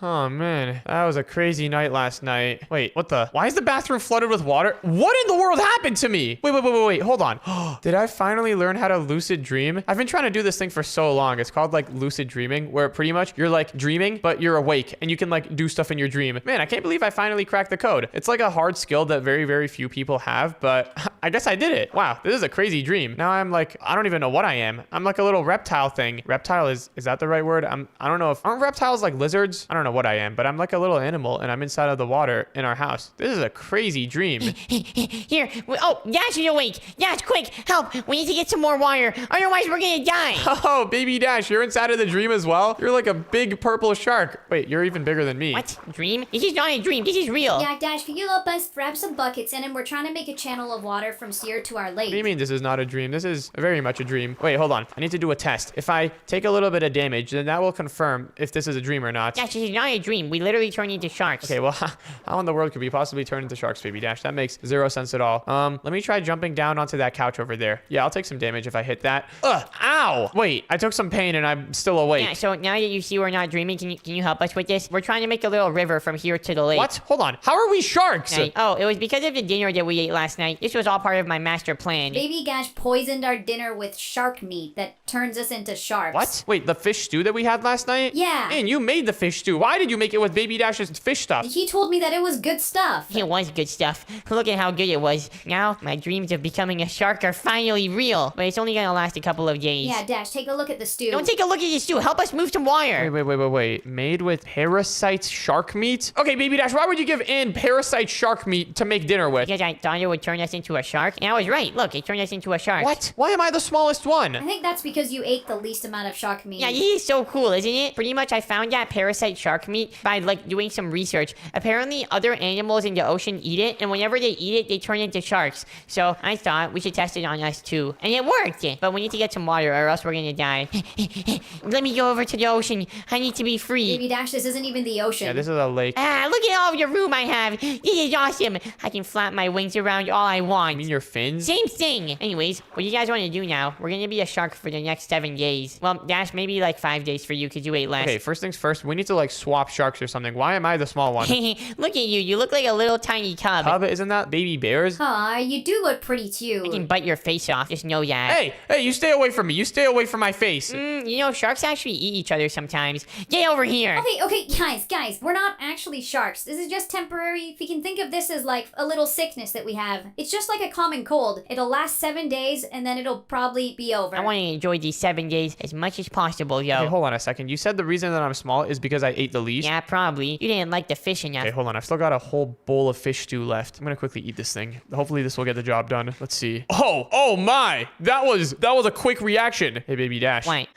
Oh, man. That was a crazy night last night. Wait, what the? Why is the bathroom flooded with water? What in the world happened to me? Wait. Hold on. Did I finally learn how to lucid dream? I've been trying to do this thing for so long. It's called like lucid dreaming, where pretty much you're like dreaming, but you're awake and you can like do stuff in your dream. Man, I can't believe I finally cracked the code. It's like a hard skill that very, very few people have, but I guess I did it. Wow, this is a crazy dream. Now I'm like, I don't even know what I am. I'm like a little reptile thing. Reptile is that the right word? I don't know if, aren't reptiles like lizards? I don't know what I am, but I'm like a little animal and I'm inside of the water in our house. This is a crazy dream. Here. Oh, Dash is awake. Dash, quick, help. We need to get some more water. Otherwise, we're gonna die. Oh, baby Dash, you're inside of the dream as well? You're like a big purple shark. Wait, you're even bigger than me. What? Dream? This is not a dream. This is real. Yeah, Dash, can you help us grab some buckets in and we're trying to make a channel of water from here to our lake. What do you mean this is not a dream? This is very much a dream. Wait, hold on. I need to do a test. If I take a little bit of damage, then that will confirm if this is a dream or not. Dash, this is not a dream. We literally turn into sharks. Okay, well, how in the world could we possibly turn into sharks, baby Dash? That makes zero sense at all. Let me try jumping down onto that couch over there. Yeah, I'll take some damage if I hit that. Ugh, ow! Wait, I took some pain and I'm still awake. Yeah, so now that you see we're not dreaming, can you help us with this? We're trying to make a little river from here to the lake. What? Hold on. How are we sharks? Right. Oh, it was because of the dinner that we ate last night. This was all part of my master plan. Baby Dash poisoned our dinner with shark meat that turns us into sharks. What? Wait, the fish stew that we had last night? Yeah. Man, you made the fish stew. Why did you make it with baby Dash's fish stuff? He told me that it was good stuff. It was good stuff. Look at how good it was. Now, my dreams of becoming a shark are finally real. But it's only gonna last a couple of days. Yeah, Dash, take a look at the stew. Don't take a look at this too. Help us move some wire. Wait. Made with parasite shark meat? Okay, baby Dash, why would you give Ann parasite shark meat to make dinner with? Because I thought it would turn us into a shark. And I was right. Look, it turned us into a shark. What? Why am I the smallest one? I think that's because you ate the least amount of shark meat. Yeah, this is so cool, isn't it? Pretty much I found that parasite shark meat by like doing some research. Apparently other animals in the ocean eat it, and whenever they eat it, they turn into sharks. So I thought we should test it on us too. And it worked! But we need to get some water or else we're gonna die. Let me go over to the ocean. I need to be free. Baby Dash, this isn't even the ocean. Yeah, this is a lake. Ah, look at all the room I have. This is awesome. I can flap my wings around all I want. You mean your fins? Same thing. Anyways, what do you guys want to do now? We're gonna be a shark for the next 7 days. Well, Dash, maybe like 5 days for you because you ate less. Okay, first things first, we need to like swap sharks or something. Why am I the small one? Look at you. You look like a little tiny cub. Cub, isn't that baby bears? Aw, you do look pretty I can cute. bite your face off. Just know that. Hey, you stay away from me. You stay away from my face. You know, sharks actually eat each other sometimes. Get over here. Okay, guys, we're not actually sharks. This is just temporary. If you can think of this as like a little sickness that we have. It's just like a common cold. It'll last 7 days and then it'll probably be over. I want to enjoy these 7 days as much as possible, yo. Okay, hold on a second. You said the reason that I'm small is because I ate the least? Yeah, probably. You didn't like the fish enough. Okay, hold on. I've still got a whole bowl of fish stew left. I'm gonna quickly eat this thing. Hopefully this will get the job done. Let's see. Oh my! That was a quick reaction. Hey, baby Dash. Why?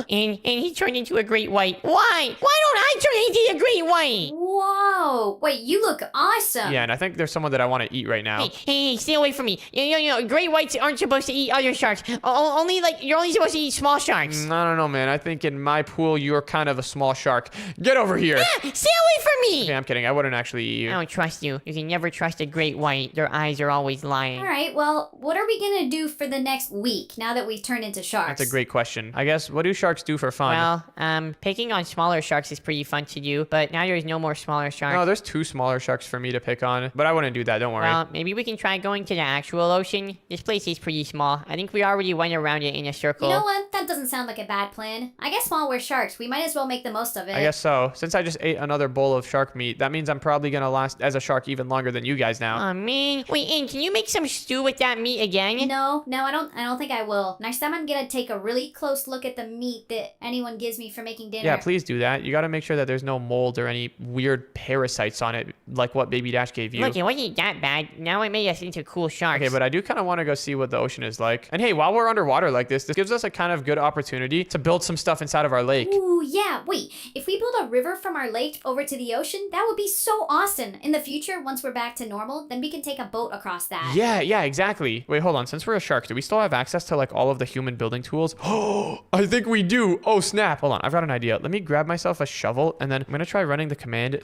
and he turned into a great white. Why? Why don't I turn into a great white? Whoa, wait, you look awesome. Yeah, and I think there's someone that I want to eat right now. Hey, stay away from me. You know, great whites aren't supposed to eat other sharks. Only, like, you're only supposed to eat small sharks. I don't know, man. I think in my pool, you're kind of a small shark. Get over here. Stay away from me! Okay, I'm kidding. I wouldn't actually eat you. I don't trust you. You can never trust a great white. Their eyes are always lying. All right, well, what are we gonna do for the next week now that we've turned into sharks? That's a great question. I guess, what do sharks do for fun? Well, picking on smaller sharks is pretty fun to do, but now there's no more smaller sharks. No, there's 2 smaller sharks for me to pick on, but I wouldn't do that. Don't worry. Well, maybe we can try going to the actual ocean. This place is pretty small. I think we already went around it in a circle. You know what? That doesn't sound like a bad plan. I guess while we're sharks, we might as well make the most of it. I guess so. Since I just ate another bowl of shark meat, that means I'm probably gonna last as a shark even longer than you guys now. Oh man. Wait, Ann, can you make some stew with that meat again? No, I don't think I will. Next time I'm gonna take a really close look at the meat that anyone gives me for making dinner. Yeah, please do that. You gotta make sure that there's no mold or any weird parasites on it, like what Baby Dash gave you. Look, it wasn't that bad. Now it made us into cool sharks. Okay, but I do kind of want to go see what the ocean is like. And hey, while we're underwater like this gives us a kind of good opportunity to build some stuff inside of our lake. Ooh, yeah, wait. If we build a river from our lake over to the ocean, that would be so awesome. In the future, once we're back to normal, then we can take a boat across that. Yeah, exactly. Wait, hold on. Since we're a shark, do we still have access to like all of the human building tools? Oh, I think we do. Oh, snap. Hold on. I've got an idea. Let me grab myself a shovel and then I'm going to try running the command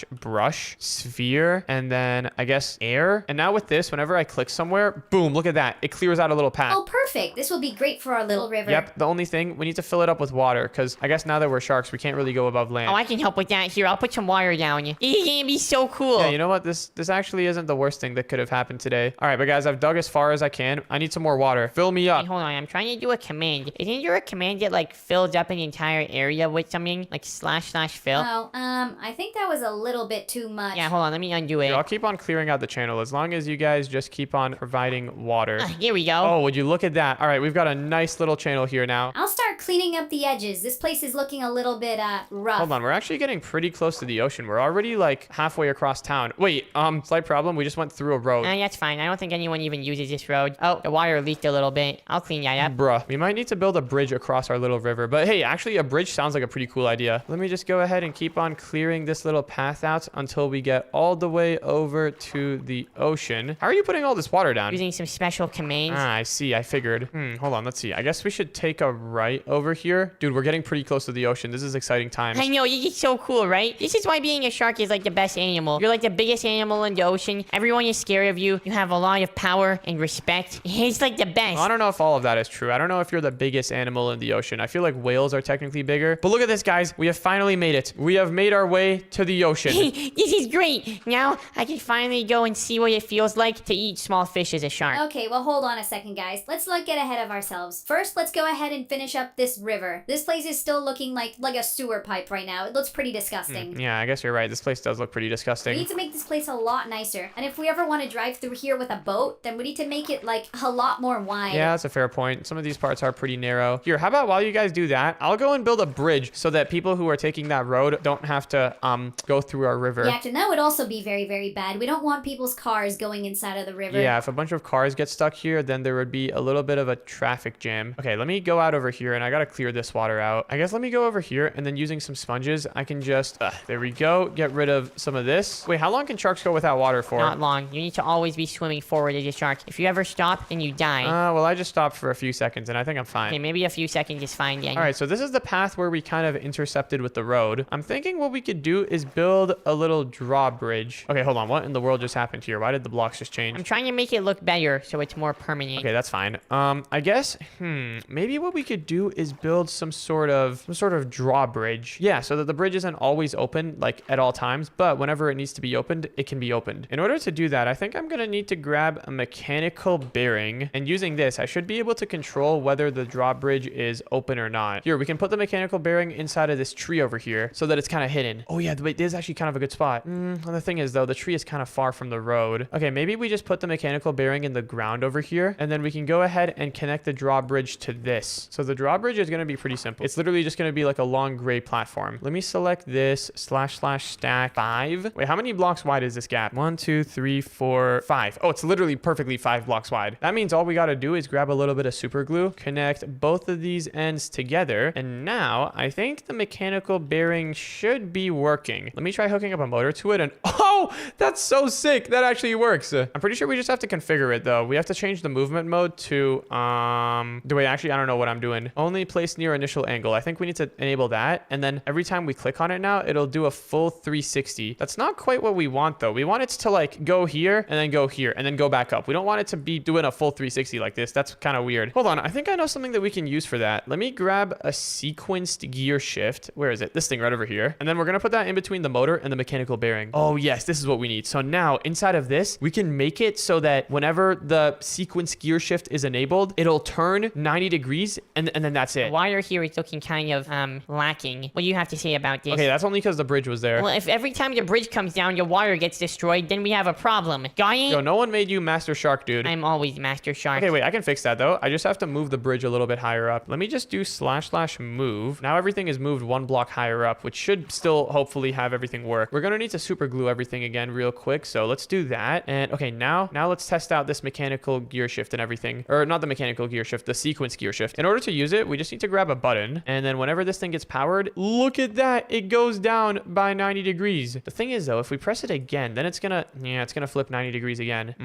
/ brush sphere and then I guess air. And now with this, whenever I click somewhere, boom, look at that. It clears out a little path. Oh, perfect. This will be great for our little little river. Yep. The only thing, we need to fill it up with water because I guess now that we're sharks, we can't really go above land. Oh, I can help with that. Here, I'll put some water down. This is gonna be so cool. Yeah, you know what? This actually isn't the worst thing that could have happened today. All right, but guys, I've dug as far as I can. I need some more water. Fill me Hey, up. hold on, I'm trying to do a command. Isn't there a command that like fills up an entire area with something like / fill? Oh, I think that was a little bit too much. Yeah, hold on, let me undo it. I'll keep on clearing out the channel as long as you guys just keep on providing water. Here we go. Oh, would you look at that? All right, we've got a nice little channel here now. I'll start cleaning up the edges. This place is looking a little bit rough. Hold on, we're actually getting pretty close to the ocean. We're already like halfway across town. Wait, slight problem. We just went through a road. That's fine. I don't think anyone even uses this road. Oh, the water leaked a little bit. I'll clean that up. Bruh, we might need to build a bridge across our little river. But hey, actually a bridge sounds like a pretty cool idea. Let me just go ahead and keep on clearing this little path out until we get all the way over to the ocean. How are you putting all this water down? Using some special commands. Ah, I see. I figured. Hold on. Let's see. I guess we should take a right over here. Dude, we're getting pretty close to the ocean. This is exciting times. I know, this is so cool, right? This is why being a shark is like the best animal. You're like the biggest animal in the ocean. Everyone is scared of you. You have a lot of power and respect. It's like the best. Well, I don't know if all of that is true. I don't know if you're the biggest animal in the ocean. I feel like whales are technically bigger. But look at this, guys. We have finally made it. We have made our way to the ocean. This is great. Now I can finally go and see what it feels like to eat small fish as a shark. Okay, well, hold on a second, guys. Let's not get ahead of ourselves. First, let's go ahead and finish up this river. This place is still looking like a sewer pipe right now. It looks pretty disgusting. Yeah, I guess you're right. This place does look pretty We disgusting. need to make this place a lot nicer. And if we ever want to drive through here with a boat, then we need to make it like a lot more wide. Yeah, that's a fair point. Some of these parts are pretty narrow. Here, how about while you guys do that, I'll go and build a bridge so that people who are taking that road don't have to go through our river. Yeah, and that would also be very, very bad. We don't want people's cars going inside of the river. Yeah, if a bunch of cars get stuck here, then there would be a little bit of a traffic jam. Okay, let me go out over here and I gotta clear this water out. I guess let me go over here and then using some sponges, I can just, there we go, get rid of some of this. Wait, how long can sharks go without water for? Not long. You need to always be swimming forward as a shark. If you ever stop, then you die. Well, I just stopped for a few seconds and I think I'm fine. Okay, maybe a few seconds is fine, Daniel. All right, so this is the path where we kind of intercepted with the road. I'm thinking what we could do is build a little drawbridge. Okay, hold on. What in the world just happened here? Why did the blocks just change? I'm trying to make it look better so it's more permanent. Okay, that's fine. I guess, maybe what we could do is build some sort of drawbridge. Yeah, so that the bridge isn't always open, like at all times, but whenever it needs to be opened, it can be opened. In order to do that, I think I'm gonna need to grab a mechanical bearing, and using this, I should be able to control whether the drawbridge is open or not. Here, we can put the mechanical bearing inside of this tree over here so that it's kind of hidden. Oh yeah, wait, this is actually kind of a good spot. Well, the thing is though, the tree is kind of far from the road. Okay, maybe we just put the mechanical bearing in the ground over here, and then we can go ahead and connect the drawbridge to this. So the drawbridge is going to be pretty simple. It's literally just going to be like a long gray platform. Let me select this / stack 5. Wait, how many blocks wide is this gap? 1, 2, 3, 4, 5. Oh, it's literally perfectly 5 blocks wide. That means all we got to do is grab a little bit of super glue, connect both of these ends together, and now I think the mechanical bearing should be working. Let me try hooking up a motor to it, and oh, that's so sick. That actually works. I'm pretty sure we just have to configure it though. We have to change the movement mode to wait, actually I don't know what I'm doing. Only place near initial angle. I think we need to enable that, and then every time we click on it now, it'll do a full 360. That's not quite what we want though. We want it to like go here and then go here and then go back up. We don't want it to be doing a full 360 like this. That's kind of weird. Hold on, I think I know something that we can use for that. Let me grab a sequenced gear shift. Where is it? This thing right over here. And then we're gonna put that in between the motor and the mechanical bearing. Oh yes, this is what we need. So now inside of this, we can make it so that whenever the sequence gear shift is enabled, it'll turn 90 degrees and then that's it. The wire here is looking kind of lacking. What do you have to say about this? Okay, that's only because the bridge was there. Well, if every time the bridge comes down, your wire gets destroyed, then we have a problem. Got it? Yo, no one made you Master Shark, dude. I'm always Master Shark. Okay, wait, I can fix that though. I just have to move the bridge a little bit higher up. Let me just do / move. Now everything is moved 1 block higher up, which should still hopefully have everything work. We're gonna need to super glue everything again real quick, so let's do that. And okay, now let's test out this mechanical gear shift and everything. Or not the mechanical gear shift, the sequence gear shift. In order to use it, we just need to grab a button, and then whenever this thing gets powered, look at that, it goes down by 90 degrees. The thing is though, if we press it again, then it's gonna flip 90 degrees again.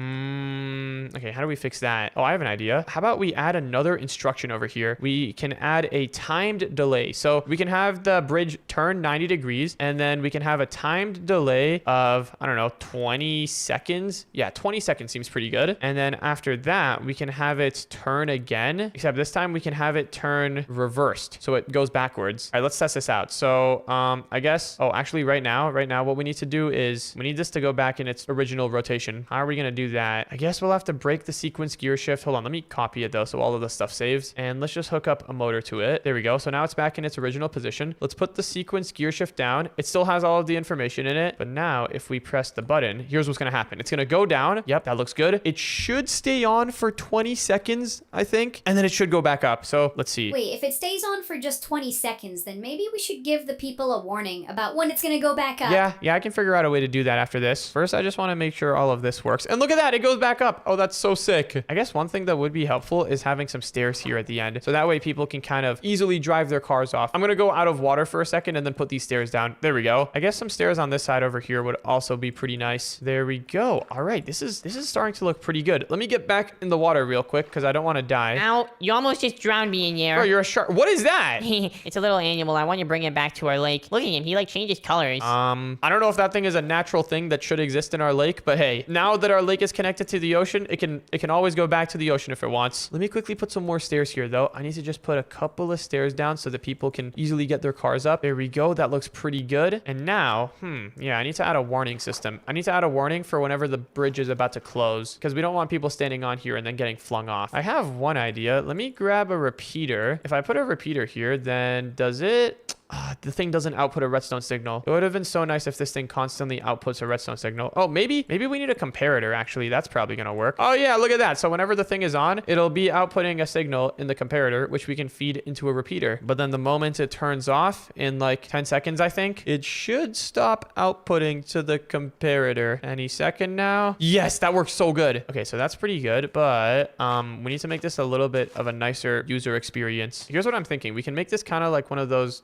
Okay, how do we fix that? Oh, I have an idea. How about we add another instruction over here? We can add a timed delay. So we can have the bridge turn 90 degrees, and then we can have a timed delay of have, I don't know, 20 seconds. Yeah, 20 seconds seems pretty good. And then after that, we can have it turn again, except this time we can have it turn reversed. So it goes backwards. All right, let's test this out. So I guess, oh, actually right now, what we need to do is we need this to go back in its original rotation. How are we going to do that? I guess we'll have to break the sequence gear shift. Hold on, let me copy it though, so all of the stuff saves. And let's just hook up a motor to it. There we go. So now it's back in its original position. Let's put the sequence gear shift down. It still has all of the information in it, but now if we press the button, here's what's going to happen. It's going to go down. Yep, that looks good. It should stay on for 20 seconds, I think, and then it should go back up. So let's see. Wait, if it stays on for just 20 seconds, then maybe we should give the people a warning about when it's gonna go back up. Yeah, I can figure out a way to do that after this. First, I just want to make sure all of this works. And look at that, it goes back up. Oh, that's so sick. I guess one thing that would be helpful is having some stairs here at the end. So that way people can kind of easily drive their cars off. I'm gonna go out of water for a second and then put these stairs down. There we go. I guess some stairs on this side over here would also be pretty nice. There we go. All right, this is starting to look pretty good. Let me get back in the water real quick because I don't want to die. Ow, you almost just drowned me in there. Oh, you're a shark. What is that? It's a little animal. I want to bring it back to our lake. Look at him. He like changes colors. I don't know if that thing is a natural thing that should exist in our lake, but hey, now that our lake is connected to the ocean, it can always go back to the ocean if it wants. Let me quickly put some more stairs here though. I need to just put a couple of stairs down so that people can easily get their cars up. There we go. That looks pretty good. And now, yeah, I need to add a warning system. I need to add a warning for whenever the bridge is about to close because we don't want people standing on here and then getting flung off. I have one idea. Let me grab a repeater. If I put a repeater here, then does it... the thing doesn't output a redstone signal. It would have been so nice if this thing constantly outputs a redstone signal. Oh, maybe we need a comparator, actually. That's probably going to work. Oh, yeah, look at that. So whenever the thing is on, it'll be outputting a signal in the comparator, which we can feed into a repeater. But then the moment it turns off in like 10 seconds, I think, it should stop outputting to the comparator. Any second now. Yes, that works so good. Okay, so that's pretty good, but we need to make this a little bit of a nicer user experience. Here's what I'm thinking. We can make this kind of like one of those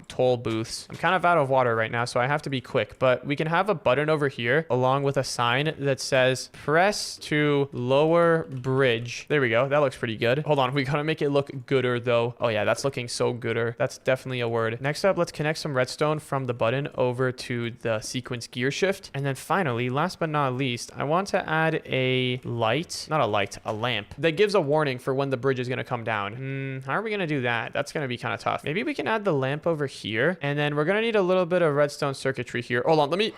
toll booths. I'm kind of out of water right now, so I have to be quick, but we can have a button over here along with a sign that says press to lower bridge. There we go. That looks pretty good. Hold on. We gotta make it look gooder though. Oh yeah, that's looking so gooder. That's definitely a word. Next up, let's connect some redstone from the button over to the sequence gear shift. And then finally, last but not least, I want to add a light, not a light, a lamp that gives a warning for when the bridge is gonna come down. How are we gonna do that? That's gonna be kind of tough. Maybe we can add the lamp over here, and then we're gonna need a little bit of redstone circuitry here. Hold on, let me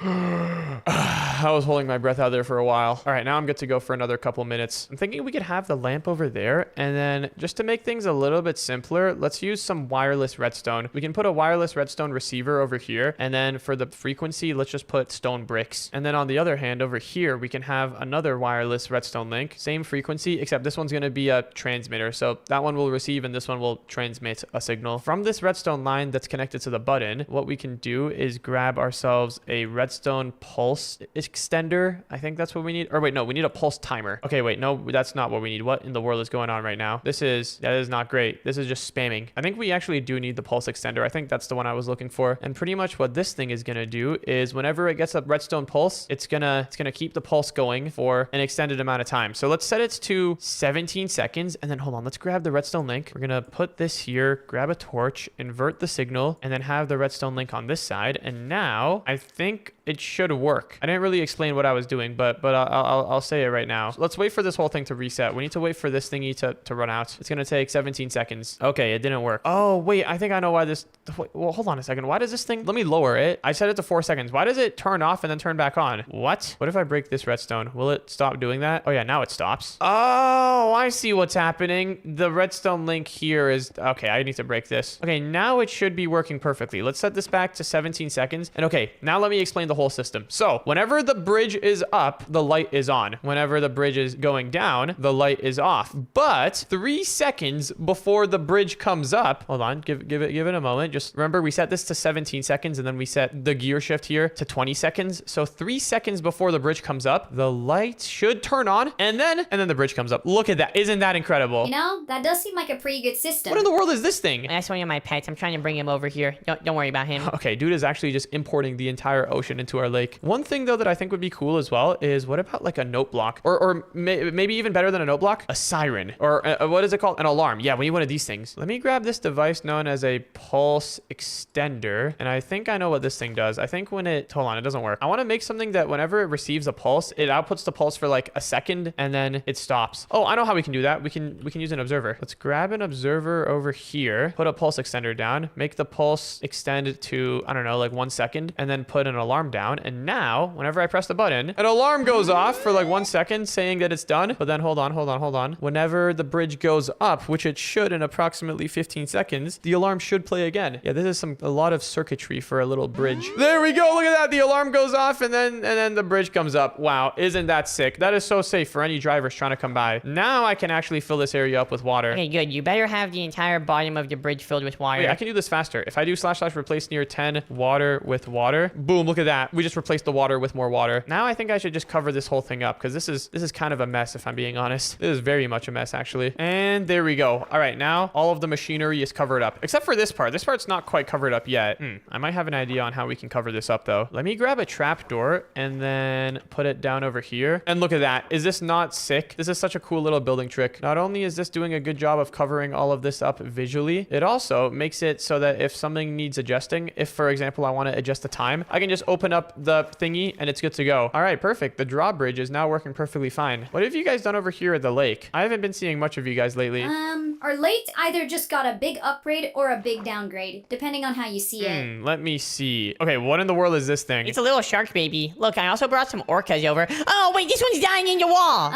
I was holding my breath out there for a while. All right, now I'm good to go for another couple minutes. I'm thinking we could have the lamp over there, and then just to make things a little bit simpler, let's use some wireless redstone. We can put a wireless redstone receiver over here, and then for the frequency, let's just put stone bricks. And then on the other hand, over here, we can have another wireless redstone link, same frequency, except this one's gonna be a transmitter. So that one will receive and this one will transmit a signal. From this redstone line that's connected to the button, what we can do is grab ourselves a redstone pulse extender. I think that's what we need. Or wait, no, we need a pulse timer. Okay, wait, no, that's not what we need. What in the world is going on right now? That is not great. This is just spamming. I think we actually do need the pulse extender. I think that's the one I was looking for. And pretty much what this thing is gonna do is whenever it gets a redstone pulse, it's gonna keep the pulse going for an extended amount of time. So let's set it to 17 seconds, and then hold on, let's grab the redstone link. We're gonna put this here, grab a torch, invert the signal, and then have the redstone link on this side. And now I think it should work. I didn't really explain what I was doing, but I'll say it right now. Let's wait for this whole thing to reset. We need to wait for this thingy to run out. It's gonna take 17 seconds. Okay, it didn't work. Oh wait, I think I know why this. Well, hold on a second. Why does this thing? Let me lower it. I set it to 4 seconds. Why does it turn off and then turn back on? What? What if I break this redstone? Will it stop doing that? Oh yeah, now it stops. Oh, I see what's happening. The redstone link here is okay. I need to break this. Okay, now it should be working perfectly. Let's set this back to 17 seconds. And okay, now let me explain the whole system. So whenever the bridge is up, the light is on. Whenever the bridge is going down, the light is off. But 3 seconds before the bridge comes up, hold on, give it a moment. Just remember, we set this to 17 seconds, and then we set the gear shift here to 20 seconds. So 3 seconds before the bridge comes up, the light should turn on, and then the bridge comes up. Look at that. Isn't that incredible? You know, that does seem like a pretty good system. What in the world is this thing? That's one of my pets. I'm trying to bring him over here. here. Don't worry about him. Okay, dude is actually just importing the entire ocean into our lake. One thing though that I think would be cool as well is what about like a note block, or maybe even better than a note block, a siren, or what is it called? An alarm. Yeah, we need one of these things. Let me grab this device known as a pulse extender, and I think I know what this thing does. I think when it, hold on, it doesn't work. I want to make something that whenever it receives a pulse, it outputs the pulse for like a second and then it stops. Oh, I know how we can do that. We can use an observer. Let's grab an observer over here, put a pulse extender down, make the pulse extend to, I don't know, like 1 second, and then put an alarm down. And now, whenever I press the button, an alarm goes off for like 1 second saying that it's done. But then hold on. Whenever the bridge goes up, which it should in approximately 15 seconds, the alarm should play again. Yeah, this is a lot of circuitry for a little bridge. There we go. Look at that. The alarm goes off and then the bridge comes up. Wow, isn't that sick? That is so safe for any drivers trying to come by. Now I can actually fill this area up with water. Okay, good. You better have the entire bottom of the bridge filled with water. Wait, I can do this faster. If I do / replace near 10 water with water, boom, look at that. We just replaced the water with more water. Now I think I should just cover this whole thing up because this is kind of a mess if I'm being honest. This is very much a mess actually. And there we go. All right, now all of the machinery is covered up except for this part. This part's not quite covered up yet. I might have an idea on how we can cover this up though. Let me grab a trap door and then put it down over here. And look at that. Is this not sick? This is such a cool little building trick. Not only is this doing a good job of covering all of this up visually, it also makes it so that if something needs adjusting, if for example I want to adjust the time, I can just open up the thingy and it's good to go. All right, perfect. The drawbridge is now working perfectly fine. What have you guys done over here at the lake? I haven't been seeing much of you guys lately. Our lake either just got a big upgrade or a big downgrade, depending on how you see it. Let me see. Okay, what in the world is this thing? It's a little shark baby. Look, I also brought some orcas over. Oh, wait, this one's dying in the wall.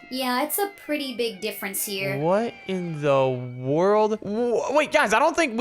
Yeah, it's a pretty big difference here. What in the world? Wait, guys, I don't think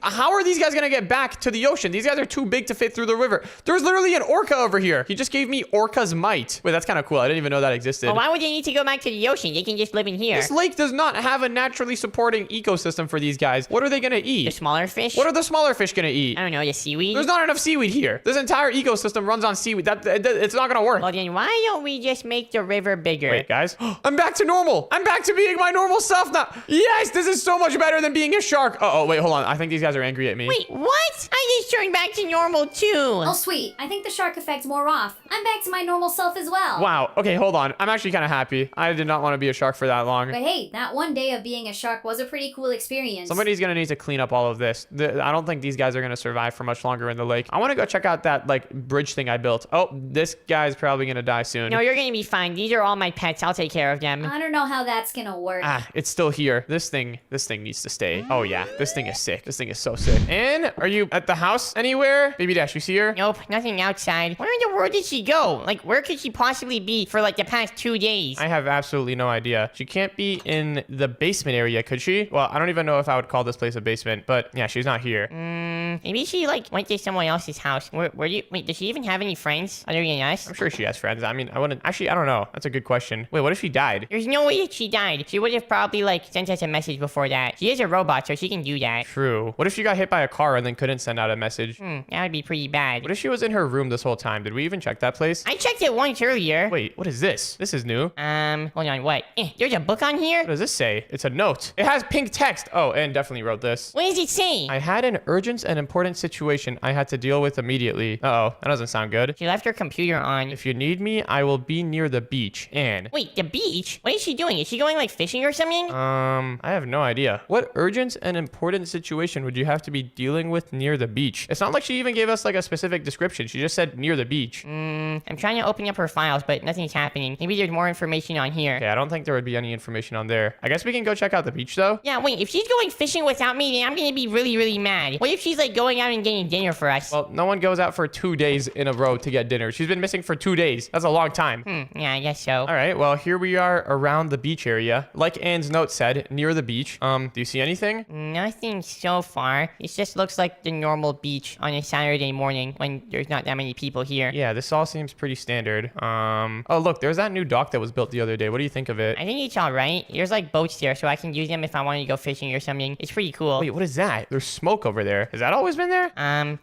how are these guys gonna get back to the ocean? These guys are too big to fit through the river. There's literally an orca over here. He just gave me orca's might. Wait, that's kind of cool. I didn't even know that existed. Well, why would they need to go back to the ocean? They can just live in here. This lake does not have a naturally supporting ecosystem for these guys. What are they gonna eat? The smaller fish? What are the smaller fish gonna eat? I don't know, the seaweed? There's not enough seaweed here. This entire ecosystem runs on seaweed. It's not gonna work. Well, then why don't we just make the river bigger? Wait, guys. I'm back to normal. I'm back to being my normal self now. Yes, this is so much better than being a shark. Oh, wait, hold on. I think these guys are angry at me. Wait, what? I just turned back to normal too. Oh, sweet. I think the shark effect's more off. I'm back to my normal self as well. Wow. Okay, hold on. I'm actually kind of happy. I did not want to be a shark for that long. But hey, that one day of being a shark was a pretty cool experience. Somebody's going to need to clean up all of this. I don't think these guys are going to survive for much longer in the lake. I want to go check out that, like, bridge thing I built. Oh, this guy's probably going to die soon. No, you're going to be fine. These are all my pets. I'll take care of them. I don't know how that's gonna work. It's still here. This thing needs to stay. Oh, yeah. This thing is sick. This thing is so sick. And are you at the house anywhere? Baby Dash, you see her? Nope, nothing outside. Where in the world did she go? Like, where could she possibly be for, like, the past 2 days? I have absolutely no idea. She can't be in the basement area, could she? Well, I don't even know if I would call this place a basement, but yeah, she's not here. Maybe she, like, went to someone else's house. Wait, does she even have any friends other than us? I'm sure she has friends. I mean, I don't know. That's a good question. Wait, what if she died? There's no way that she died. She would have probably, like, sent us a message before that. She is a robot, so she can do that. True. What if she got hit by a car and then couldn't send out a message? That would be pretty bad. What if she was in her room this whole time? Did we even check that place? I checked it once earlier. Wait, what is this? This is new. Hold on, what? There's a book on here? What does this say? It's a note. It has pink text. Oh, Anne definitely wrote this. What does it say? I had an urgent and important situation I had to deal with immediately. Uh-oh, that doesn't sound good. She left her computer on. If you need me, I will be near the beach. Anne. Wait, the beach? What is she doing? Is she going, like, fishing or something? I have no idea. What urgent and important situation would you have to be dealing with near the beach? It's not like she even gave us, like, a specific description. She just said near the beach. I'm trying to open up her files, but nothing's happening. Maybe there's more information on here. Okay, I don't think there would be any information on there. I guess we can go check out the beach, though. Yeah, wait, if she's going fishing without me, then I'm gonna be really, really mad. What if she's, like, going out and getting dinner for us? Well, no one goes out for 2 days in a row to get dinner. She's been missing for 2 days. That's a long time. Yeah, I guess so. All right, well, here we are around the beach area. Like Anne's note said, near the beach. Do you see anything? Nothing so far. It just looks like the normal beach on a Saturday morning when there's not that many people here. Yeah, this all seems pretty standard. Oh, look, there's that new dock that was built the other day. What do you think of it? I think it's alright. There's, like, boats there, so I can use them if I want to go fishing or something. It's pretty cool. Wait, what is that? There's smoke over there. Has that always been there?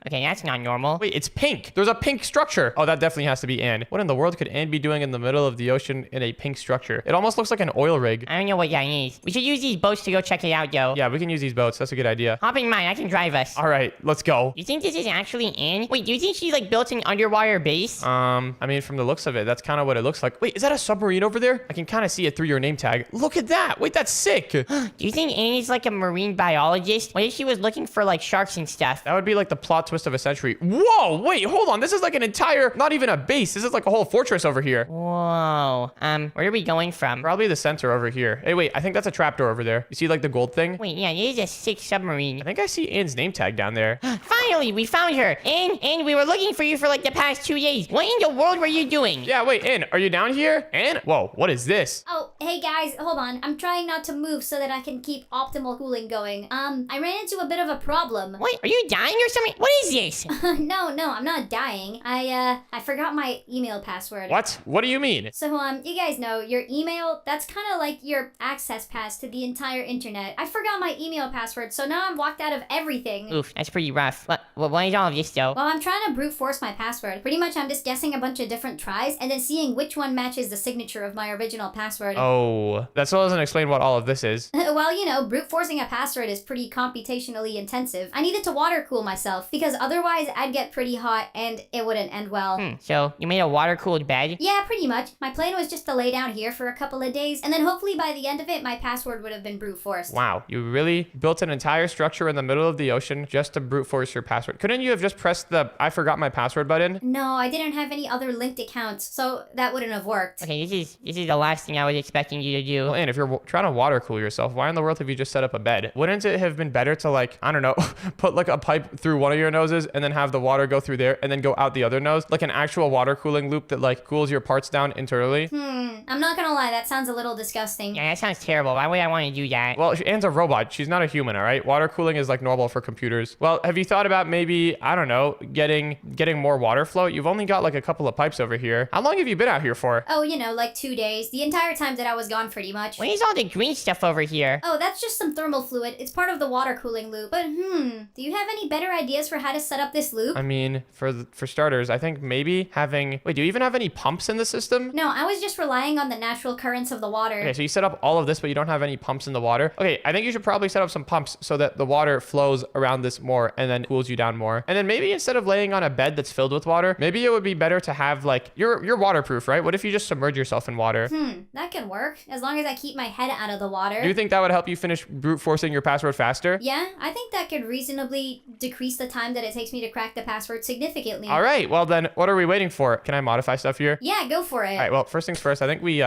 Okay, that's not normal. Wait, it's pink. There's a pink structure. Oh, that definitely has to be Anne. What in the world could Anne be doing in the middle of the ocean in a pink structure? It almost looks like an oil rig. I don't know what that is. We should use these boats to go check it out, though. Yeah, we can use these boats. That's a good idea. Hop in mine. I can drive us. All right, let's go. You think this is actually Anne? Wait, do you think she like built an underwater base? I mean, from the looks of it, that's kind of what it looks like. Wait, is that a submarine over there? I can kind of see it through your name tag. Look at that. Wait, that's sick. Do you think Anne is like a marine biologist? What if she was looking for like sharks and stuff? That would be like the plot twist of a century. Whoa, wait, hold on. This is like an entire, not even a base. This is like a whole fortress over here. Whoa. Where are we going from? Probably the center over here. Hey, wait, I think that's a trapdoor over there. You see like the gold thing? Wait, yeah, it is a sick submarine. I think I see Anne's name tag down there. Finally, we found her. Anne, we were looking for you for like the past 2 days. What in the world were you doing? Yeah, wait, Anne, are you down here? Anne? Whoa, what is this? Oh, hey guys, hold on. I'm trying not to move so that I can keep optimal cooling going. I ran into a bit of a problem. What? Are you dying or something? What is this? No, I'm not dying. I forgot my email password. What? What do you mean? So, you guys know, your email, that's kind of like your access pass to the entire internet. I forgot my email password, so now I'm locked out of everything. Oof, that's pretty rough. What is all of this though? Well, I'm trying to brute force my password. Pretty much I'm just guessing a bunch of different tries and then seeing which one matches the signature of my original password. Oh, that still doesn't explain what all of this is. Well, you know, brute forcing a password is pretty computationally intensive. I needed to water cool myself because otherwise I'd get pretty hot and it wouldn't end well. So you made a water-cooled bed? Yeah, pretty much. My plan was just to lay down here for a couple of days and then hopefully by the end of it my password would have been brute forced. Wow, you really built an entire structure in the middle of the ocean just to brute force your password. Couldn't you have just pressed the I forgot my password button? No, I didn't have any other linked accounts, so that wouldn't have worked. Okay, this is the last thing I was expecting you to do. Well, Anne, if you're trying to water cool yourself, why in the world have you just set up a bed? Wouldn't it have been better to like, I don't know, put like a pipe through one of your noses and then have the water go through there and then go out the other nose? Like an actual water cooling loop that like cools your parts down internally? I'm not gonna lie, that sounds a little disgusting. Yeah, that sounds terrible. Why would I want to do that? Well, Anne's a robot. She's not a human, all right? Water cooling is like normal for computers. Well, have you thought about maybe, I don't know, getting more water flow? You've only got like a couple of pipes over here. How long have you been out here for? Oh, you know, like 2 days. The entire time that I was gone pretty much. What is all the green stuff over here? Oh, that's just some thermal fluid. It's part of the water cooling loop. But do you have any better ideas for how to set up this loop? I mean, for starters, I think maybe having... Wait, do you even have any pumps in the system? No, I was just relying on the natural currents of the water. Okay, so you set up all of this, but you don't have any pumps in the water. Okay, I think you should probably set up some pumps so that the water flows around this more and then cools you down more. And then maybe instead of laying on a bed that's filled with water, maybe it would be better to have like... You're waterproof, right? What if you just submerge yourself in water? That can work, as long as I keep my head out of the water. Do you think that would help you finish brute forcing your password faster? Yeah, I think that could reasonably decrease the time that it takes me to crack the password significantly. All right, well then, what are we waiting for? Can I modify stuff here? Yeah, go for it. All right, well, first things first, I think we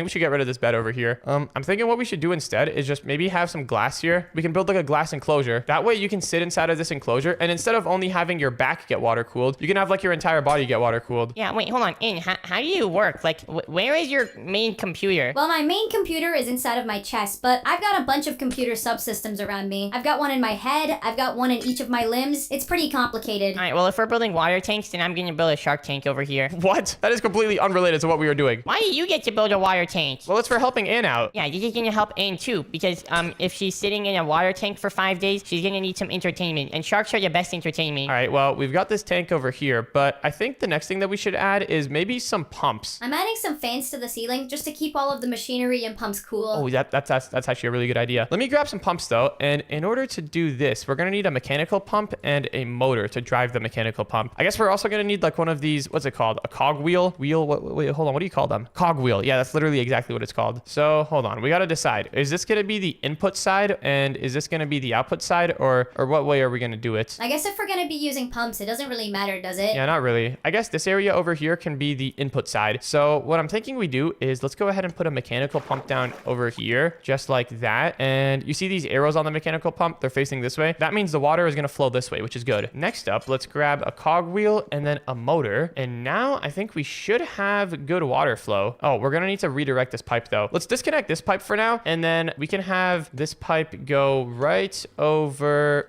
should get rid of this bed over here. I'm thinking what we should do instead is just maybe have some glass here. We can build like a glass enclosure. That way you can sit inside of this enclosure, and instead of only having your back get water cooled, you can have like your entire body get water cooled. Yeah, wait, hold on. Anne, how do you work? Like, where is your main computer? Well, my main computer is inside of my chest, but I've got a bunch of computer subsystems around me. I've got one in my head, I've got one in each of my limbs. It's pretty complicated. All right, well, if we're building water tanks, then I'm gonna build a shark tank over here. What? That is completely unrelated to what we are doing. Why do you get to build a water tank? Well, it's for helping Anne out. Yeah, this is gonna help Anne too, because if she's sitting in a water tank for 5 days, she's gonna need some entertainment, and sharks are the best entertainment. All right, well, we've got this tank over here, but I think the next thing that we should add is maybe some pumps. I'm adding some fans to the ceiling just to keep all of the machinery and pumps cool. Oh, that's actually a really good idea. Let me grab some pumps though, and in order to do this, we're gonna need a mechanical pump and a motor to drive the mechanical pump. I guess we're also gonna need like one of these, what's it called? A cog wheel? Wait, hold on, what do you call them? Cog wheel. Yeah, that's literally exactly what it's called. So hold on, we gotta decide. Is this gonna be the input side and is this gonna be the output side, or what way are we gonna do it? I guess if we're gonna be using pumps, it doesn't really matter, does it? Yeah, not really. I guess this area over here can be the input side. So what I'm thinking we do is let's go ahead and put a mechanical pump down over here, just like that. And you see these arrows on the mechanical pump? They're facing this way. That means the water is gonna flow this way, which is good. Next up, let's grab a cog wheel and then a motor. And now I think we should have good water flow. Oh, we're gonna need to redirect this pipe though. Let's disconnect this pipe for now, and then we can have this pipe go right over,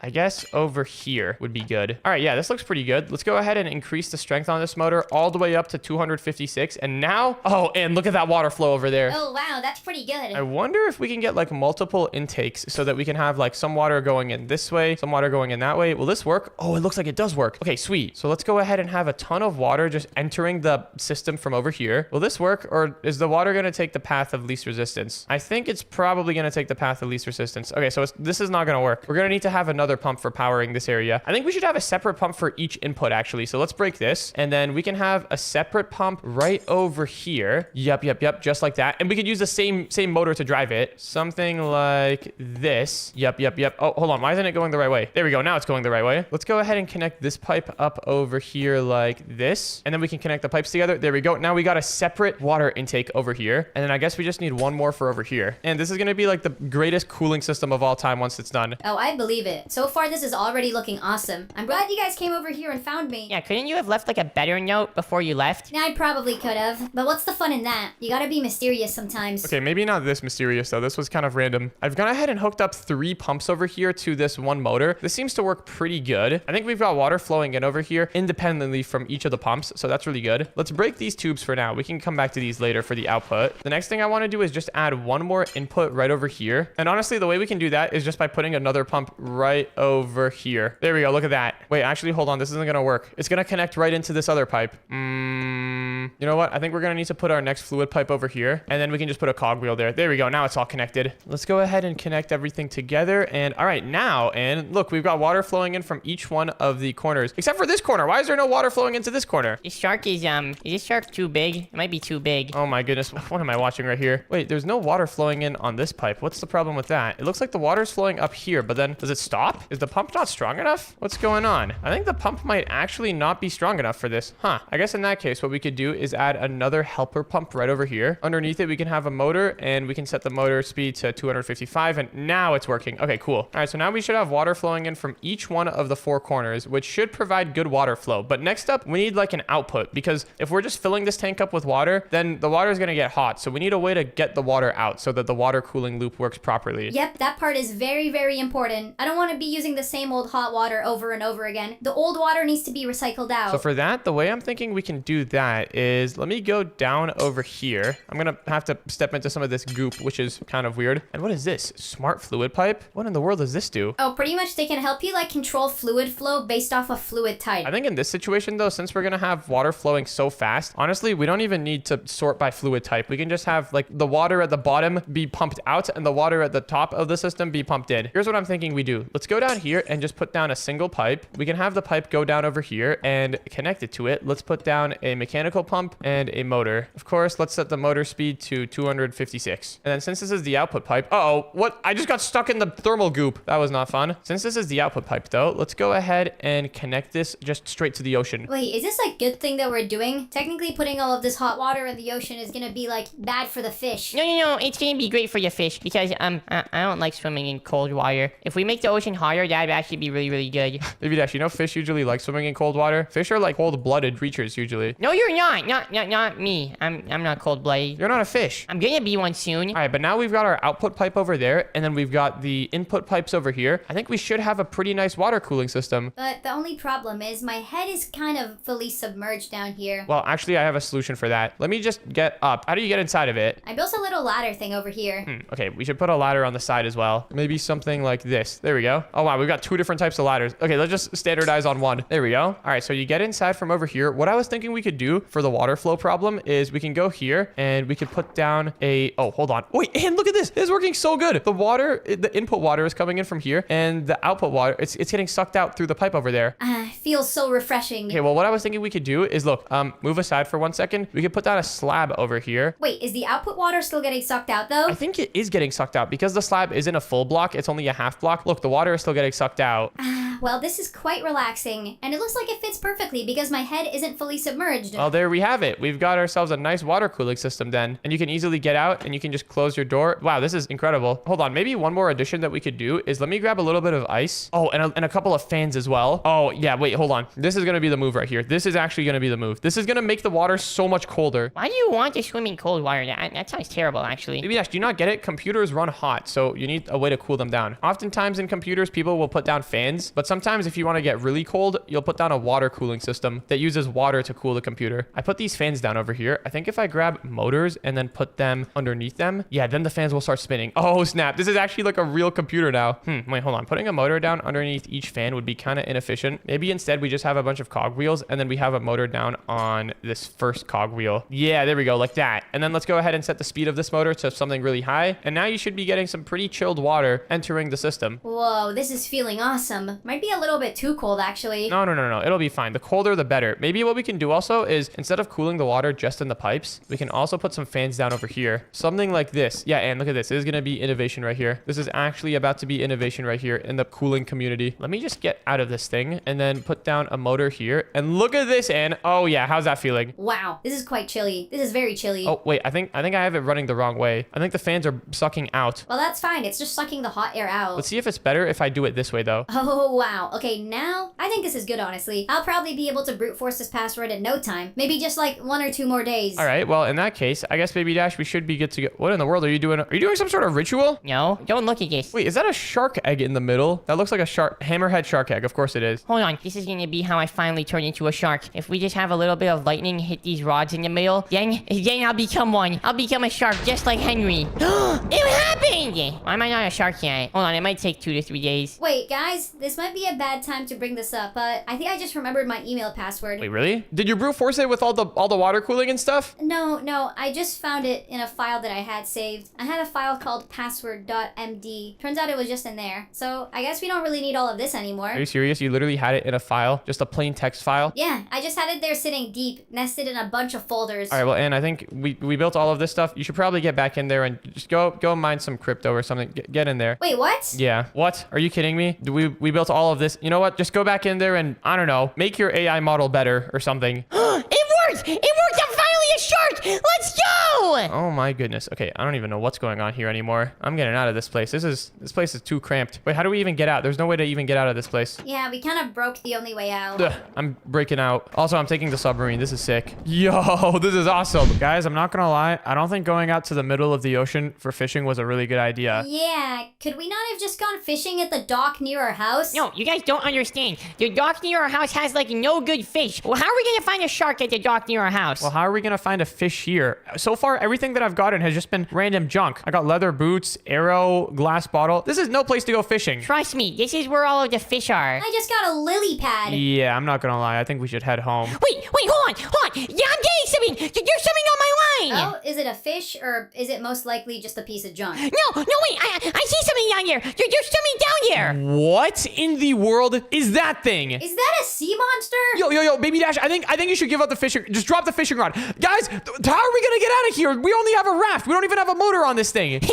I guess over here would be good. All right, yeah, this looks pretty good. Let's go ahead and increase the strength on this motor all the way up to 256. And now, oh, and look at that water flow over there. Oh, wow, that's pretty good. I wonder if we can get like multiple intakes so that we can have like some water going in this way, some water going in that way. Will this work? Oh, it looks like it does work. Okay, sweet. So let's go ahead and have a ton of water just entering the system from over here. Will this work, or is the water going to take the path of least resistance? I think it's probably going to take the path of least resistance. Okay, so this is not going to work. We're going to need to have another pump for powering this area. I think we should have a separate pump for each input actually. So let's break this, and then we can have a separate pump right over here. Yep, just like that. And we could use the same motor to drive it. Something like this. Yep. Oh, hold on. Why isn't it going the right way? There we go. Now it's going the right way. Let's go ahead and connect this pipe up over here like this. And then we can connect the pipes together. There we go. Now we got a separate water intake over here. And then I guess we just need one more for over here. And this is going to be like the greatest cooling system of all time once it's done. Oh, I believe it. So far, this is already looking awesome. I'm glad you guys came over here and found me. Yeah, couldn't you have left like a better note before you left? Yeah, I probably could have. But what's the fun in that? You gotta be mysterious sometimes. Okay, maybe not this mysterious though. This was kind of random. I've gone ahead and hooked up 3 pumps over here to this one motor. This seems to work pretty good. I think we've got water flowing in over here independently from each of the pumps, so that's really good. Let's break these tubes for now. We can come back to these later for the output. The next thing I want to do is just add one more input right over here. And honestly, the way we can do that is just by putting another pump right over here. There we go. Look at that. Wait, actually, hold on. This isn't going to work. It's going to connect right into this other pipe. You know what? I think we're going to need to put our next fluid pipe over here, and then we can just put a cogwheel there. There we go. Now it's all connected. Let's go ahead and connect everything together. And all right, now, and look, we've got water flowing in from each one of the corners, except for this corner. Why is there no water flowing into this corner? This shark is this shark too big? It might be too big. Oh my goodness. What am I watching right here? Wait, there's no water flowing in on this pipe. What's the problem with that? It looks like the water's flowing up here, but then does it stop? Is the pump not strong enough? What's going on? I think the pump might actually not be strong enough for this. Huh. I guess in that case, what we could do is add another helper pump right over here. Underneath it, we can have a motor, and we can set the motor speed to 255, and now it's working. Okay, cool. All right, so now we should have water flowing in from each one of the 4 corners, which should provide good water flow. But next up, we need like an output, because if we're just filling this tank up with water, then the water is going to get hot. So we need a way to get the water out so that the water cooling loop works properly. Yep, that part is very, very important. I don't want to be using the same old hot water over and over again. The old water needs to be recycled out. So for that, the way I'm thinking we can do that is, let me go down over here. I'm going to have to step into some of this goop, which is kind of weird. And what is this? Smart fluid pipe? What in the world does this do? Oh, pretty much they can help you like control fluid flow based off of fluid type. I think in this situation though, since we're going to have water flowing so fast, honestly, we don't even need to sort by fluid type. We can just have like the water at the bottom be pumped out and the water at the top of the system be pumped in. Here's what I'm thinking we do. Let's go down here and just put down a single pipe. We can have the pipe go down over here and connect it to it. Let's put down a mechanical pump and a motor. Of course, let's set the motor speed to 256. And then since this is the output pipe, uh-oh, what? I just got stuck in the thermal goop. That was not fun. Since this is the output pipe though, let's go ahead and connect this just straight to the ocean. Wait, is this like good thing that we're doing? Technically putting all of this hot water in the ocean is gonna be like bad for the fish. No, it's gonna be great for your fish because I don't like swimming in cold water. If we make the ocean hotter, that'd actually be really, really good. Baby Dash, you know fish usually like swimming in cold water? Fish are like cold-blooded creatures usually. No, you're not. Not me. I'm not cold-blooded. You're not a fish. I'm gonna be one soon. All right, but now we've got our output pipe over there, and then we've got the input pipes over here. I think we should have a pretty nice water cooling system. But the only problem is my head is kind of fully submerged down here. Well, actually, I have a solution for that. Let me just get up. How do you get inside of it? I built a little ladder thing over here. Okay, we should put a ladder on the side as well. Maybe something like this. There we go. Oh, wow, we've got 2 different types of ladders. Okay, let's just standardize on one. There we go. All right, so you get inside from over here. What I was thinking we could do for the water flow problem is we can go here and we could put down a... Oh, hold on. Wait, and look at this. This is working so good. The water, the input water is coming in from here, and the output water, it's getting sucked out through the pipe over there. Feels so refreshing. Okay, well, what I was thinking we could do is, look, move aside for 1 second. We could put down a slab over here. Wait, is the output water still getting sucked out though? I think it is getting sucked out because the slab isn't a full block. It's only a half block. Look, the water is still getting sucked out. Well, this is quite relaxing, and it looks like it fits perfectly because my head isn't fully submerged. Well, there we have it. We've got ourselves a nice water cooling system then, and you can easily get out and you can just close your door. Wow, this is incredible. Hold on, maybe one more addition that we could do is let me grab a little bit of ice. Oh, and a couple of fans as well. Oh, yeah, wait, hold on. This is going to be the move right here. This is actually going to be the move. This is going to make the water so much colder. Why do you want to swim in cold water? That sounds terrible, actually. Maybe Ash, do you not get it? Computers run hot, so you need a way to cool them down. Oftentimes in computers, people will put down fans, but sometimes if you want to get really cold, you'll put down a water cooling system that uses water to cool the computer. I put these fans down over here. I think if I grab motors and then put them underneath them, yeah, then the fans will start spinning. Oh, snap. This is actually like a real computer now. Wait, hold on. Putting a motor down underneath each fan would be kind of inefficient. Maybe instead we just have a bunch of cogwheels and then we have a motor down on this first cogwheel. Yeah, there we go, like that. And then let's go ahead and set the speed of this motor to something really high. And now you should be getting some pretty chilled water entering the system. Whoa, this is feeling awesome. Might be a little bit too cold, actually. No. It'll be fine. The colder, the better. Maybe what we can do also is instead of cooling the water just in the pipes, we can also put some fans down over here. Something like this. Yeah, and look at this. This is going to be innovation right here. This is actually about to be innovation right here in the cooling community. Let me just get out of this thing and then put down a motor here. And look at this, Anne. Oh, yeah. How's that feeling? Wow, this is quite chilly. This is very chilly. Oh, wait. I think I have it running the wrong way. I think the fans are sucking out. Well, that's fine. It's just sucking the hot air out. Let's see if it's better if I do it this way, though. Oh, wow. Okay, now I think this is good, honestly. I'll probably be able to brute force this password in no time. Maybe just like 1 or 2 more days. All right. Well, in that case, I guess, Baby Dash, we should be good to go. What in the world are you doing? Are you doing some sort of ritual? No, don't look at this. Wait, is that a shark egg in the middle? That looks like a hammerhead shark egg. Of course it is. Hold on, this is gonna be how I finally turn into a shark. If we just have a little bit of lightning hit these rods in the middle, then I'll become one. I'll become a shark just like Henry. It happened! Why am I not a shark yet? Hold on, it might take 2 to 3 days. Wait, guys, this might be a bad time to bring this up, but I think I just remembered my email password. Wait, really? Did you brute force it with all the water cooling and stuff? No, I just found it in a file that I had saved. I had a file called password.md. Turns out it was just in there. So I guess we don't really need all of this anymore. Are you serious? You literally had it in a file? Just a plain text file? Yeah, I just had it there sitting deep, nested in a bunch of folders. All right, well, Anne, I think we built all of this stuff. You should probably get back in there and just go mine some crypto or something. Get in there. Wait, what? Yeah. What? Are you kidding me? We built all of this. You know what? Just go back in there and, I don't know, make your AI model better or something. It worked! It worked! I'm finally a shark! Let's go! Oh my goodness. Okay, I don't even know what's going on here anymore. I'm getting out of this place. This place is too cramped. Wait, how do we even get out? There's no way to even get out of this place. Yeah, we kind of broke the only way out. Ugh, I'm breaking out. Also, I'm taking the submarine. This is sick. Yo, this is awesome. Guys, I'm not gonna lie. I don't think going out to the middle of the ocean for fishing was a really good idea. Yeah, could we not have just gone fishing at the dock near our house? No, you guys don't understand. The dock near our house has like no good fish. Well, how are we gonna find a shark at the dock near our house? Well, how are we gonna find a fish here? So far, everything that I've gotten has just been random junk. I got leather boots, arrow, glass bottle. This is no place to go fishing. Trust me, this is where all of the fish are. I just got a lily pad. Yeah, I'm not gonna lie. I think we should head home. Wait, hold on. Yeah, I'm getting something. There's something on my line. Oh, is it a fish or is it most likely just a piece of junk? No, wait. I see something down here. There's something down here. What in the world is that thing? Is that a sea monster? Yo, Baby Dash, I think you should give up the fishing. Just drop the fishing rod. Guys, how are we gonna get out of here? We only have a raft. We don't even have a motor on this thing. guys,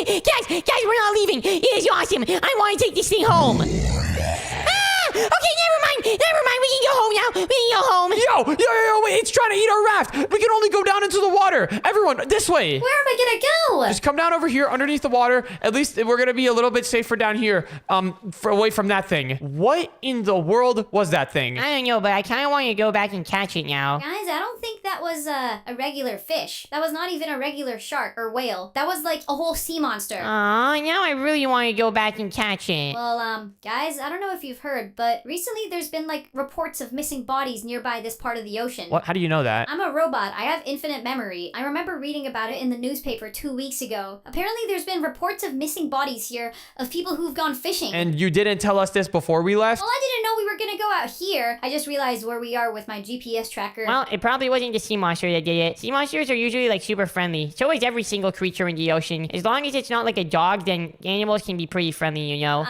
we're not leaving. It is awesome. I want to take this thing home. Okay, never mind. We can go home now. Yo, wait, it's trying to eat our raft. We can only go down into the water. Everyone, this way. Where am I gonna go? Just come down over here underneath the water. At least we're gonna be a little bit safer down here, away from that thing. What in the world was that thing? I don't know, but I kind of want to go back and catch it now. Guys, I don't think that was a regular fish. That was not even a regular shark or whale. That was like a whole sea monster. Now I really want to go back and catch it. Well, guys, I don't know if you've heard, but recently there's been like reports of missing bodies nearby this part of the ocean. What? How do you know that? I'm a robot. I have infinite memory. I remember reading about it in the newspaper 2 weeks ago. Apparently there's been reports of missing bodies here of people who've gone fishing. And you didn't tell us this before we left? Well, I didn't know we were gonna go out here. I just realized where we are with my GPS tracker. Well, it probably wasn't the sea monster that did it. Sea monsters are usually like super friendly. So is every single creature in the ocean. As long as it's not like a dog, then animals can be pretty friendly, you know?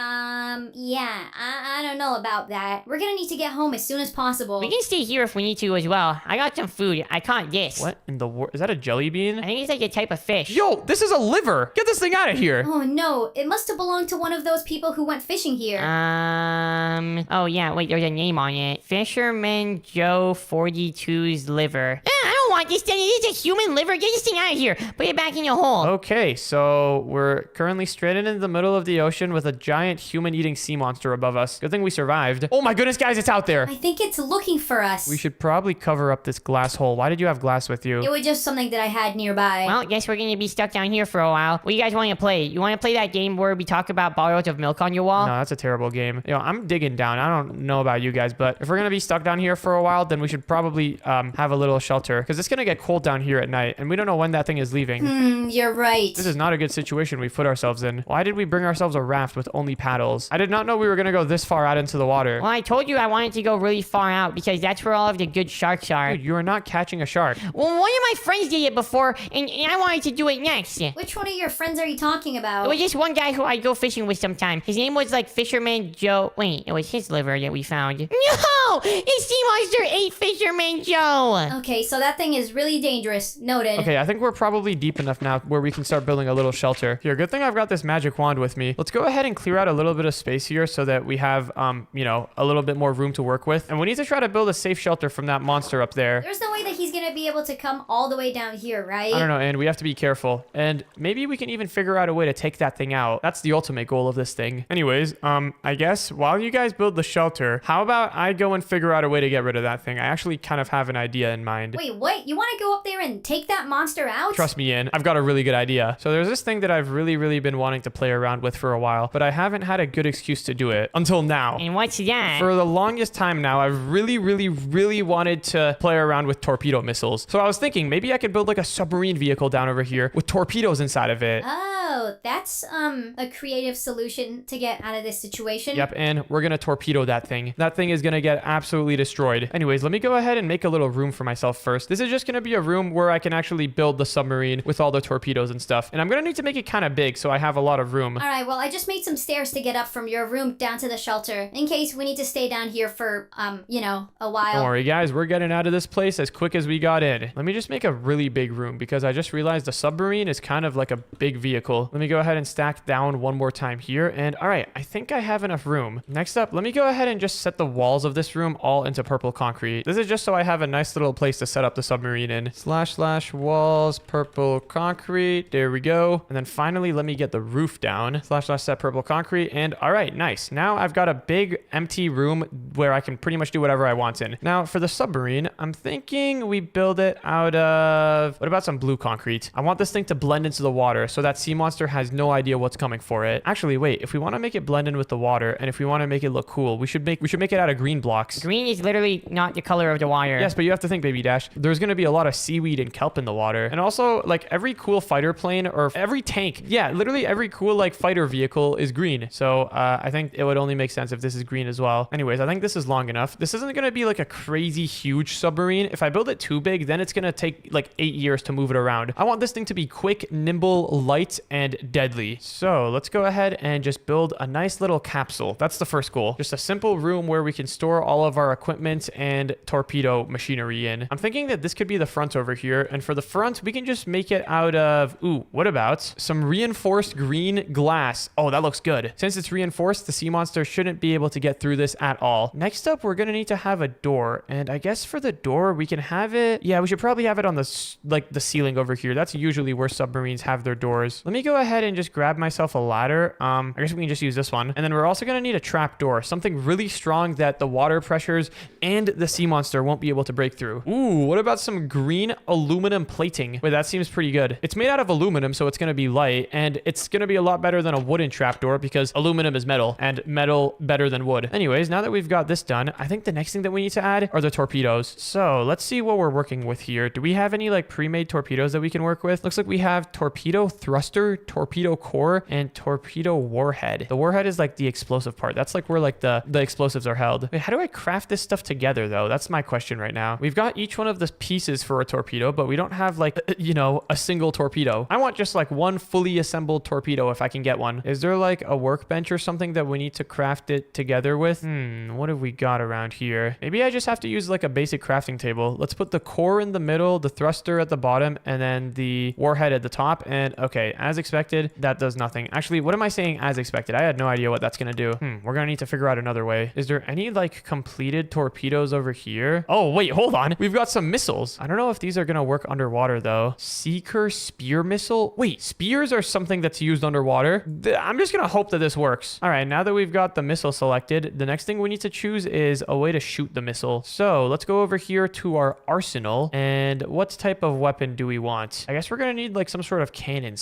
Yeah, I don't know about that. We're gonna need to get home as soon as possible. We can stay here if we need to as well. I got some food. I caught this. What in the world? Is that a jelly bean? I think it's like a type of fish. Yo, this is a liver. Get this thing out of here. Oh no, it must have belonged to one of those people who went fishing here. Oh yeah, wait, there's a name on it. Fisherman Joe 42's liver. I don't want this thing. It is a human liver. Get this thing out of here. Put it back in your hole. Okay, so we're currently stranded in the middle of the ocean with a giant human-eating sea monster above us. Good thing we survived. Oh my goodness, guys, it's out there. I think it's looking for us. We should probably cover up this glass hole. Why did you have glass with you? It was just something that I had nearby. Well, guess we're gonna be stuck down here for a while. What do you guys want to play? You want to play that game where we talk about bottles of milk on your wall? No, that's a terrible game. Yo, I'm digging down. I don't know about you guys, but if we're gonna be stuck down here for a while, then we should probably have a little shelter. Because because it's gonna get cold down here at night, and we don't know when that thing is leaving. You're right. This is not a good situation we've put ourselves in. Why did we bring ourselves a raft with only paddles? I did not know we were gonna go this far out into the water. Well, I told you I wanted to go really far out because that's where all of the good sharks are. Dude, you are not catching a shark. Well, one of my friends did it before, and I wanted to do it next. It Which one of your friends are you talking about? was just one guy who I go fishing with sometime. His name was like Fisherman Joe. Wait, it was his liver that we found. No! His sea monster ate Fisherman Joe! Okay, so that thing is really dangerous. Noted. Okay, I think we're probably deep enough now where we can start building a little shelter. Here, good thing I've got this magic wand with me. Let's go ahead and clear out a little bit of space here so that we have, you know, a little bit more room to work with. And we need to try to build a safe shelter from that monster up there. There's no way that he's gonna be able to come all the way down here, right? I don't know, and we have to be careful. And maybe we can even figure out a way to take that thing out. That's the ultimate goal of this thing. Anyways, I guess while you guys build the shelter, how about I go and figure out a way to get rid of that thing? I actually kind of have an idea in mind. Wait, what? You want to go up there and take that monster out? Trust me, Ian, I've got a really good idea. So there's this thing that I've really been wanting to play around with for a while, but I haven't had a good excuse to do it until now. And what's that? For the longest time now, I've really wanted to play around with torpedo missiles. So I was thinking maybe I could build like a submarine vehicle down over here with torpedoes inside of it. Oh, that's a creative solution to get out of this situation. Yep, and we're gonna torpedo that thing. That thing is gonna get absolutely destroyed. Anyways, let me go ahead and make a little room for myself first. This is just gonna be a room where I can actually build the submarine with all the torpedoes and stuff. And I'm gonna need to make it kind of big so I have a lot of room. All right, well, I just made some stairs to get up from your room down to the shelter in case we need to stay down here for, you know, a while. Don't worry, guys. We're getting out of this place as quick as we got in. Let me just make a really big room because I just realized the submarine is kind of like a big vehicle. Let me go ahead and stack down one more time here. And all right, I think I have enough room. Next up, let me go ahead and just set the walls of this room all into purple concrete. This is just so I have a nice little place to set up the submarine in. / walls, purple concrete. There we go. And then finally, let me get the roof down. / set purple concrete. And all right, nice. Now I've got a big empty room where I can pretty much do whatever I want in. Now for the submarine, I'm thinking we build it out of, what about some blue concrete? I want this thing to blend into the water so that sea monster has no idea what's coming for it. Actually, wait, if we want to make it blend in with the water and if we want to make it look cool, we should make it out of green blocks. Green is literally not the color of the water. Yes, but you have to think, Baby Dash, there's going to be a lot of seaweed and kelp in the water. And also, like, every cool fighter plane or every tank, yeah, literally every cool, like, fighter vehicle is green. So I think it would only make sense if this is green as well. Anyways, I think this is long enough. This isn't going to be like a crazy huge submarine. If I build it too big, then it's going to take like 8 years to move it around. I want this thing to be quick, nimble, light, and deadly. So let's go ahead and just build a nice little capsule. That's the first goal. Just a simple room where we can store all of our equipment and torpedo machinery in. I'm thinking that this could be the front over here. And for the front, we can just make it out of, ooh, what about some reinforced green glass? Oh, that looks good. Since it's reinforced, the sea monster shouldn't be able to get through this at all. Next up, we're going to need to have a door. And I guess for the door, we can have it. Yeah, we should probably have it on the, like, the ceiling over here. That's usually where submarines have their doors. Let me go ahead and just grab myself a ladder. I guess we can just use this one. And then we're also going to need a trap door, something really strong that the water pressures and the sea monster won't be able to break through. Ooh, what about some green aluminum plating? Wait, that seems pretty good. It's made out of aluminum, so it's going to be light, and it's going to be a lot better than a wooden trapdoor because aluminum is metal, and metal better than wood. Anyways, now that we've got this done, I think the next thing that we need to add are the torpedoes. So let's see what we're working with here. Do we have any like pre-made torpedoes that we can work with? Looks like we have torpedo thruster, torpedo core, and torpedo warhead. The warhead is like the explosive part. That's like where like the explosives are held. Wait, how do I craft this stuff together though? That's my question right now. We've got each one of the pieces for a torpedo, but we don't have like, you know, a single torpedo. I want just like one fully assembled torpedo if I can get one. Is there like a workbench or something that we need to craft it together with? What have we got around here? Maybe I just have to use like a basic crafting table. Let's put the core in the middle, the thruster at the bottom, and then the warhead at the top. And okay, as expected, that does nothing. Actually, what am I saying as expected? I had no idea what that's gonna do. We're gonna need to figure out another way. Is there any like completed torpedoes over here? Oh, wait, hold on. We've got some missiles. I don't know if these are gonna work underwater though. Seeker spear missile? Wait, spears are something that's used underwater. I'm just gonna hope that this works. All right, now that we've got the missile selected, the next thing we need to choose is a way to shoot the missile. So let's go over here to our arsenal. And what type of weapon do we want? I guess we're gonna need like some sort of cannon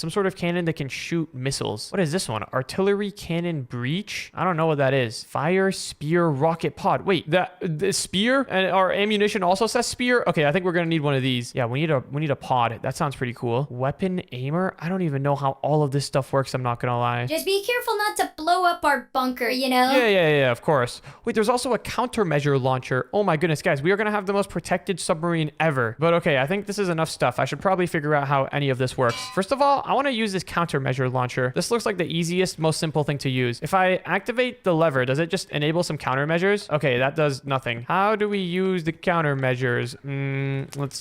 that can shoot missiles. What is this one? Artillery cannon breach? I don't know what that is. Fire, spear, rocket pod. Wait, the spear and our ammunition also says spear? Okay, I think we're gonna need one of these. Yeah, we need a pod. That sounds pretty cool. Weapon aimer? I don't even know how all of this stuff works, I'm not gonna lie. Just be careful not to blow up our bunker, you know? Yeah, of course. Wait, there's also a countermeasure launcher. Oh my goodness, guys, we are gonna have the most protected submarine ever. But okay, I think this is enough stuff. I should probably figure out how any of this works. First of all, I want to use this countermeasure launcher. This looks like the easiest, most simple thing to use. If I activate the lever, does it just enable some countermeasures? Okay, that does nothing. How do we use the countermeasures?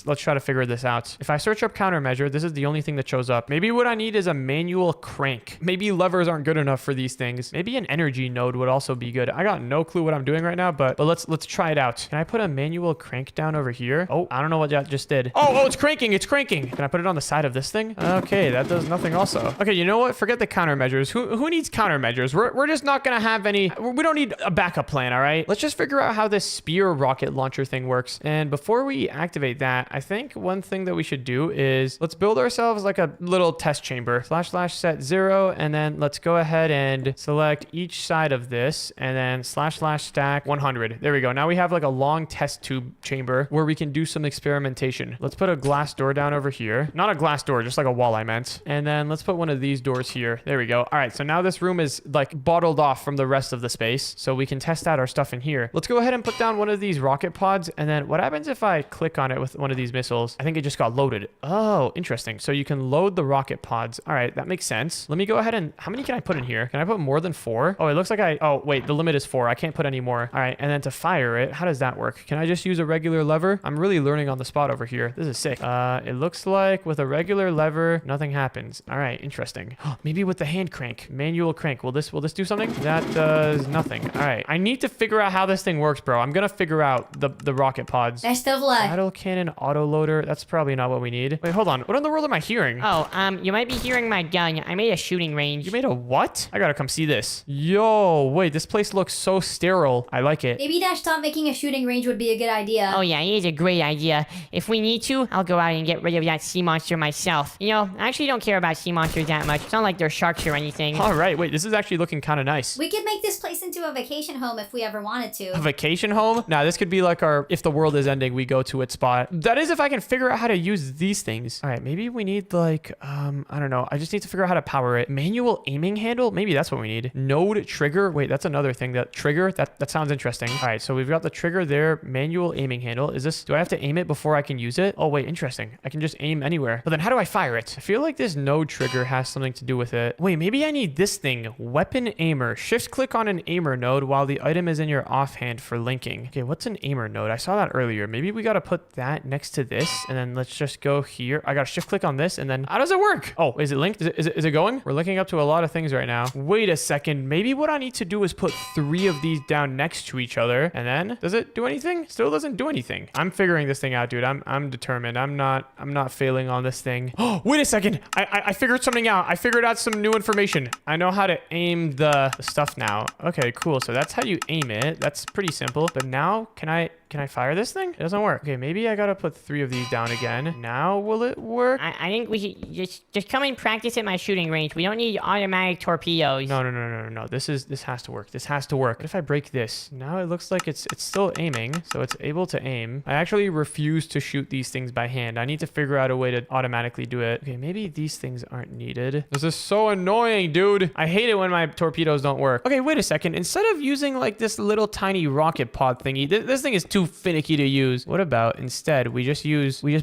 Let's try to figure this out. If I search up countermeasure, this is the only thing that shows up. Maybe what I need is a manual crank. Maybe levers aren't good enough for these things. Maybe an energy node would also be good. I got no clue what I'm doing right now, but let's try it out. Can I put a manual crank down over here? Oh, I don't know what that just did. Oh, it's cranking. It's cranking. Can I put it on the side of this thing? Okay, that does nothing also. Okay, you know what? Forget the countermeasures. Who needs countermeasures? We're just not gonna have any. We don't need a backup plan, all right? Let's just figure out how this spear rocket launcher thing works. And before we activate that, I think one thing that we should do is let's build ourselves like a little test chamber. / set 0, and then let's go ahead and select each side of this, and then / stack 100. There we go. Now we have like a long test tube chamber where we can do some experimentation. Let's put a glass door down over here. Not a glass door, just like a wall, I meant. And then let's put one of these doors here. There we go. All right, so now this room is like bottled off from the rest of the space, so we can test out our stuff in here. Let's go ahead and put down one of these rocket pods, and then what happens if I click on it with one of these missiles? I think it just got loaded. Oh, interesting. So you can load the rocket pods. All right, that makes sense. Let me go ahead and... How many can I put in here? Can I put more than 4? Oh, it looks like Oh, wait, the limit is 4. I can't put any more. All right, and then to fire it, how does that work? Can I just use a regular lever? I'm really learning on the spot over here. This is sick. It looks like with a regular lever, nothing happens. All right, interesting. Maybe with the hand crank, manual crank. Will this do something? That does nothing. All right, I need to figure out how this thing works, bro. I'm gonna figure out the rocket pods. Best of luck. Battle cannon autoloader. That's probably not what we need. Wait, hold on. What in the world am I hearing? Oh, you might be hearing my gun. I made a shooting range. You made a what? I gotta come see this. Yo, wait, this place looks so sterile. I like it. Maybe Dash thought making a shooting range would be a good idea. Oh yeah, it is a great idea. If we need to, I'll go out and get rid of that sea monster myself. You know, I actually don't care about sea monsters that much. It's not like they're sharks or anything. All right, wait, this is actually looking kind of nice. We could make this place into a vacation home if we ever wanted A to. vacation home? Nah, this could be like our if the world is ending, we go to its spot. That is if I can figure out how to use these things. All right, maybe we need like, I don't know. I just need to figure out how to power it. Manual aiming handle? Maybe that's what we need. Node trigger? Wait, that's another thing. That trigger? That sounds interesting. All right, so we've got the trigger there. Manual aiming handle. Do I have to aim it before I can use it? Oh, wait, interesting. I can just aim anywhere. But then how do I fire it? I feel like this node trigger has something to do with it. Wait, maybe I need this thing. Weapon aimer. Shift click on an aimer node while the item is in your offhand for linking. Okay, what's an aimer node? I saw that earlier. Maybe we got to put that next to this, and then let's just go here. I got to shift click on this, and then how does it work? Oh, is it linked? Is it going? We're linking up to a lot of things right now. Wait a second. Maybe what I need to do is put 3 of these down next to each other, and then does it do anything? Still doesn't do anything. I'm figuring this thing out, dude. I'm determined. I'm not failing on this thing. Oh, wait a second. I figured something out. I figured out some new information. I know how to aim the stuff now. Okay, cool. So that's how you aim it. That's pretty simple. But now can I fire this thing? It doesn't work. Okay, maybe I gotta put 3 of these down again. Now will it work? I think we should just come and practice at my shooting range. We don't need automatic torpedoes. No. This has to work. This has to work. What if I break this? Now it looks like it's still aiming, so it's able to aim. I actually refuse to shoot these things by hand. I need to figure out a way to automatically do it. Okay, maybe these things aren't needed. This is so annoying, dude. I hate it when my torpedoes don't work. Okay, wait a second. Instead of using like this little tiny rocket pod thingy, this thing is too finicky to use. What about instead we just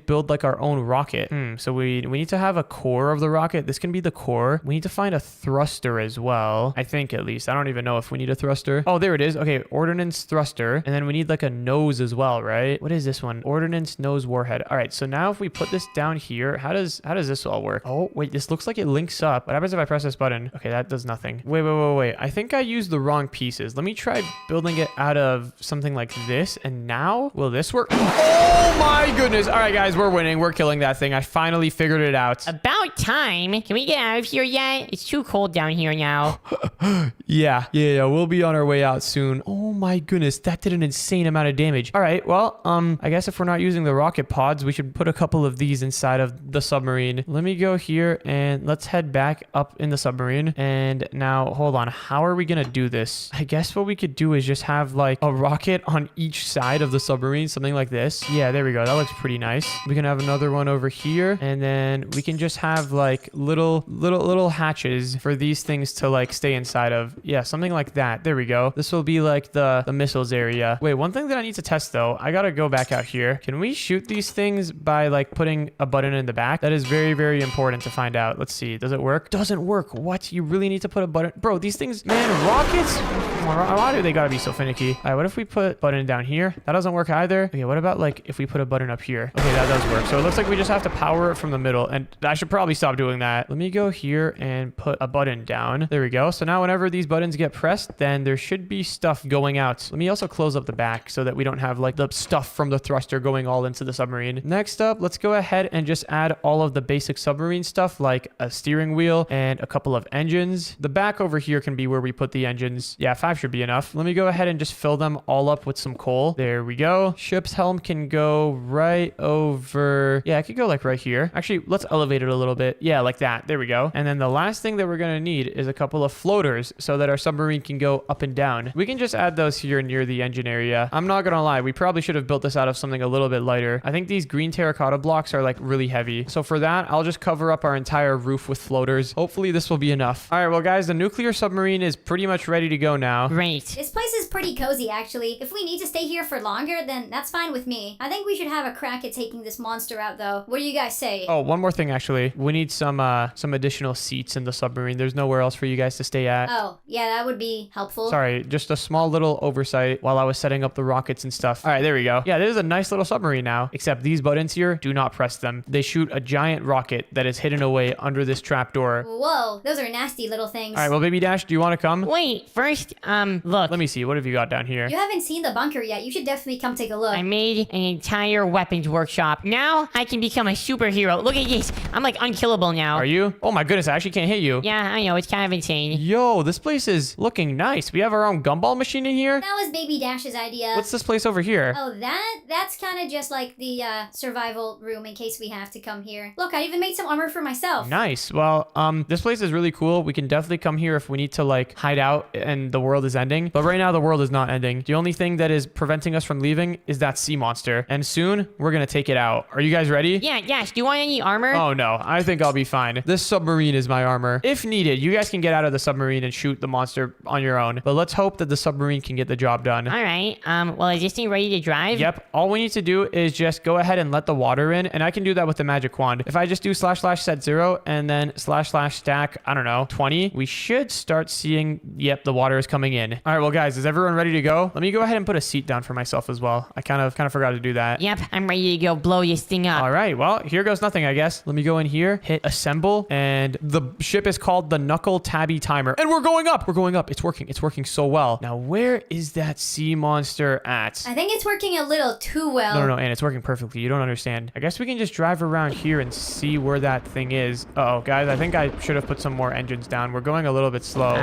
build like our own rocket? So we need to have a core of the rocket. This can be the core. We need to find a thruster as well. I think at least. I don't even know if we need a thruster. Oh, there it is. Okay, ordnance thruster. And then we need like a nose as well, right? What is this one? Ordnance nose warhead. All right, so now if we put this down here, how does this all work? Oh, wait, this looks like it links up. What happens if I press this button? Okay, that does nothing. Wait. I think I used the wrong pieces. Let me try building it out of something like this, and now, will this work? Oh my goodness. All right, guys, we're winning. We're killing that thing. I finally figured it out. About time. Can we get out of here yet? It's too cold down here now. Yeah. We'll be on our way out soon. Oh my goodness, that did an insane amount of damage. All right, well, I guess if we're not using the rocket pods, we should put a couple of these inside of the submarine. Let me go here and let's head back up in the submarine. And now, hold on, how are we gonna do this? I guess what we could do is just have like a rocket on each side of the submarine, something like this. Yeah, there we go. That looks pretty nice. We can have another one over here, and then we can just have like little hatches for these things to like stay inside of. Yeah, something like that. There we go. This will be like the missiles area. Wait, one thing that I need to test though, I gotta go back out here. Can we shoot these things by like putting a button in the back? That is very, very important to find out. Let's see. Does it work? Doesn't work. What? You really need to put a button? Bro, these things, man, rockets? Why do they gotta be so finicky? All right, what if we put button down here? That doesn't work either. Okay, what about like if we put a button up here? Okay, that does work. So it looks like we just have to power it from the middle, and I should probably stop doing that. Let me go here and put a button down. There we go. So now whenever these buttons get pressed, then there should be stuff going out. Let me also close up the back so that we don't have like the stuff from the thruster going all into the submarine. Next up, let's go ahead and just add all of the basic submarine stuff like a steering wheel and a couple of engines. The back over here can be where we put the engines. Yeah, 5 should be enough. Let me go ahead and just fill them all up with some coal. There we go. Ship's helm can go right over. Yeah, it could go like right here. Actually, let's elevate it a little bit. Yeah, like that. There we go. And then the last thing that we're going to need is a couple of floaters so that our submarine can go up and down. We can just add those here near the engine area. I'm not going to lie. We probably should have built this out of something a little bit lighter. I think these green terracotta blocks are like really heavy. So for that, I'll just cover up our entire roof with floaters. Hopefully this will be enough. All right, well guys, the nuclear submarine is pretty much ready to go now. Great. This place is pretty cozy, actually. If we need to stay here for longer, then that's fine with me. I think we should have a crack at taking this monster out, though. What do you guys say? Oh, one more thing, actually. We need some additional seats in the submarine. There's nowhere else for you guys to stay at. Oh, yeah, that would be helpful. Sorry, just a small little oversight while I was setting up the rockets and stuff. All right, there we go. Yeah, this is a nice little submarine now, except these buttons here, do not press them. They shoot a giant rocket that is hidden away under this trapdoor. Whoa, those are nasty little things. All right, well, Baby Dash, do you want to come? Wait, first, look. Let me see. What have you got down here? You haven't seen the bunker yet. You should definitely come take a look. I made an entire weapons workshop. Now I can become a superhero. Look at this. I'm like unkillable now. Are you? Oh my goodness, I actually can't hit you. Yeah, I know. It's kind of insane. Yo, this place is looking nice. We have our own gumball machine in here. That was Baby Dash's idea. What's this place over here? Oh, that's kind of just like the survival room in case we have to come here. Look, I even made some armor for myself. Nice. Well, this place is really cool. We can definitely come here if we need to like hide out and the world is ending. But right now the world is not ending. The only thing that is preventing us from leaving is that sea monster. And soon we're gonna take it out. Are you guys ready? Yeah, yes. Do you want any armor? Oh no, I think I'll be fine. This submarine is my armor. If needed, you guys can get out of the submarine and shoot the monster on your own. But let's hope that the submarine can get the job done. All right. Well, is this thing ready to drive? Yep. All we need to do is just go ahead and let the water in, and I can do that with the magic wand. If I just do / set 0 and then / stack, I don't know, 20, we should start seeing, yep, the water is coming in. All right, well guys, is everyone ready to go? Let me go ahead and put a seat down for myself as well. I kind of forgot to do that. Yep, I'm ready to go blow this thing up. All right, well, here goes nothing, I guess. Let me go in here, hit assemble, and the ship is called the Knuckle Tabby Timer. And we're going up. We're going up. It's working. It's working so well. Now, where is that sea monster at? I think it's working a little too well. No, and it's working perfectly. You don't understand. I guess we can just drive around here and see where that thing is. Uh-oh, guys, I think I should have put some more engines down. We're going a little bit slow.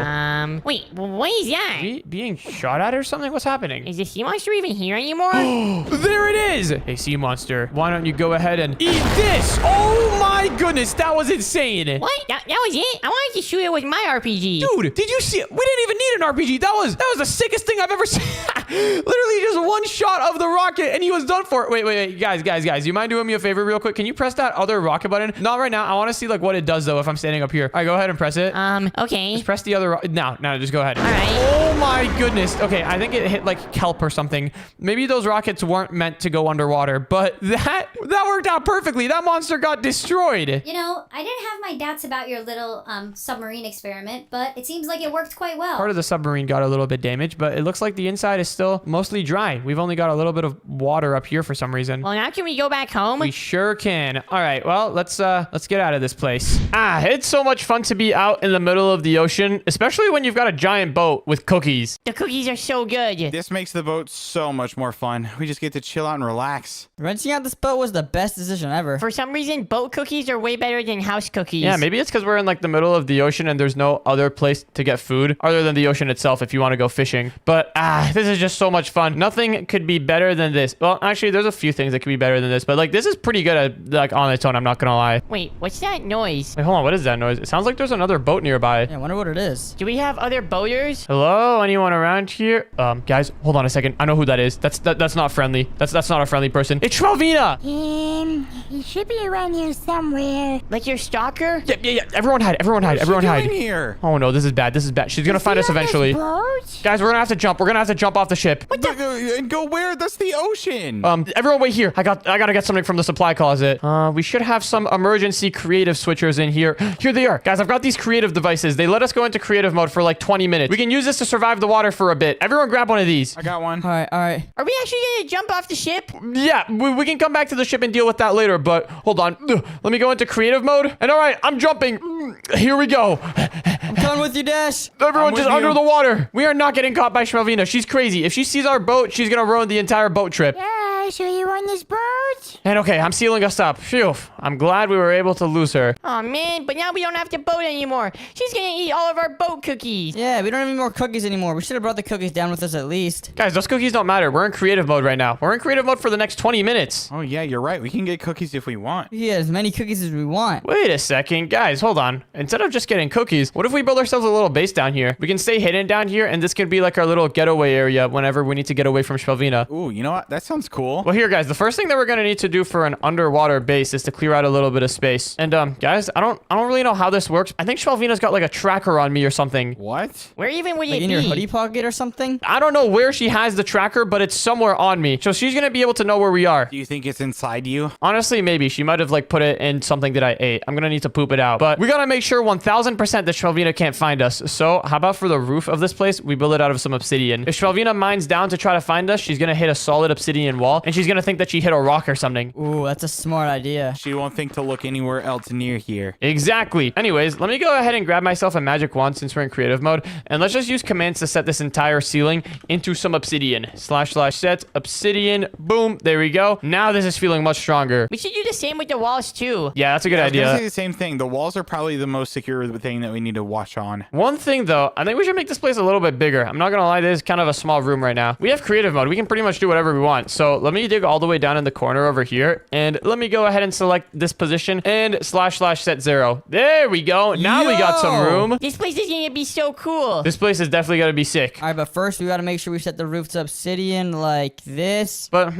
Wait, what is that? Being shot at or something? What's happening? Is the sea monster even here anymore? There it is! Hey, sea monster, why don't you go ahead and eat this? Oh my goodness, that was insane! What? That was it? I wanted to shoot it with my RPG. Dude, did you see it? We didn't even need an RPG. That was the sickest thing I've ever seen. Literally just one shot of the rocket and he was done for it. Wait, guys, you mind doing me a favor real quick? Can you press that other rocket button? Not right now. I want to see like what it does though if I'm standing up here. All right, go ahead and press it. Okay. Just press the other. No, just go ahead. All right. Oh my goodness. Okay, I think it hit like kelp or something. Maybe those rockets weren't meant to go underwater, but that worked out perfectly. That monster got destroyed. You know, I didn't have my doubts about your little submarine experiment, but it seems like it worked quite well. Part of the submarine got a little bit damaged, but it looks like the inside is still mostly dry. We've only got a little bit of water up here for some reason. Well, now can we go back home? We sure can. All right, well, let's get out of this place. It's so much fun to be out in the middle of the ocean, especially when you've got a giant boat with cookies. The cookies are so good. This makes the boat so much more fun. We just get to chill out and relax. Renting out this boat was the best decision ever. For some reason, boat cookies are way better than house cookies. Yeah, maybe it's because we're in like the middle of the ocean and there's no other place to get food other than the ocean itself if you want to go fishing. But this is just so much fun. Nothing could be better than this. Well, actually, there's a few things that could be better than this, but like this is pretty good at, like on its own. I'm not gonna lie. Wait, what's that noise? Wait, hold on. What is that noise? It sounds like there's another boat nearby. Yeah, I wonder what it is. Do we have other boaters? Hello, anyone around here? Guys, hold on a second. I know who that is. That's not friendly. That's not a friendly person. It's Shmalvina. He should be around here somewhere. Like your stalker? Yeah. Everyone hide. Everyone hide. Everyone What are you hide. doing here? Oh no, this is bad. This is bad. She's gonna find us eventually. Guys, we're gonna have to jump. We're gonna have to jump off the ship. And go where? That's the ocean. Everyone wait here. I gotta get something from the supply closet. We should have some emergency creative switchers in here. Here they are. Guys, I've got these creative devices. They let us go into creative mode for like 20 minutes. We can use this to survive the water for a bit. Everyone grab one of these. I got one. All right. Are we actually gonna jump off the ship? Yeah, we can come back to the ship and deal with that later, but hold on. Let me go into creative mode. And all right, I'm jumping. Here we go. I'm coming with you, Dash. Everyone I'm just with under you. the water. We are not getting caught by Shmalvina. She's crazy. If she sees our boat, she's gonna ruin the entire boat trip. Yeah, so you on this boat? And okay, I'm sealing us up. Phew. I'm glad we were able to lose her. Oh man, but now we don't have to boat anymore. She's gonna eat all of our boat cookies. Yeah, we don't have any more cookies anymore. We should have brought the cookies down with us at least. Guys, those cookies don't matter. We're in creative mode right now. We're in creative mode for the next 20 minutes. Oh yeah, you're right. We can get cookies if we want. We can get as many cookies as we want. Wait a second. Guys, hold on. Instead of just getting cookies, what if we build ourselves a little base down here? We can stay hidden down here, and this can be like our little getaway area whenever we need to get away from Shmalvina. Ooh, you know what? That sounds cool. Well, here, guys, the first thing that we're gonna need to do for an underwater base is to clear out a little bit of space. And guys, I don't really know how this works. I think Shmalvina's got like a tracker on me or something. What? Where even would Like it in be? your hoodie pocket or something? I don't know where she has the tracker, but it's somewhere on me. So she's gonna be able to know where we are. Do you think it's inside you? Honestly, maybe. She might have like put it in something that I ate. I'm gonna need to poop it out. But we gotta make sure 1000% that Shmalvina can't find us. So how about for the roof of this place, we build it out of some obsidian. If Shmalvina mines down to try to find us, she's gonna hit a solid obsidian wall, and she's gonna think that she hit a rock or something. Ooh, that's a smart idea. She won't think to look anywhere else near here. Exactly. Anyways, let me go ahead and grab myself a magic wand since we're in creative mode, and let's just use commands to set this entire ceiling into some obsidian. / set obsidian. Boom. There we go. Now this is feeling much stronger. We should do the same with the walls too. Yeah, that's a good I was gonna idea. say the same thing. The walls are probably the most secure thing that we need to watch on. One thing though, I think we should make this place a little bit bigger. I'm not gonna lie, this is kind of a small room right now. We have creative mode. We can pretty much do whatever we want. So let me dig all the way down in the corner over here, and let me go ahead and select this position and / set 0. There we go. Now we got some Yo! room. This place is gonna be so cool. This place is definitely gonna be sick. All right, but first we gotta make sure we set the roof to obsidian like this. But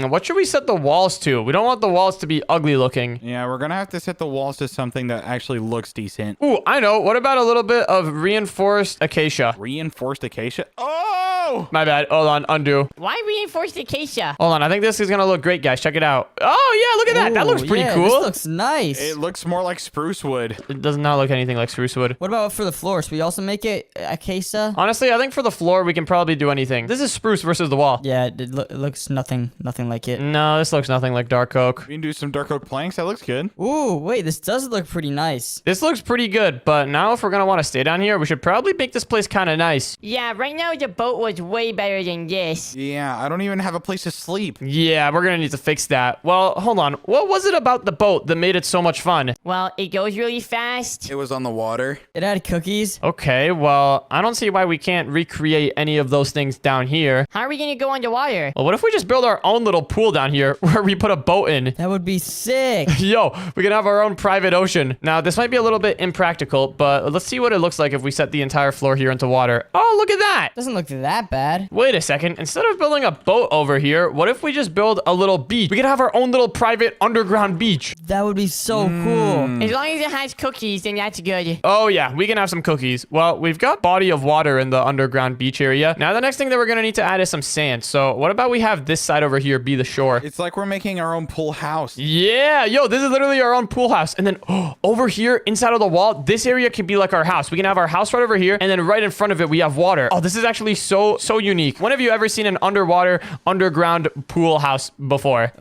what should we set the walls to? We don't want the walls to be ugly looking. Yeah, we're gonna have to set the walls to something that actually looks decent. Ooh, I know. What about a little bit of reinforced acacia? Reinforced acacia. Oh! My bad. Hold on. Undo. Why reinforced acacia? Hold on. I think this is gonna look great, guys. Check it out. Oh, yeah. Look at that. That Ooh, looks pretty yeah, cool. This looks nice. It looks more like spruce wood. It does not look anything like spruce wood. What about for the floor? Should we also make it acacia? Honestly, I think for the floor, we can probably do anything. This is spruce versus the wall. Yeah, it looks nothing like it. No, this looks nothing like dark oak. We can do some dark oak planks. That looks good. Ooh, wait, this does look pretty nice. This looks pretty good, but now if we're gonna want to stay down here, we should probably make this place kind of nice. Yeah, right now the boat was way better than this. Yeah, I don't even have a place to sleep. Yeah, we're gonna need to fix that. Well, hold on. What was it about the boat that made it so much fun? Well, it goes really fast. It was on the water. It had cookies. Okay, well, I don't see why we can't recreate any of those things down here. How are we gonna go underwater? Well, what if we just build our own little pool down here where we put a boat in? That would be sick. Yo, we can have our own private ocean. Now, this might be a little bit impractical, but let's see what it looks like if we set the entire floor here into water. Oh, look at that. Doesn't look that bad. Wait a second. Instead of building a boat over here, what if we just build a little beach? We could have our own little private underground beach. That would be so cool. As long as it has cookies, then that's good. Oh yeah, we can have some cookies. Well, we've got body of water in the underground beach area. Now the next thing that we're gonna need to add is some sand. So what about we have this side over here be the shore? It's like we're making our own pool house. Yeah, yo, this is literally our own pool house. And then over here inside of the wall, this area can be like our house. We can have our house right over here, and then right in front of it we have water. Oh, this is actually so unique. When have you ever seen an underground pool house before?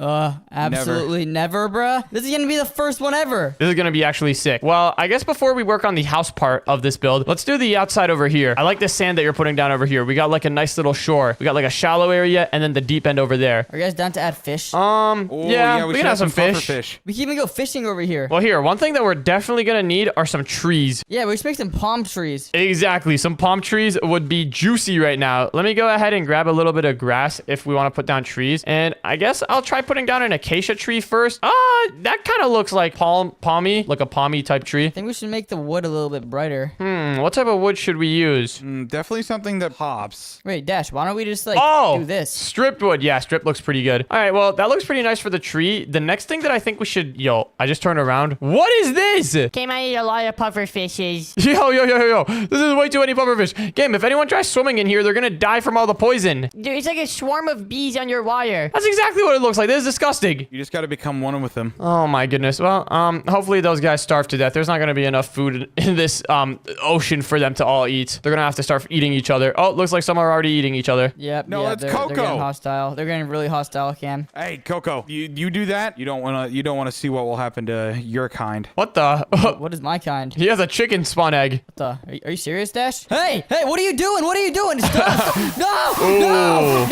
Absolutely never, bruh. This is gonna be the first one ever. This is gonna be actually sick. Well, I guess before we work on the house part of this build, let's do the outside over here. I like the sand that you're putting down over here. We got like a nice little shore. We got like a shallow area and then the deep end over there. Are you guys down to add fish? Oh, Yeah, we should can have some puffer fish. We can even go fishing over here. Well, here, one thing that we're definitely gonna need are some trees. Yeah, we should make some palm trees. Exactly. Some palm trees would be juicy right now. Let me go ahead and grab a little bit of grass if we want to put down trees. And I guess I'll try putting down an acacia tree first. That kind of looks like palmy, like a palmy type tree. I think we should make the wood a little bit brighter. What type of wood should we use? Definitely something that pops. Wait, Dash, why don't we just like do this? Stripped wood. Yeah, stripped looks pretty good. All right, well, that looks pretty nice for the tree. The next thing that I think we should... Yo, I just turned around. What is this? Came out eat a lot of puffer fishes. Yo. This is way too many pufferfish. Game, if anyone tries swimming in here, they're gonna die from all the poison. Dude, it's like a swarm of bees underwater. That's exactly what it looks like. This is disgusting. You just got to become one with them. Oh my goodness. Well, hopefully those guys starve to death. There's not gonna be enough food in this ocean for them to all eat. They're gonna have to start eating each other. Oh, looks like some are already eating each other. Yep. No, yeah, that's they're Coco. getting hostile. They're getting really hostile, Cam. Hey, Coco, you do that? You don't want to see what will happen to your kind. What the? What is my kind? He has a chicken spawn egg. What the? Are you serious, Dash? Hey, what are you doing? What are you doing? Stop! No!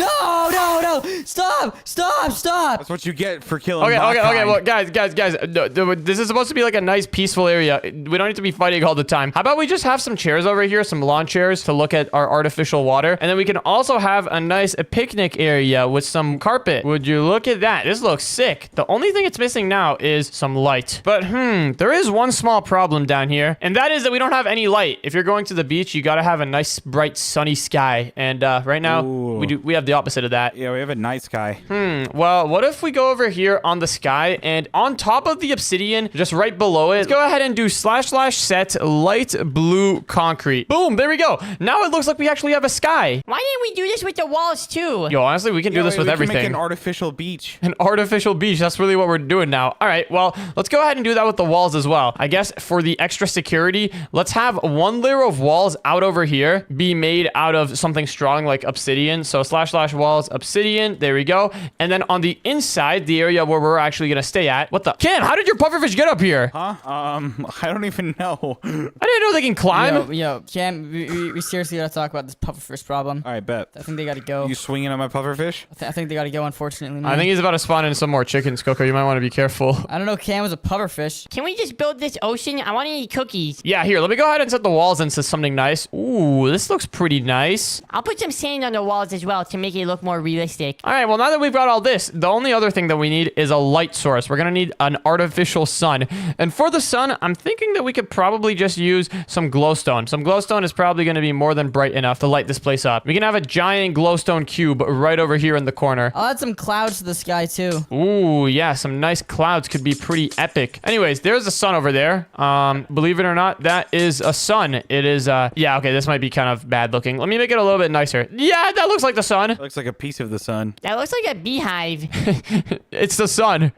Stop! That's what you get for killing Okay. my kind. Well, guys. This is supposed to be like a nice, peaceful area. We don't need to be fighting all the time. How about we just have some chairs over here, some lawn chairs to look at our artificial water, and then we can also have a nice picnic area with some carpet. Would you look at that? This looks sick. The only thing it's missing now is some light. But there is one small problem down here, and that is that we don't have any light. If you're going to the beach, you gotta have a nice, bright, sunny sky. And right now, we have the opposite of that. Yeah, we have a night sky. Well, what if we go over here on the sky and on top of the obsidian, just right below it, let's go ahead and do / set light blue concrete. Boom, there we go. Now it looks like we actually have a sky. Why didn't we do this with the walls too? Yo, honestly, we can do this with we everything. Can make an artificial beach. An artificial beach. That's really what we're doing now. All right, well, let's go ahead and do that with the walls as well. I guess for the extra security, let's have one layer of walls out over here be made out of something strong like obsidian. So / walls, obsidian. There we go. And then on the inside, the area where we're actually going to stay at. What the? Cam, how did your pufferfish get up here? Huh? I don't even know. I didn't know they can climb. Yo, Cam, we seriously gotta talk about this pufferfish problem. All right, bet. I think they gotta go. You swinging at my pufferfish? I think they gotta go, unfortunately, man. I think he's about to spawn in some more chickens, Coco. You might want to be careful. I don't know, Cam was a pufferfish. Can we just build this ocean? I want to eat cookies. Yeah, here, let me go ahead and set the walls into something nice. Ooh, this looks pretty nice. I'll put some sand on the walls as well to make it look more realistic. All right, well, now that we've got all this, the only other thing that we need is a light source. We're going to need an artificial sun. And for the sun, I'm thinking that we could probably just use some glowstone. Some glowstone is probably going to be more than bright enough to light this place up. We can have a giant glowstone cube right over here in the corner. I'll add some clouds to the sky, too. Ooh, yeah, some nice clouds could be pretty epic. Anyways, there's a sun over there. Believe it or not, that is a sun. It is, yeah, okay, this might be kind of bad looking. Let me make it a little bit nicer. Yeah, that looks like the sun. It looks like a piece of the sun. That looks like a beehive. It's the sun.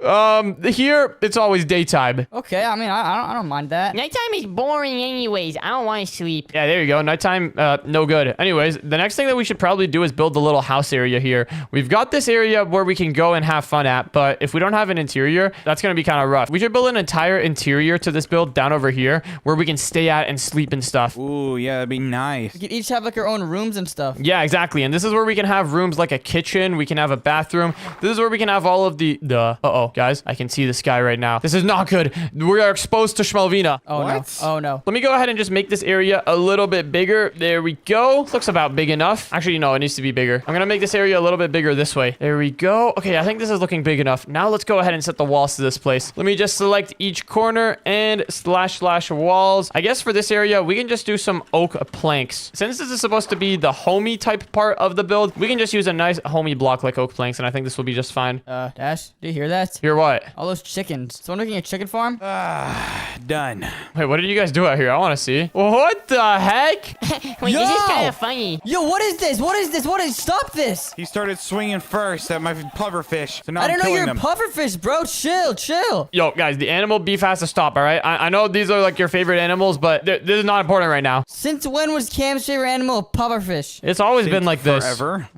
Here, it's always daytime. Okay, I mean, I don't mind that. Nighttime is boring anyways. I don't want to sleep. Yeah, there you go. Nighttime, no good. Anyways, the next thing that we should probably do is build the little house area here. We've got this area where we can go and have fun at, but if we don't have an interior, that's going to be kind of rough. We should build an entire interior to this build down over here where we can stay at and sleep and stuff. Ooh, yeah, that'd be nice. We could each have like our own rooms and stuff. Yeah, exactly. And this is where we can have rooms like a kitchen. We can have a bathroom. This is where we can have all of the... Uh-oh, guys, I can see the sky right now. This is not good. We are exposed to Schmelvina. Oh, What? no. Oh, no. Let me go ahead and just make this area a little bit bigger. There we go. Looks about big enough. Actually, no, it needs to be bigger. I'm gonna make this area a little bit bigger this way. There we go. Okay, I think this is looking big enough. Now let's go ahead and set the walls to this place. Let me just select each corner and / walls. I guess for this area, we can just do some oak planks. Since this is supposed to be the homey type part of the build, we can just use a nice homey block like oak planks, and I think this will be just fine. Dash, do you hear that? Hear what? All those chickens. Someone making a chicken farm? Done. Wait, what did you guys do out here? I want to see. What the heck? Wait, this is Yo! kind of funny. Yo, what is this? What is this? What is? Stop this! He started swinging first at my pufferfish. So now I I'm didn't know killing you're a them. pufferfish, bro. Chill. Yo, guys, the animal beef has to stop, all right? I know these are like your favorite animals, but this is not important right now. Since when was Cam's favorite animal a pufferfish? It's always been like this. Forever.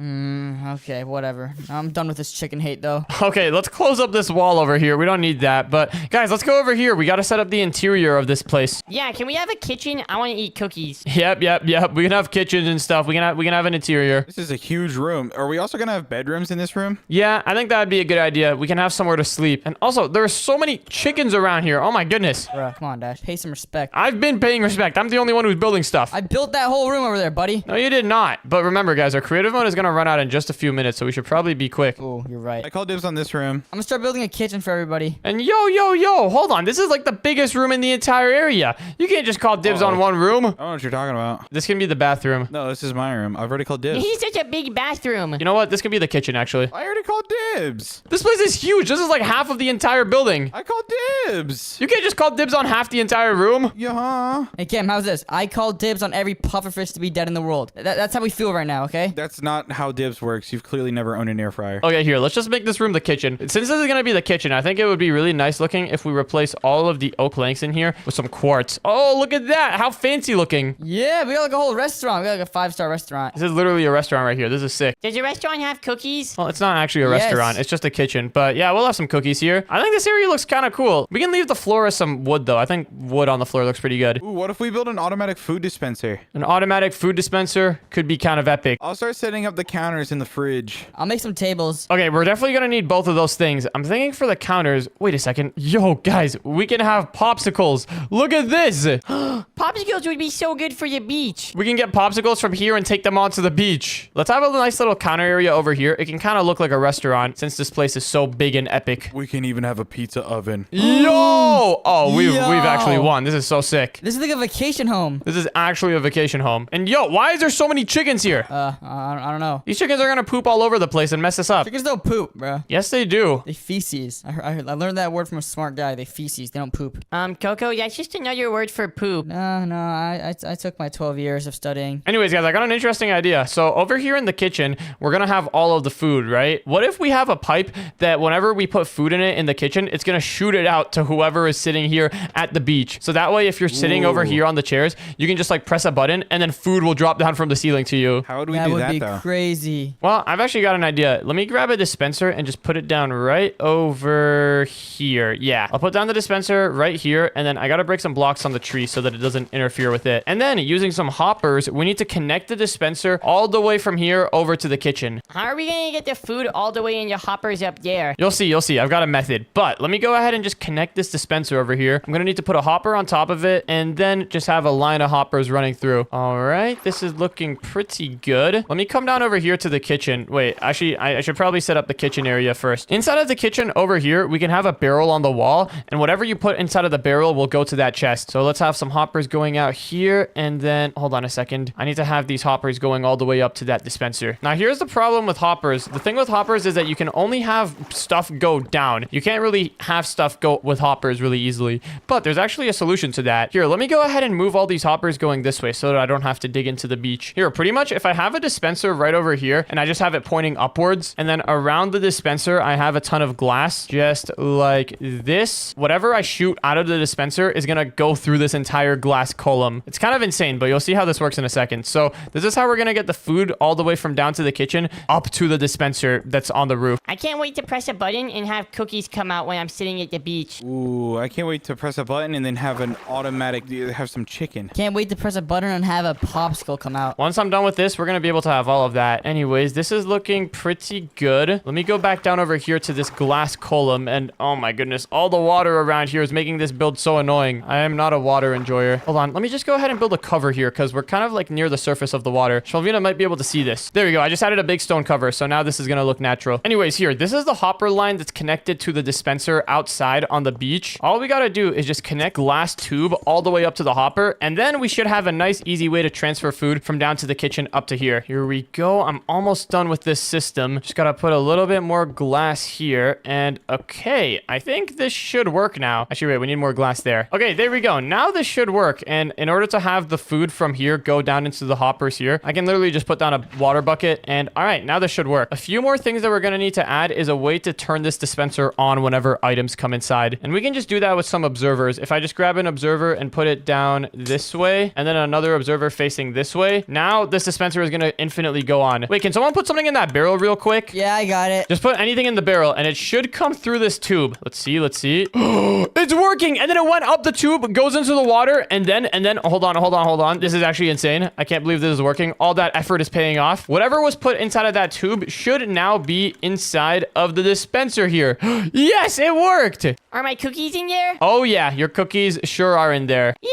Okay, whatever. I'm done with this chicken hate, though. Okay, let's close up this wall over here. We don't need that. But guys, let's go over here. We got to set up the interior of this place. Yeah, can we have a kitchen? I want to eat cookies. Yep. We can have kitchens and stuff. We can have an interior. This is a huge room. Are we also gonna have bedrooms in this room? Yeah, I think that'd be a good idea. We can have somewhere to sleep. And also, there are so many chickens around here. Oh my goodness. Bruh, come on, Dash. Pay some respect. I've been paying respect. I'm the only one who's building stuff. I built that whole room over there, buddy. No, you did not. But remember, guys, our creative mode is going to run out in just a few minutes, so we should probably be quick. Oh, you're right. I call dibs on this room. I'm gonna start building a kitchen for everybody. And yo, hold on. This is like the biggest room in the entire area. You can't just call dibs on one room. I don't know what you're talking about. This can be the bathroom. No, this is my room. I've already called dibs. He's such a big bathroom. You know what? This can be the kitchen, actually. I already called dibs. This place is huge. This is like half of the entire building. I called dibs. You can't just call dibs on half the entire room. Yeah. Hey, Cam, how's this? I call dibs on every pufferfish to be dead in the world. That's how we feel right now, okay? That's not how dibs works. You've clearly never owned an air fryer. Okay, here, let's just make this room the kitchen. Since this is going to be the kitchen, I think it would be really nice looking if we replace all of the oak planks in here with some quartz. Oh, look at that. How fancy looking. Yeah, we got like a whole restaurant. We got like a 5-star restaurant. This is literally a restaurant right here. This is sick. Does your restaurant have cookies? Well, it's not actually a Yes. restaurant. It's just a kitchen. But yeah, we'll have some cookies here. I think this area looks kind of cool. We can leave the floor as some wood, though. I think wood on the floor looks pretty good. Ooh, what if we build an automatic food dispenser? An automatic food dispenser could be kind of epic. I'll start setting up the counters in the fridge. I'll make some tables. Okay, we're definitely gonna need both of those things. I'm thinking for the counters. Wait a second. Yo, guys, we can have popsicles. Look at this. Popsicles would be so good for the beach. We can get popsicles from here and take them onto the beach. Let's have a nice little counter area over here. It can kind of look like a restaurant since this place is so big and epic. We can even have a pizza oven. Yo! Oh, we've Yo! actually won. This is so sick. This is like a vacation home. This is actually a vacation home. And yo, why is there so many chickens here? I don't know. These chickens are gonna poop all over the place and mess us up. Chickens don't poop, bro. Yes, they do. They feces. I learned that word from a smart guy. They feces. They don't poop. Coco, that's just another word for poop. No. I took my 12 years of studying. Anyways, guys, I got an interesting idea. So over here in the kitchen, we're gonna have all of the food, right? What if we have a pipe that whenever we put food in it in the kitchen, it's gonna shoot it out to whoever is sitting here at the beach. So that way, if you're sitting over here on the chairs, you can just like press a button and then food will drop down from the ceiling to you. How would we That do would that, be though? crazy. Well, I've actually got an idea. Let me grab a dispenser and just put it down right over here. Yeah, I'll put down the dispenser right here, and then I gotta break some blocks on the tree so that it doesn't interfere with it. And then using some hoppers, we need to connect the dispenser all the way from here over to the kitchen. How are we gonna get the food all the way in your hoppers up there? You'll see. I've got a method. But let me go ahead and just connect this dispenser over here. I'm gonna need to put a hopper on top of it and then just have a line of hoppers running through. All right, this is looking pretty good. Let me come down over here to the kitchen. Wait, actually, I should probably set up the kitchen area first. Inside of the kitchen over here, we can have a barrel on the wall, and whatever you put inside of the barrel will go to that chest. So let's have some hoppers going out here, and then, hold on a second. I need to have these hoppers going all the way up to that dispenser. Now, here's the problem with hoppers. The thing with hoppers is that you can only have stuff go down. You can't really have stuff go with hoppers really easily, but there's actually a solution to that. Here, let me go ahead and move all these hoppers going this way so that I don't have to dig into the beach. Here, pretty much if I have a dispenser right over here and I just have it pointing upwards, and then around the dispenser, I have a ton of glass just like this. Whatever I shoot out of the dispenser is gonna go through this entire glass column. It's kind of insane, but you'll see how this works in a second. So this is how we're gonna get the food all the way from down to the kitchen up to the dispenser that's on the roof. I can't wait to press a button and have cookies come out when I'm sitting at the beach. Ooh, I can't wait to press a button and then have an automatic, have some chicken. Can't wait to press a button and have a popsicle come out. Once I'm done with this, we're going to be able to have all of that. Anyways, this is looking pretty good. Let me go back down over here to this glass column. And oh my goodness, all the water around here is making this build so annoying. I am not a water enjoyer. Hold on. Let me just go ahead and build a cover here because we're kind of like near the surface of the water. Shelvina might be able to see this. There we go. I just added a big stone cover. So now this is going to look natural. Anyways, here, this is the hopper line that's connected to the dispenser outside on the beach. All we got to do is just connect glass tube all the way up to the hopper. And then we should have a nice, easy way to transfer food from down to the kitchen up to here. Here we go. I'm almost done with this system. Just got to put a little bit more glass here. And okay. Okay, I think this should work now. Actually, wait, we need more glass there. Okay, there we go. Now this should work. And in order to have the food from here go down into the hoppers here, I can literally just put down a water bucket. And all right, now this should work. A few more things that we're going to need to add is a way to turn this dispenser on whenever items come inside. And we can just do that with some observers. If I just grab an observer and put it down this way, and then another observer facing this way, now this dispenser is going to infinitely go on. Wait, can someone put something in that barrel real quick? Yeah, I got it. Just put anything in the barrel and it should come through this tube. Let's see. It's working. And then it went up the tube, goes into the water, and then hold on. This is actually insane. I can't believe this is working. All that effort is paying off. Whatever was put inside of that tube should now be inside of the dispenser here. Yes, it worked. Are my cookies in there? Oh yeah, your cookies sure are in there. Yay!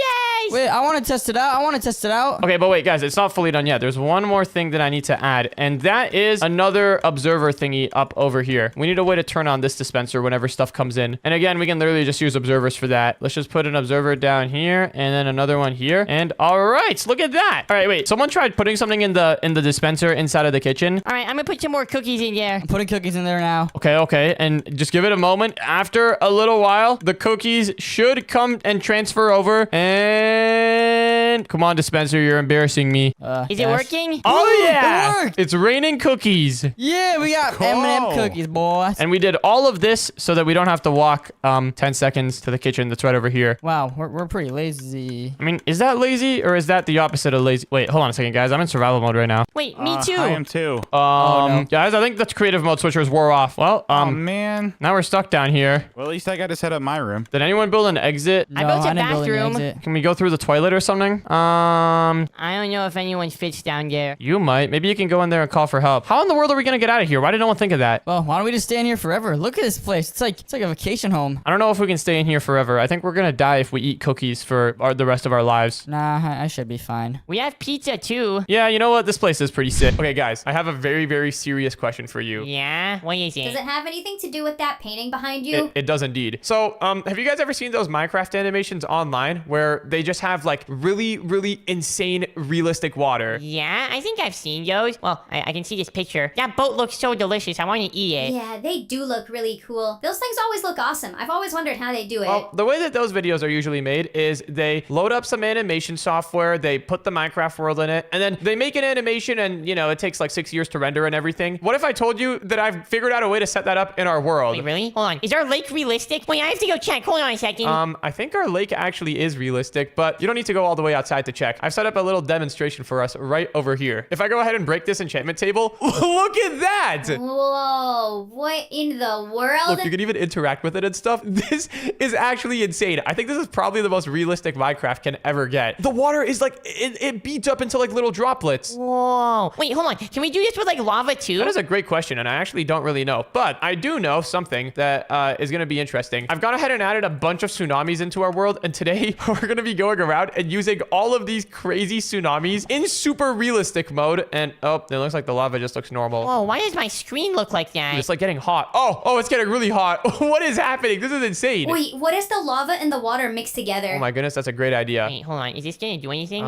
Wait, I want to test it out. Okay, but wait, guys, it's not fully done yet. There's one more thing that I need to add, and that is another observer thingy up over here. We need a way to turn on this dispenser whenever stuff comes in. And again, we can literally just use observers for that. Let's just put an observer down here, and then another one here. And all right, look at that. All right, wait, someone tried putting something in the dispenser inside of the kitchen. All right, I'm gonna put some more cookies in there. I'm putting cookies in there now. Okay, and just give it a moment. After a little while, the cookies should come and transfer over. And come on, dispenser, you're embarrassing me. Is it working? Oh yeah, it worked. it's raining cookies. Yeah, we got Cool. M&M cookies, boy. And we did all of this so that we don't have to walk 10 seconds to the kitchen that's right over here. Wow, we're pretty lazy. I mean, is that lazy or is that the opposite of lazy? Wait, hold on a second, guys. I'm in survival mode right now. Wait, me too. I am too. no. Guys, I think the creative mode switchers wore off. Well, Oh man. now we're stuck down here. Well, at least I got to set up my room. Did anyone build an exit? No, built a I didn't build any bathroom. exit. Can we go through the toilet or something? I don't know if anyone fits down there. You might. Maybe you can go in there and call for help. How in the world are we gonna get out of here? Why did no one think of that? Well, why don't we just stay in here forever? Look at this place. It's like a vacation home. I don't know if we can stay in here forever. I think we're gonna die if we eat cookies for the rest of our lives. Nah, I should be fine. We have pizza too. Yeah, you know what? This place is pretty sick. Okay, guys, I have a very, very serious question for you. Yeah? What is it? Does it have anything to do with that painting behind you? It does indeed. So, have you guys ever seen those Minecraft animations online where they just have like really, really insane realistic water? Yeah, I think I've seen those. Well, I can see this picture. That boat looks so delicious. I want to eat it. Yeah, they do look really cool. Those things always look awesome. I've always wondered how they do it. Well, the way that those videos are usually made is they load up some animation software, they put the Minecraft world in it, and then they make an animation and, you know, it takes like 6 years to render and everything. What if I told you that I've figured out a way to set that up in our world? Wait, really? Hold on. Is our lake realistic? Wait, I have to go check. Hold on a second. I think our lake actually is realistic, but you don't need to go all the way outside to check. I've set up a little demonstration for us right over here. If I go ahead and break this enchantment table, look at that! Whoa, what in the world? Look, you can even interact with it and stuff. This is actually insane. I think this is probably the most realistic Minecraft can ever get. The water is like, it beats up into like little droplets. Whoa. Wait, hold on. Can we do this with like lava too? That is a great question, and I actually don't really know. But I do know something that is going to be interesting. I've gone ahead and added a bunch of tsunamis into our world, and today we're going to be going around and using all of these crazy tsunamis in super realistic mode. And, oh, it looks like the lava just looks normal. Whoa, why does my screen look like that? It's like getting hot. Oh, it's getting really hot. What is happening? This is insane. Wait, what is the lava and the water mixed together? Oh my goodness, that's a great idea. Wait, hold on. Is this gonna do anything?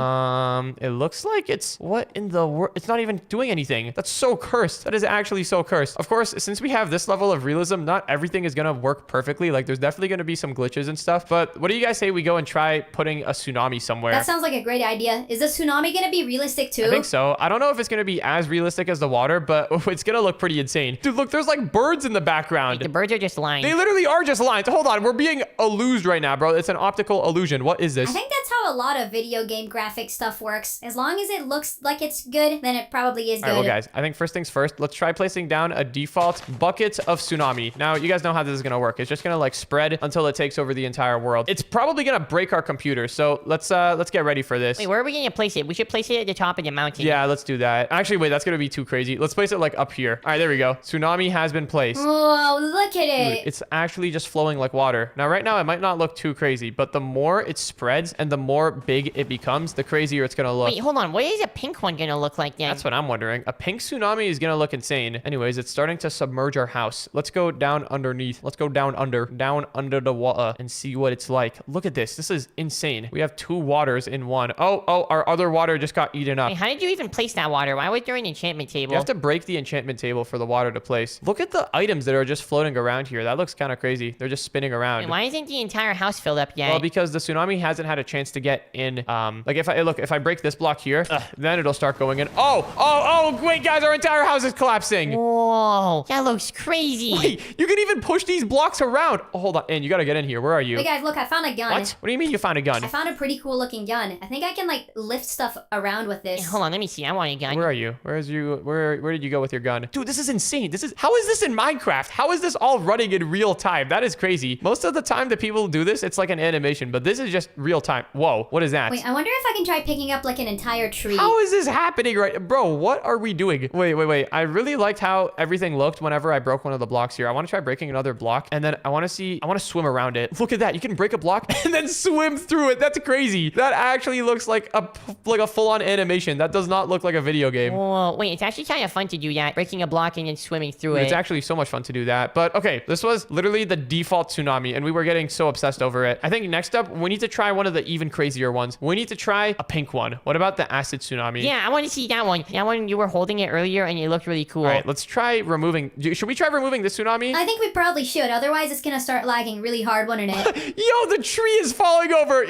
It looks like it's what in the world? It's not even doing anything. That's so cursed. That is actually so cursed. Of course, since we have this level of realism, not everything is gonna work perfectly. Like, there's definitely gonna be some glitches and stuff. But what do you guys say we go and try putting a tsunami somewhere? That sounds like a great idea. Is the tsunami gonna be realistic too? I think so. I don't know if it's gonna be as realistic as the water, but it's gonna look pretty insane. Dude, look, there's like birds in the background. The birds are just lying. They literally are just lines. Hold on, we're being illusioned right now, bro. It's an optical illusion. What is this? I think that's how a lot of video game graphic stuff works. As long as it looks like it's good, then it probably is good. All right, well, guys, I think first things first, let's try placing down a default bucket of tsunami. Now, you guys know how this is going to work. It's just going to like spread until it takes over the entire world. It's probably going to break our computer. So let's get ready for this. Wait, where are we gonna place it? We should place it at the top of the mountain. Yeah, let's do that. Actually, wait, that's going to be too crazy. Let's place it like up here. All right, there we go. Tsunami has been placed. Whoa, look at it. It's actually just flowing like water. Now, right now, it might not look too crazy, but the more it spreads and the more more big it becomes, the crazier it's gonna look. Wait, hold on. What is a pink one gonna look like then? That's what I'm wondering. A pink tsunami is gonna look insane. Anyways, it's starting to submerge our house. Let's go down underneath. Let's go down under the water and see what it's like. Look at this. This is insane. We have 2 waters in one. Oh, our other water just got eaten up. Wait, how did you even place that water? Why was there an enchantment table? You have to break the enchantment table for the water to place. Look at the items that are just floating around here. That looks kind of crazy. They're just spinning around. Wait, why isn't the entire house filled up yet? Well, because the tsunami hasn't had a chance to get in. Like if I break this block here, then it'll start going in. Oh, wait, guys, our entire house is collapsing. Whoa, that looks crazy. Wait, you can even push these blocks around. Oh, hold on, and you gotta get in here. Where are you? Hey guys, look, I found a gun. What? What do you mean you found a gun? I found a pretty cool looking gun. I think I can like lift stuff around with this. Hold on, let me see. I want a gun. Where are you? Where did you go with your gun? Dude, this is insane. How is this in Minecraft? How is this all running in real time? That is crazy. Most of the time that people do this, it's like an animation, but this is just real time. Whoa, what is that? Wait, I wonder if I can try picking up like an entire tree. How is this happening Bro, what are we doing? Wait. I really liked how everything looked whenever I broke one of the blocks here. I want to try breaking another block, and then I want to swim around it. Look at that. You can break a block and then swim through it. That's crazy. That actually looks like a full-on animation. That does not look like a video game. Whoa, wait, it's actually kind of fun to do that. Breaking a block and then swimming through It's it. actually so much fun to do that. But okay, this was literally the default tsunami, and we were getting so obsessed over it. I think next up, we need to try one of the even crazier ones. We need to try a pink one. What about the acid tsunami? Yeah, I want to see that one. That one, you were holding it earlier and it looked really cool. All right, let's try removing. Should we try removing this tsunami? I think we probably should. Otherwise, it's gonna start lagging really hard, wouldn't it? Yo, the tree is falling over.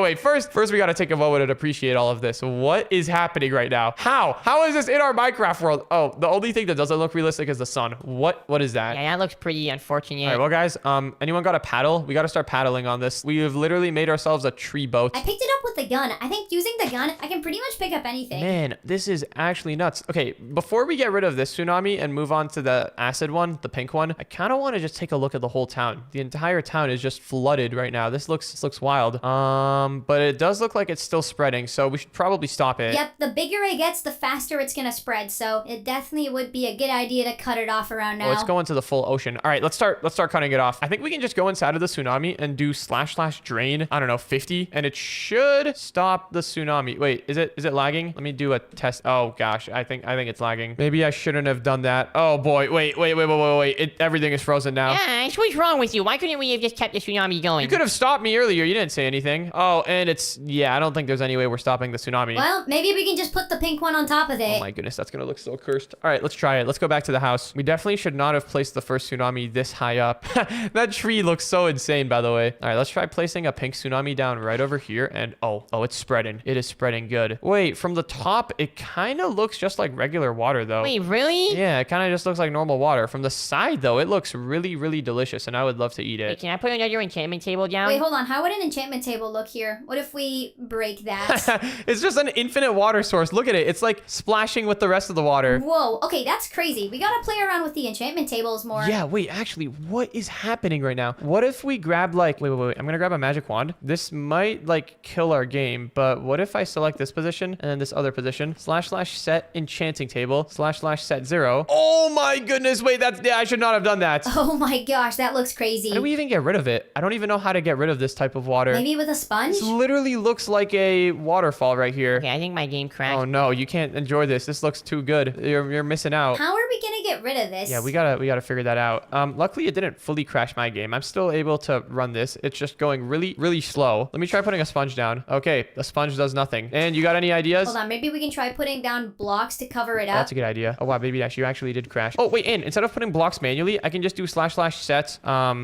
Wait. First, we gotta take a moment and appreciate all of this. What is happening right now? How is this in our Minecraft world? Oh, the only thing that doesn't look realistic is the sun. What is that? Yeah, that looks pretty unfortunate. All right, well, guys, anyone got a paddle? We gotta start paddling on this. We have literally made ourselves a tree boat. I picked it up with the gun. I think using the gun, I can pretty much pick up anything. Man, this is actually nuts. Okay, before we get rid of this tsunami and move on to the acid one, the pink one, I kind of want to just take a look at the whole town. The entire town is just flooded right now. This looks wild. But it does look like it's still spreading, so we should probably stop it. Yep, the bigger it gets, the faster it's gonna spread. So it definitely would be a good idea to cut it off around now. Oh, it's going to the full ocean. All right, let's start cutting it off. I think we can just go inside of the tsunami and do / drain. I don't know, 50, and it should stop the tsunami. Wait, is it lagging? Let me do a test. Oh gosh, I think it's lagging. Maybe I shouldn't have done that. Oh boy, wait. Everything is frozen now. Yeah, what's wrong with you? Why couldn't we have just kept the tsunami going? You could have stopped me earlier. You didn't say anything. Oh, and I don't think there's any way we're stopping the tsunami. Well, maybe we can just put the pink one on top of it. Oh my goodness, that's gonna look so cursed. All right, let's try it. Let's go back to the house. We definitely should not have placed the first tsunami this high up. That tree looks so insane, by the way. All right, let's try placing a pink tsunami down right over here. And oh, it's spreading. It is spreading good. Wait, from the top, it kind of looks just like regular water, though. Wait, really? Yeah, it kind of just looks like normal water. From the side, though, it looks really, really delicious, and I would love to eat Wait, it. can I put another enchantment table down? Wait, hold on. How would an enchantment table look here? What if we break that? It's just an infinite water source. Look at it. It's like splashing with the rest of the water. Whoa, okay, that's crazy. We gotta play around with the enchantment tables more. Yeah, wait, actually, what is happening right now? What if we grab like, wait, I'm gonna grab a magic wand. This might like kill our game, but what if I select this position and then this other position, / set enchanting table, / set 0. Oh my goodness, wait, I should not have done that. Oh my gosh, that looks crazy. How do we even get rid of it? I don't even know how to get rid of this type of water. Maybe with a sponge? This literally looks like a waterfall right here. Okay, I think my game crashed. Oh no, you can't enjoy this. This looks too good. You're missing out. How are we gonna get rid of this? Yeah, we gotta figure that out. Luckily it didn't fully crash my game. I'm still able to run this. It's just going really, really slow. Let me try putting a sponge down. Okay, the sponge does nothing. And you got any ideas? Hold on, maybe we can try putting down blocks to cover it Oh, up. that's a good idea. Oh wow, Baby Dash, you actually did crash. Oh wait, and instead of putting blocks manually, I can just do / set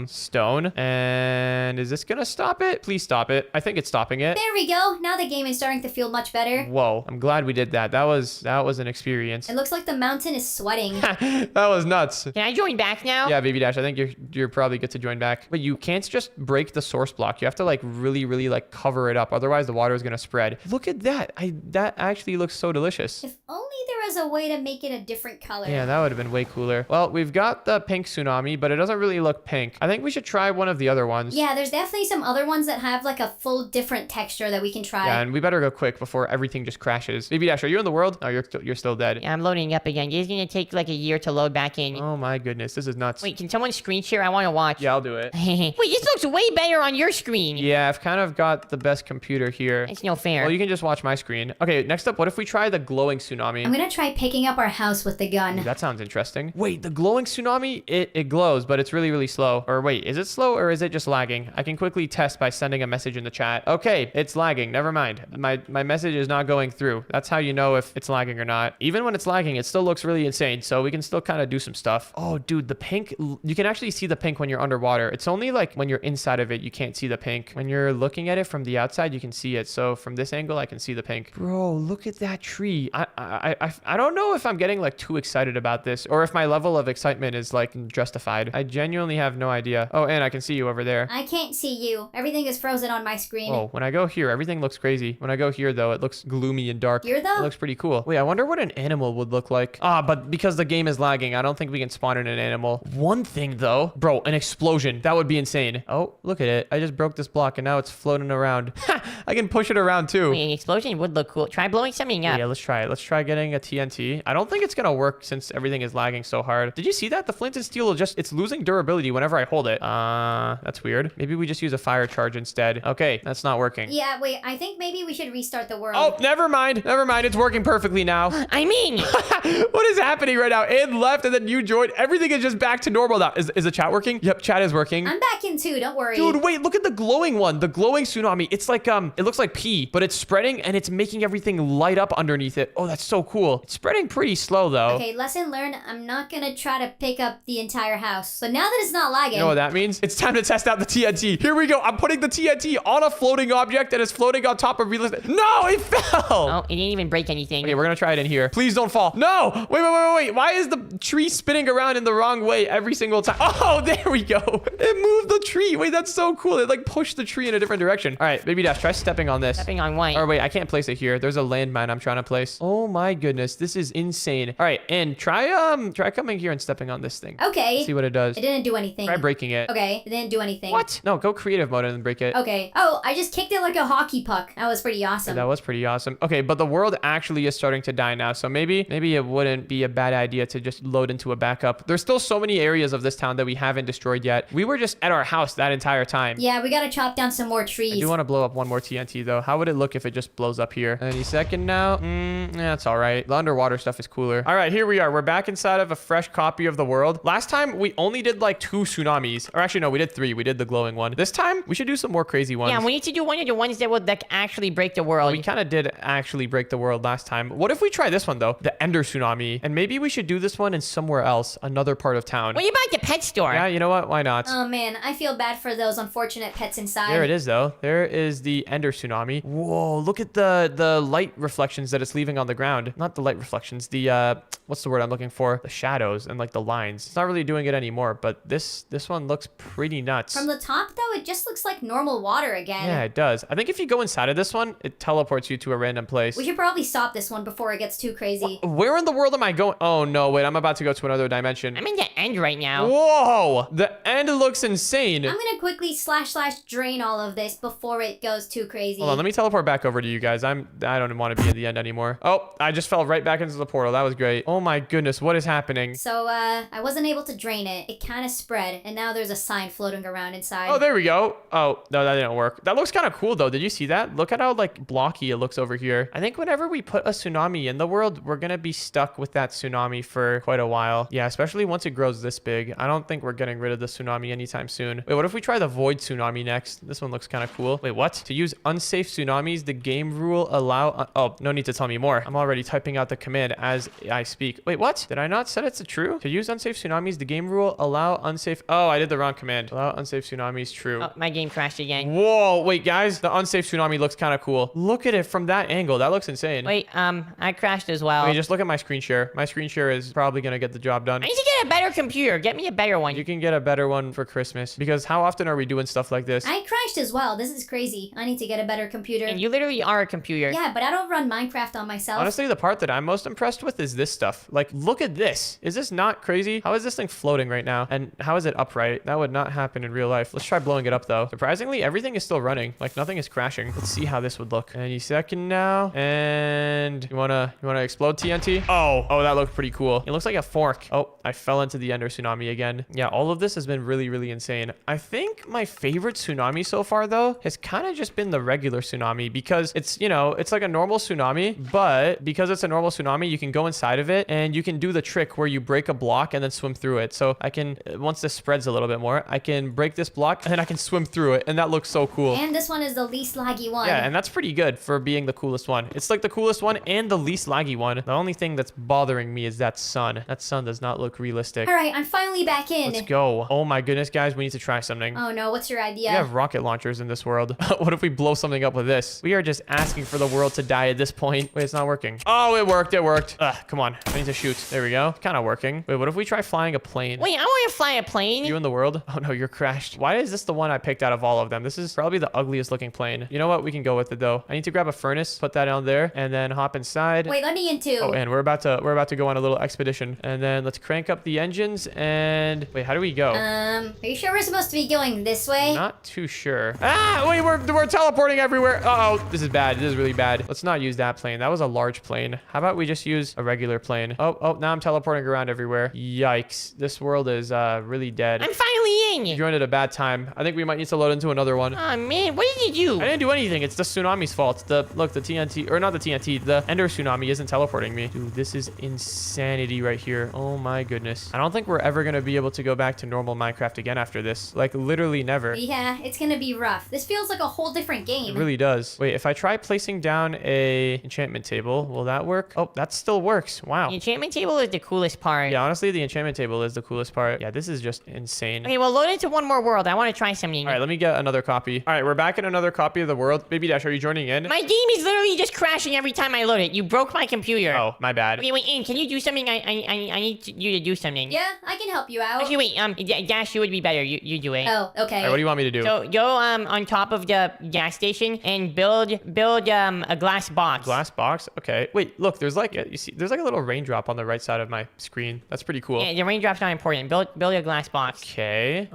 stone. And is this gonna stop it? Please stop it. I think it's stopping it. There we go. Now the game is starting to feel much better. Whoa, I'm glad we did that. That was an experience. It looks like the mountain is sweating. That was nuts. Can I join back now? Yeah, Baby Dash, I think you're probably good to join back. But you can't just break the source block. You have to like really, really like cover it up. Otherwise the water is gonna spread. Look at that. That actually looks so delicious. If only there was a way to make it a different color. Yeah, that would have been way cooler. Well, we've got the pink tsunami, but it doesn't really look pink. I think we should try one of the other ones. Yeah, there's definitely some other ones that have like a full different texture that we can try. Yeah, and we better go quick before everything just crashes. Baby Dash, are you in the world? No, you're still dead. Yeah, I'm loading up again. It's gonna take like a year to load back in. Oh my goodness, this is nuts. Wait, can someone screen share? I want to watch. Yeah, I'll do it. Wait, this looks way better on your screen. Yeah, I've kind of got the best computer here. It's no fair. Well, you can just watch my screen. Okay, next up, what if we try the glowing tsunami? I'm gonna try picking up our house with the gun. That sounds interesting. Wait, the glowing tsunami, it glows, but it's really, really slow. Or wait, is it slow or is it just lagging? I can quickly test by sending a message in the chat. Okay, it's lagging. Never mind. My message is not going through. That's how you know if it's lagging or not. Even when it's lagging, it still looks really insane. So we can still kind of do some stuff. Oh, dude, the pink, you can actually see the pink when you're underwater. It's only like when you're inside of it, you can't see the pink. When you're looking at it from the outside, you can see it. So from this angle, I can see the pink. Bro, look at that tree. I don't know if I'm getting like too excited about this or if my level of excitement is like justified. I genuinely have no idea. Oh, and I can see you over there. I can't see you. Everything is frozen on my screen. Oh, when I go here, everything looks crazy. When I go here, though, it looks gloomy and dark. Here, though? It looks pretty cool. Wait, I wonder what an animal would look like. Ah, but because the game is lagging, I don't think we can spawn in an animal. One thing, though. Bro, an explosion. That would be insane. Oh, look at it. I just broke this block, and now it's floating around. Ha! I can push it around, too. Wait, an explosion would look cool. Try blowing something up. Yeah, let's try it. Let's try getting a TNT. I don't think it's gonna work since everything is lagging so hard. Did you see that? The flint and steel it's losing durability whenever I hold it. That's weird. Maybe we just use a fire charge instead. Okay, that's not working. Yeah, wait, I think maybe we should restart the world. Oh, never mind. Never mind. It's working perfectly now. I mean, What is happening right now? Ann left and then you joined. Everything is just back to normal now. Is the chat working? Yep, chat is working. I'm back in too, don't worry. Dude, wait, look at the glowing one. The glowing tsunami. It's like, it looks like pee, but it's spreading and it's making everything light up underneath it. Oh, that's so cool. It's spreading pretty slow though. Okay, lesson learned. I'm not gonna try to pick up the entire house. So now that it's not lagging. You know what that means? It's time to test out the TNT. Here we go. I'm putting the TNT on a floating object that is floating on top of real estate. No, it fell. oh, it didn't even break anything. Okay, we're gonna try it in here. Please don't fall. No! Wait. Why is the tree spinning around in the wrong way every single time? Oh, there we go. It moved the tree. Wait, that's so cool. It like pushed the tree in a different direction. All right, Baby Dash, try stepping on this. Stepping on what? Or wait, I can't place it here. There's a landmine I'm trying to place. Oh my goodness, this is insane. All right, and try coming here and stepping on this thing. Okay. See what it does. It didn't do anything. Try breaking it. Okay, it didn't do anything. What? No, go creative mode and then break it. Okay. Oh, I just kicked it like a hockey puck. That was pretty awesome. That was pretty awesome. Okay, but the world actually is starting to die now, so maybe it wouldn't be a bad idea to just load into a backup. There's still so many areas of this town that we haven't destroyed yet. We were just at our house that entire time. Yeah, we gotta chop down some more I trees. do want to blow up one more TNT though. How would it look if it just blows up here? Any second now? Yeah, it's all right. The underwater stuff is cooler. All right, here we are. We're back inside of a fresh copy of the world. Last time we only did like 2 tsunamis, or actually no, we did 3. We did the glowing one. This time we should do some more crazy ones. Yeah, we need to do one of the ones that would like actually break the world. We kind of did actually break the world last time. What if we try this one though? The Ender Tsunami. And maybe we should do this one in somewhere else, another part of town. What about the pet store? Yeah, you know what? Why not? Oh man, I feel bad for those unfortunate pets inside. There it is though. There is the Ender Tsunami. Whoa, look at the light reflections that it's leaving on the ground. Not the light reflections, the what's the word I'm looking for? The shadows and like the lines. It's not really doing it anymore, but this one looks pretty nuts. From the top though, it just looks like normal water again. Yeah, it does. I think if you go inside of this one, it teleports you to a random place. We should probably stop this one before it gets too crazy. Where in the world am I going? Oh no, wait, I'm about to go to another dimension. I'm in the end right now. Whoa, the end looks insane. I'm gonna quickly / drain all of this before it goes too crazy. Hold on, let me teleport back over to you guys. I don't want to be at the end anymore. Oh, I just fell right back into the portal. That was great. Oh my goodness, what is happening? So, I wasn't able to drain it. It kind of spread, and now there's a sign floating around inside. Oh, there we go. Oh, no, that didn't work. That looks kind of cool, though. Did you see that? Look at how, like, blocky it looks over here. I think whenever we put a tsunami in the world, we're going to be stuck with that tsunami for quite a while. Yeah, especially once it grows this big. I don't think we're getting rid of the tsunami anytime soon. Wait, what if we try the void tsunami next? This one looks kind of cool. Wait, what? To use unsafe tsunamis, the game rule allow... oh, no need to tell me more. I'm already typing out the command as I speak. Wait, what? Did I not set it to true? To use unsafe tsunamis, the game rule allow unsafe... oh, I did the wrong command. Allow unsafe tsunamis true. Oh, my game crashed again. Whoa, wait, guys. The unsafe tsunami looks kind of cool. Look at it from that angle. That looks insane. Wait, I crashed as well. Wait, just look at my screen share. My screen share is probably going to get the job done. I need to get get a better computer. Get me a better one. You can get a better one for Christmas because how often are we doing stuff like this? I crashed as well. This is crazy. I need to get a better computer. And you literally are a computer. Yeah, but I don't run Minecraft on myself. Honestly, the part that I'm most impressed with is this stuff. Like, look at this. Is this not crazy? How is this thing floating right now? And how is it upright? That would not happen in real life. Let's try blowing it up, though. Surprisingly, everything is still running. Like, nothing is crashing. Let's see how this would look. Any second now. And you wanna explode TNT? Oh, that looked pretty cool. It looks like a fork. Oh, I fell into the Ender Tsunami again. Yeah, all of this has been really, really insane. I think my favorite tsunami so far, though, has kind of just been the regular tsunami because it's, you know, it's like a normal tsunami, but because it's a normal tsunami, you can go inside of it and you can do the trick where you break a block and then swim through it. So I can, once this spreads a little bit more, I can break this block and then I can swim through it. And that looks so cool. And this one is the least laggy one. Yeah, and that's pretty good for being the coolest one. It's like the coolest one and the least laggy one. The only thing that's bothering me is that sun. That sun does not look realistic. All right, I'm finally back in. Let's go. Oh my goodness, guys, we need to try something. Oh no, what's your idea? We have rocket launchers in this world. What if we blow something up with this? We are just asking for the world to die at this point. Wait, it's not working. Oh, it worked. It worked. Come on. I need to shoot. There we go. Kind of working. Wait, what if we try flying a plane? Wait, I want to fly a plane. You in the world? Oh no, you're crashed. Why is this the one I picked out of all of them? This is probably the ugliest looking plane. You know what? We can go with it though. I need to grab a furnace, put that down there, and then hop inside. Wait, let me in too. Oh, and we're about to go on a little expedition. And then let's crank up the engines and wait, how do we go? Are you sure we're supposed to be going this way? Not too sure. Ah, wait, we're teleporting everywhere. Uh-oh, this is bad. This is really bad. Let's not use that plane. That was a large plane. How about we just use a regular plane? Oh, now I'm teleporting around everywhere. Yikes. This world is really dead. I'm finally in. You joined at a bad time. I think we might need to load into another one. Oh man, what did you do? I didn't do anything. It's the tsunami's fault. Look, the TNT, or not the TNT, the Ender Tsunami isn't teleporting me. Dude, this is insanity right here. Oh my goodness. I don't think we're ever going to be able to go back to normal Minecraft again after this. Like, literally never. Yeah, it's gonna be rough. This feels like a whole different game. It really does. Wait, if I try placing down a enchantment table, will that work? Oh, that still works. Wow. The enchantment table is the coolest part. Yeah, honestly, the enchantment table is the coolest part. Yeah, this is just insane. Okay, well, load into one more world. I want to try something. All right, let me get another copy. All right, we're back in another copy of the world. Baby Dash, are you joining in? My game is literally just crashing every time I load it. You broke my computer. Oh, my bad. Wait, Aim, can you do something? I need you to do something. Yeah, I can help you out. Actually, wait, Dash, you would be better. You do it. Oh, okay. All right, what do you want me to do? So go on top of the gas station and build a glass box. Glass box? Okay. Wait, look, there's like, you see, there's like a little raindrop on the right side of my screen. That's pretty cool. Yeah, the raindrop's not important. Build a glass box. Okay.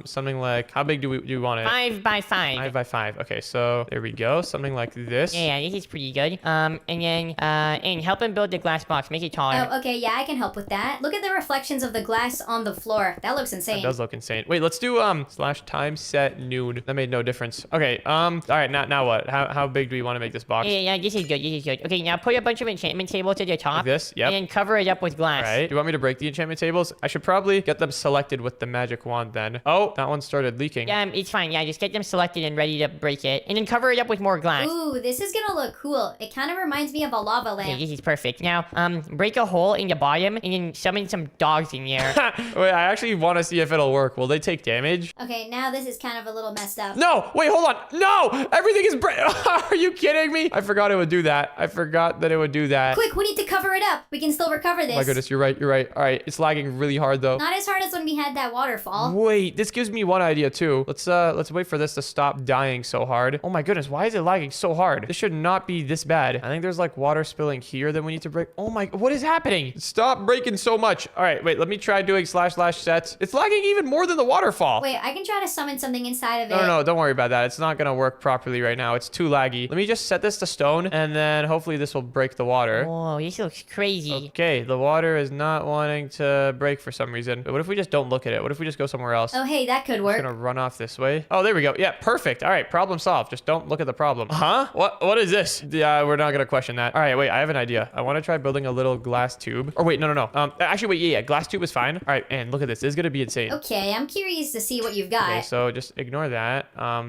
Something like, how big do we want it? 5 by 5. 5 by 5. Okay, so there we go. Something like this. Yeah, this is pretty good. And then and help him build the glass box. Make it taller. Oh, okay, yeah, I can help with that. Look at the reflections of the glass on the floor. That looks insane. That does look insane. Wait, let's do slash time set noon. That made no difference. Okay. All right. Now what? How big do we want to make this box? Yeah, this is good. This is good. Okay, now put a bunch of enchantment tables to the top. Like this? Yep. And then cover it up with glass. All right. Do you want me to break the enchantment tables? I should probably get them selected with the magic wand then. Oh, that one started leaking. Yeah, it's fine. Yeah, just get them selected and ready to break it, and then cover it up with more glass. Ooh, this is gonna look cool. It kind of reminds me of a lava Okay, lamp. this is perfect. Now, break a hole in the bottom and then summon some dogs in there. Wait, I actually want to see if it'll work. Will they take damage? Okay, now this is kind of a little messed up. No, wait, hold on. No, everything is Are you kidding me? I forgot it would do that. I forgot that it would do that. Quick, we need to cover it up. We can still recover this. Oh my goodness, you're right. All right, it's lagging really hard though. Not as hard as when we had that waterfall. Wait, this gives me one idea too. Let's wait for this to stop dying so hard. Oh my goodness, why is it lagging so hard? This should not be this bad. I think there's like water spilling here that we need to break. Oh my, what is happening? Stop breaking so much. All right, wait, let me try doing slash sets. It's lagging even more than the waterfall. Wait, I can try to summon something inside of it. No, don't worry about that. It's not gonna work properly right now. It's too laggy. Let me just set this to stone and then hopefully this will break the water. Whoa, this looks crazy. Okay, the water is not wanting to break for some reason. But what if we just don't look at it? What if we just go somewhere else? Oh, hey, that could It's work. gonna run off this way. Oh, there we go. Yeah, perfect. All right, problem solved. Just don't look at the problem. Huh? What is this? Yeah, we're not gonna question that. All right, wait, I have an idea. I want to try building a little glass tube. Or wait, no. Actually, wait, yeah, glass tube is fine. All right, and look at this. This is gonna be insane. Okay, I'm curious to see what you've got. Okay, so just ignore that. I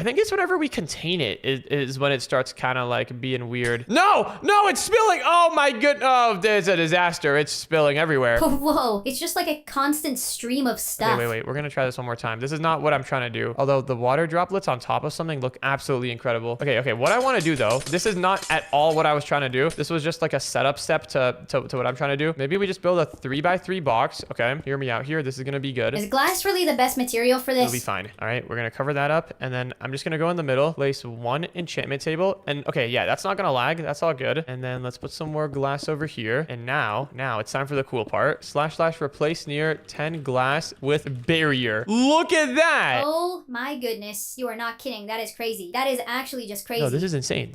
think it's whenever we contain it is when it starts kind of like being weird. No, it's spilling. Oh my goodness. Oh, there's a disaster. It's spilling everywhere. Whoa, it's just like a constant stream stream of stuff. Wait. We're gonna try this one more time. This is not what I'm trying to do. Although the water droplets on top of something look absolutely incredible. Okay. What I want to do though, this is not at all what I was trying to do. This was just like a setup step to what I'm trying to do. Maybe we just build a 3x3 box. Okay, hear me out here. This is gonna be good. Is glass really the best material for this? It'll be fine. All right, we're gonna cover that up, and then I'm just gonna go in the middle, place one enchantment table, and okay, yeah, that's not gonna lag. That's all good. And then let's put some more glass over here. And now it's time for the cool part. / replace near 10 glass with barrier. Look at that. Oh my goodness. You are not kidding. That is crazy. That is actually just crazy. No, this is insane.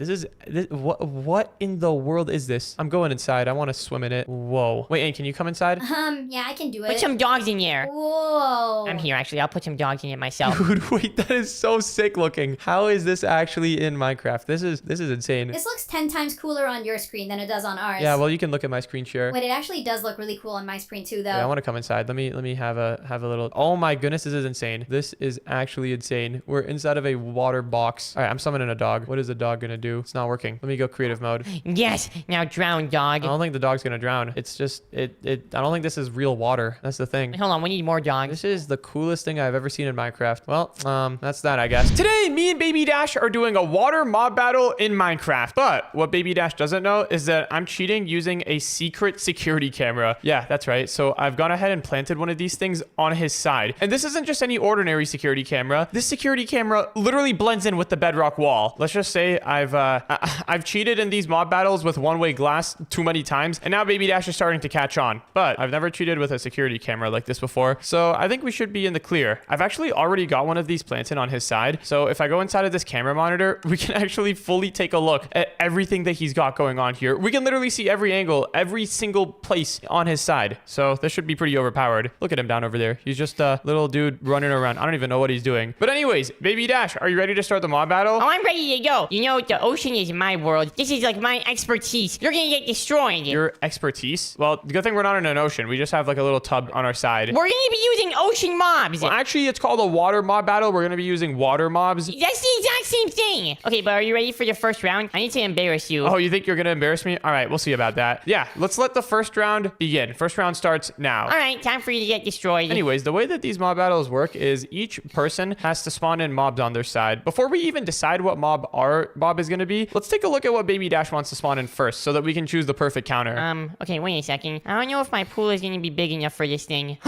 What in the world is this? I'm going inside. I want to swim in it. Whoa. Wait, Ann, can you come inside? Yeah, I can do it. Put some dogs in there. Whoa. I'm here, actually. I'll put some dogs in it myself. Dude, wait, that is so sick looking. How is this actually in Minecraft? This is insane. This looks 10 times cooler on your screen than it does on ours. Yeah, well, you can look at my screen share. Wait, it actually does look really cool on my screen too, though. Yeah, I want to come inside. Let me have a little. Oh my goodness, this is insane. This is actually insane. We're inside of a water box. All right, I'm summoning a dog. What is the dog gonna do? It's not working. Let me go creative mode. Yes, now drown, dog. I don't think the dog's gonna drown. It's just I don't think this is real water. That's the thing. Hold on, we need more dogs. This is the coolest thing I've ever seen in Minecraft. Well, that's that, I guess. Today, me and Baby Dash are doing a water mob battle in Minecraft. But what Baby Dash doesn't know is that I'm cheating using a secret security camera. Yeah, that's right. So I've gone ahead and planted one of these things on his side. And this isn't just any ordinary security camera. This security camera literally blends in with the bedrock wall. Let's just say I've cheated in these mob battles with one-way glass too many times, and now Baby Dash is starting to catch on. But I've never cheated with a security camera like this before, so I think we should be in the clear. I've actually already got one of these planted on his side, so if I go inside of this camera monitor, we can actually fully take a look at everything that he's got going on here. We can literally see every angle, every single place on his side, so this should be pretty overpowered. Look at him down over there. He's just a little dude running around. I don't even know what he's doing. But anyways, Baby Dash, are you ready to start the mob battle? Oh, I'm ready to go. You know, the ocean is my world. This is like my expertise. You're gonna get destroyed. Your expertise? Well, good thing we're not in an ocean. We just have like a little tub on our side. We're gonna be using ocean mobs. Well, actually, it's called a water mob battle. We're gonna be using water mobs. That's the exact same thing. Okay, but are you ready for the first round? I need to embarrass you. Oh, you think you're gonna embarrass me? All right, we'll see about that. Yeah, let's let the first round begin. First round starts now. All right, time for you to get destroyed. Anyways, the way that these mob battles work is each person has to spawn in mobs on their side. Before we even decide what mob our mob is gonna be, let's take a look at what Baby Dash wants to spawn in first so that we can choose the perfect counter. Okay, wait a second. I don't know if my pool is gonna be big enough for this thing.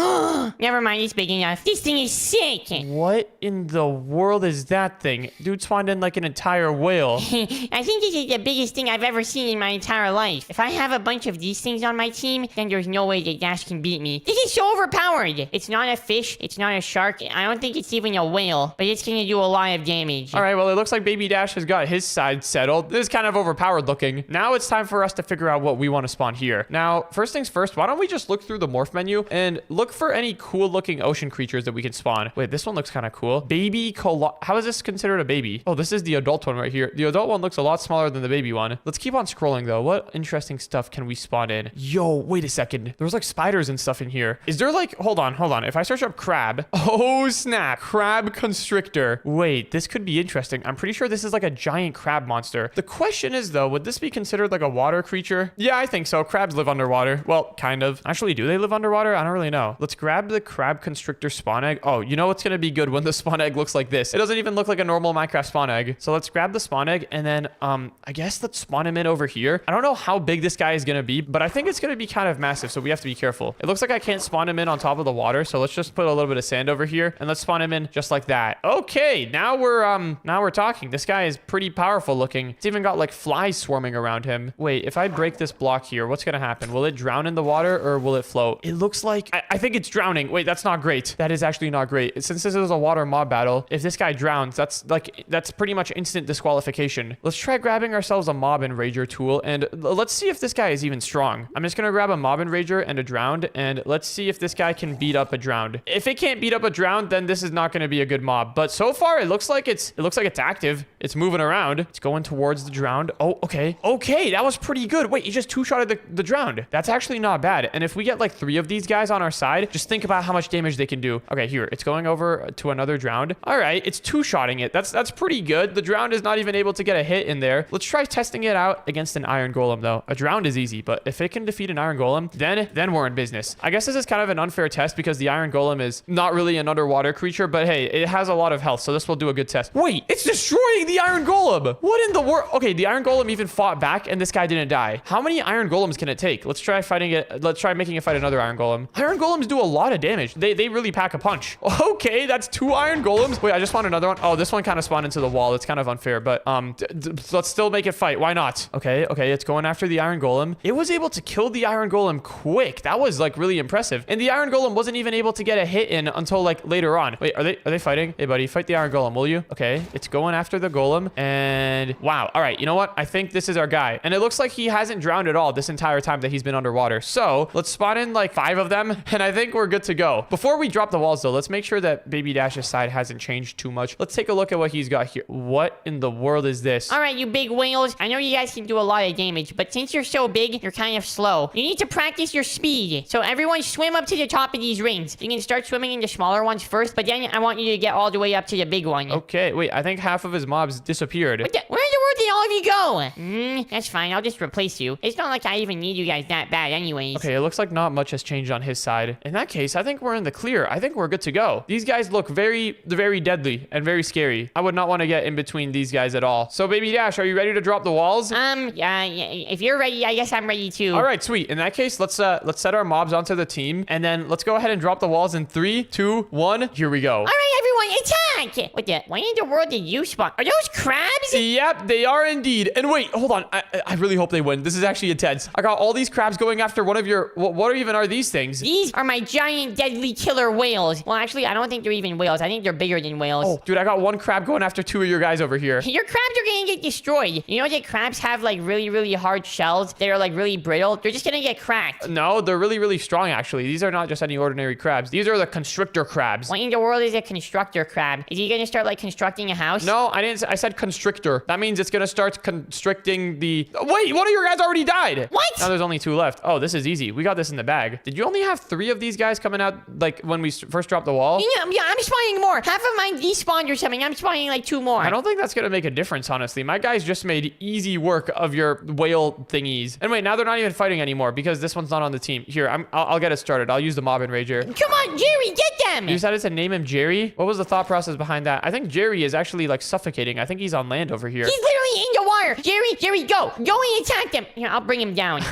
Never mind, it's big enough. This thing is sick. What in the world is that thing? Dude spawned in like an entire whale. I think this is the biggest thing I've ever seen in my entire life. If I have a bunch of these things on my team, then there's no way that Dash can beat me. This is so overpowered. It's not a fish. It's not a shark. I don't think it's even a whale, but it's gonna do a lot of damage. All right, well, it looks like Baby Dash has got his side settled. This is kind of overpowered looking. Now it's time for us to figure out what we want to spawn here. Now, first things first, why don't we just look through the morph menu and look for any cool looking ocean creatures that we can spawn. Wait, this one looks kind of cool. Baby how is this considered a baby? Oh, this is the adult one right here. The adult one looks a lot smaller than the baby one. Let's keep on scrolling though. What interesting stuff can we spawn in? Yo, wait a second. There's like spiders and stuff in here. Is there like, hold on. If I search up crab, oh snap, crab constrictor. Wait, this could be interesting. I'm pretty sure this is like a giant crab monster. The question is though, would this be considered like a water creature? Yeah, I think so. Crabs live underwater. Well, kind of. Actually, do they live underwater? I don't really know. Let's grab the crab constrictor spawn egg. Oh, you know what's gonna be good when the spawn egg looks like this? It doesn't even look like a normal Minecraft spawn egg. So let's grab the spawn egg and then I guess let's spawn him in over here. I don't know how big this guy is gonna be, but I think it's gonna be kind of massive, so we have to be careful. It looks like I can't spawn him in on top of the water, so let's just put a little bit of sand over here and let's spawn him in just like that. Okay, now we're talking. This guy is pretty powerful looking. It's even got like flies swarming around him. Wait, if I break this block here, what's gonna happen? Will it drown in the water or will it float? It looks like I think it's drowning. Wait, that's not great. That is actually not great. Since this is a water mob battle, if this guy drowns, that's pretty much instant disqualification. Let's try grabbing ourselves a mob enrager tool and let's see if this guy is even strong. I'm just gonna grab a mob enrager and a drowned and let's see if this guy can beat up a drowned. If it can't beat up a drowned, then this is not gonna be a good mob. But so far it looks like it's active. It's moving around. It's going towards the drowned. Oh, okay. Okay, that was pretty good. Wait, you just two-shotted the drowned. That's actually not bad. And if we get like 3 of these guys on our side, just think about how much damage they can do. Okay, here. It's going over to another drowned. All right, it's two-shotting it. That's pretty good. The drowned is not even able to get a hit in there. Let's try testing it out against an iron golem though. A drowned is easy, but if it can defeat an iron golem, then we're in business. I guess this is kind of an unfair test test because the iron golem is not really an underwater creature, but hey, it has a lot of health, so this will do a good test. Wait, it's destroying the iron golem. What in the world? Okay, the iron golem even fought back and this guy didn't die. How many iron golems can it take? Let's try fighting it. Let's try making it fight another iron golem. Iron golems do a lot of damage. They really pack a punch. Okay, that's 2 iron golems. Wait, I just found another one. Oh, this one kind of spawned into the wall. It's kind of unfair, but let's still make it fight. Why not? Okay, it's going after the iron golem. It was able to kill the iron golem quick. That was like really impressive. And the iron golem wasn't even able to get a hit in until like later on. Wait, are they fighting? Hey buddy, fight the iron golem, will you? Okay, it's going after the golem and wow. All right, you know what? I think this is our guy. And it looks like he hasn't drowned at all this entire time that he's been underwater. So let's spawn in like 5 of them and I think we're good to go. Before we drop the walls though, let's make sure that Baby Dash's side hasn't changed too much. Let's take a look at what he's got here. What in the world is this? All right, you big whales. I know you guys can do a lot of damage, but since you're so big, you're kind of slow. You need to practice your speed. So everyone swim up to the top of these rings. You can start swimming in the smaller ones first, but then I want you to get all the way up to the big one. Okay, wait, I think half of his mobs disappeared. Where in the world did all of you go? That's fine. I'll just replace you. It's not like I even need you guys that bad anyways. Okay, it looks like not much has changed on his side. In that case, I think we're in the clear. I think we're good to go. These guys look very deadly and very scary. I would not want to get in between these guys at all. So, Baby Dash, are you ready to drop the walls? Yeah, if you're ready, I guess I'm ready too. All right, sweet. In that case, let's set our mobs onto the team, and then let's go ahead and drop the walls in 3, 2, 1. Here we go. All right, everyone, attack! Why in the world did you spawn? Are those crabs? Yep, they are indeed. And wait, hold on. I really hope they win. This is actually intense. I got all these crabs going after one of your... What even are these things? These are my giant, deadly killer whales. Well, actually, I don't think they're even whales. I think they're bigger than whales. Oh, dude, I got one crab going after 2 of your guys over here. Your crabs are gonna get destroyed. You know that crabs have like really hard shells that are like really brittle? They're just gonna get cracked. No, they're really strong, actually. These are not just any ordinary crabs. These are the constrictor crabs. What in the world is a constructor crab? Is he gonna start like constructing a house? No, I didn't. I said constrictor. That means it's gonna start constricting the... Wait, one of your guys already died. What? Now there's only 2 left. Oh, this is easy. We got this in the bag. Did you only have 3 of these guys coming out like when we first dropped the wall? Yeah, I'm spawning more. Half of mine despawned or something. I'm spawning like 2 more. I don't think that's gonna make a difference, honestly. My guys just made easy work of your whale thingies. And wait, now they're not even fighting anymore because this one's not on the team. Here, I'll get it started. I'll use the mob enrager. Come on, Jerry, get them! You decided to name him Jerry? What was the thought process behind that? I think Jerry is actually like suffocating. I think he's on land over here. He's literally in the water. Jerry, go and attack them. Here, I'll bring him down.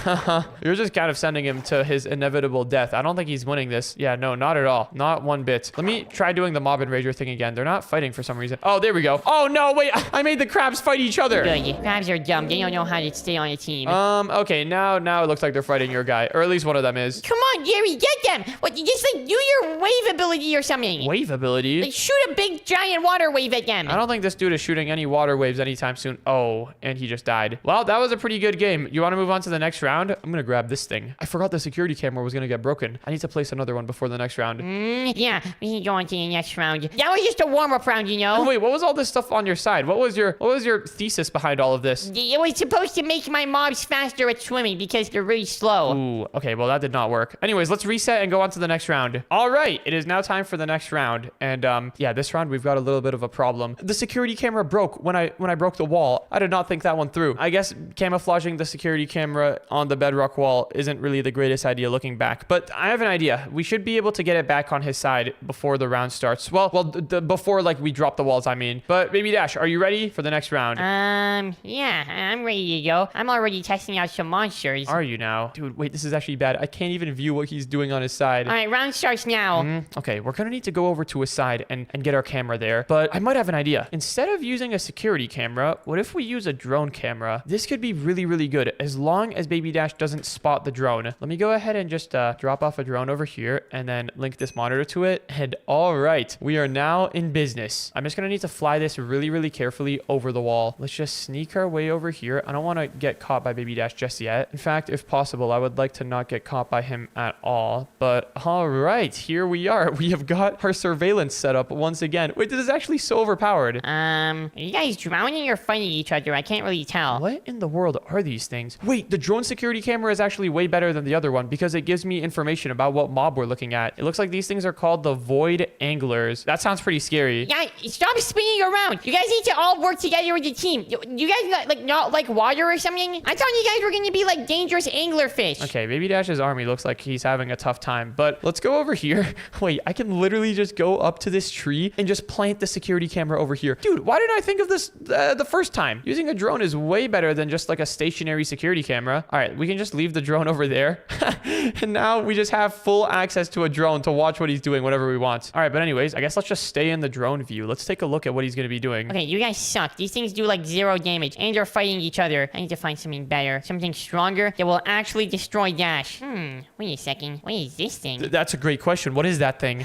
You're just kind of sending him to his inevitable death. I don't think he's winning this. Yeah, no, not at all. Not one bit. Let me try doing the mob enrager thing again. They're not fighting for some reason. Oh, there we go. Oh, no, wait. I made the crabs fight each other. Good. Crabs are dumb. They don't know how to stay on a team. Okay, now it looks like they're fighting your guy. Or at least one of them is. Come on, Jerry, get them. What, you just like do your wave ability or something. Wave ability? Like shoot a big giant water wave at them. I don't think this dude is shooting any water waves anytime soon. Oh, and he just died. Well, that was a pretty good game. You want to move on to the next round? I'm going to grab this thing. I forgot the security camera was going to get broken. I need to place another one before the next round. Yeah, we can go on to the next round. That was just a warm-up round, you know? Oh, wait, what was all this stuff on your side? What was your thesis behind all of this? It was supposed to make my mobs faster at swimming because they're really slow. Ooh, okay, well, that did not work. Anyways, let's reset and go on to the next round. All right, it is now time for the next round. And, yeah, this round we've got a little bit of a problem. The security camera broke when I broke the wall. I did not think that one through. I guess camouflaging the security camera on the bedrock wall isn't really the greatest idea looking back. But I have an idea. We should be able to get it back on his side before the round starts. Well, before, like, we drop the walls, I mean. But, Baby Dash, are you ready for the next round? Yeah, I'm ready to go. I'm already testing out some monsters. Are you now? Dude, wait, this is actually bad. I can't even view what he's doing on his side. All right, round starts now. Okay, we're gonna need to go over to his side and get our camera there. But I might have an idea. Instead of using a security camera, what if we use a drone camera? This could be really good as long as Baby Dash doesn't spot the drone. Let me go ahead and just drop off a drone over here and then link this monitor to it. And all right, we are now in business. I'm just gonna need to fly this really carefully over the wall. Let's just sneak our way over here. I don't want to get caught by Baby Dash just yet. In fact, if possible, I would like to not get caught by him at all. But all right, here we are. We have got our surveillance set up once again. again. Wait, this is actually so overpowered. Are you guys drowning or fighting each other? I can't really tell. What in the world are these things? Wait, the drone security camera is actually way better than the other one because it gives me information about what mob we're looking at. It looks like these things are called the Void Anglers. That sounds pretty scary. Yeah, stop spinning around. You guys need to all work together with the team. You guys not like water or something? I thought you guys were gonna be like dangerous anglerfish. Okay, Baby Dash's army looks like he's having a tough time, but let's go over here. Wait, I can literally just go up to this tree and just plant the security camera over here. Dude, why didn't I think of this the first time? Using a drone is way better than just like a stationary security camera. All right, we can just leave the drone over there. And now we just have full access to a drone to watch what he's doing whenever we want. All right, but anyways, I guess let's just stay in the drone view. Let's take a look at what he's going to be doing. Okay, you guys suck. These things do like 0 damage, and they're fighting each other. I need to find something better, something stronger that will actually destroy Dash. Wait a second. What is this thing? That's a great question. What is that thing?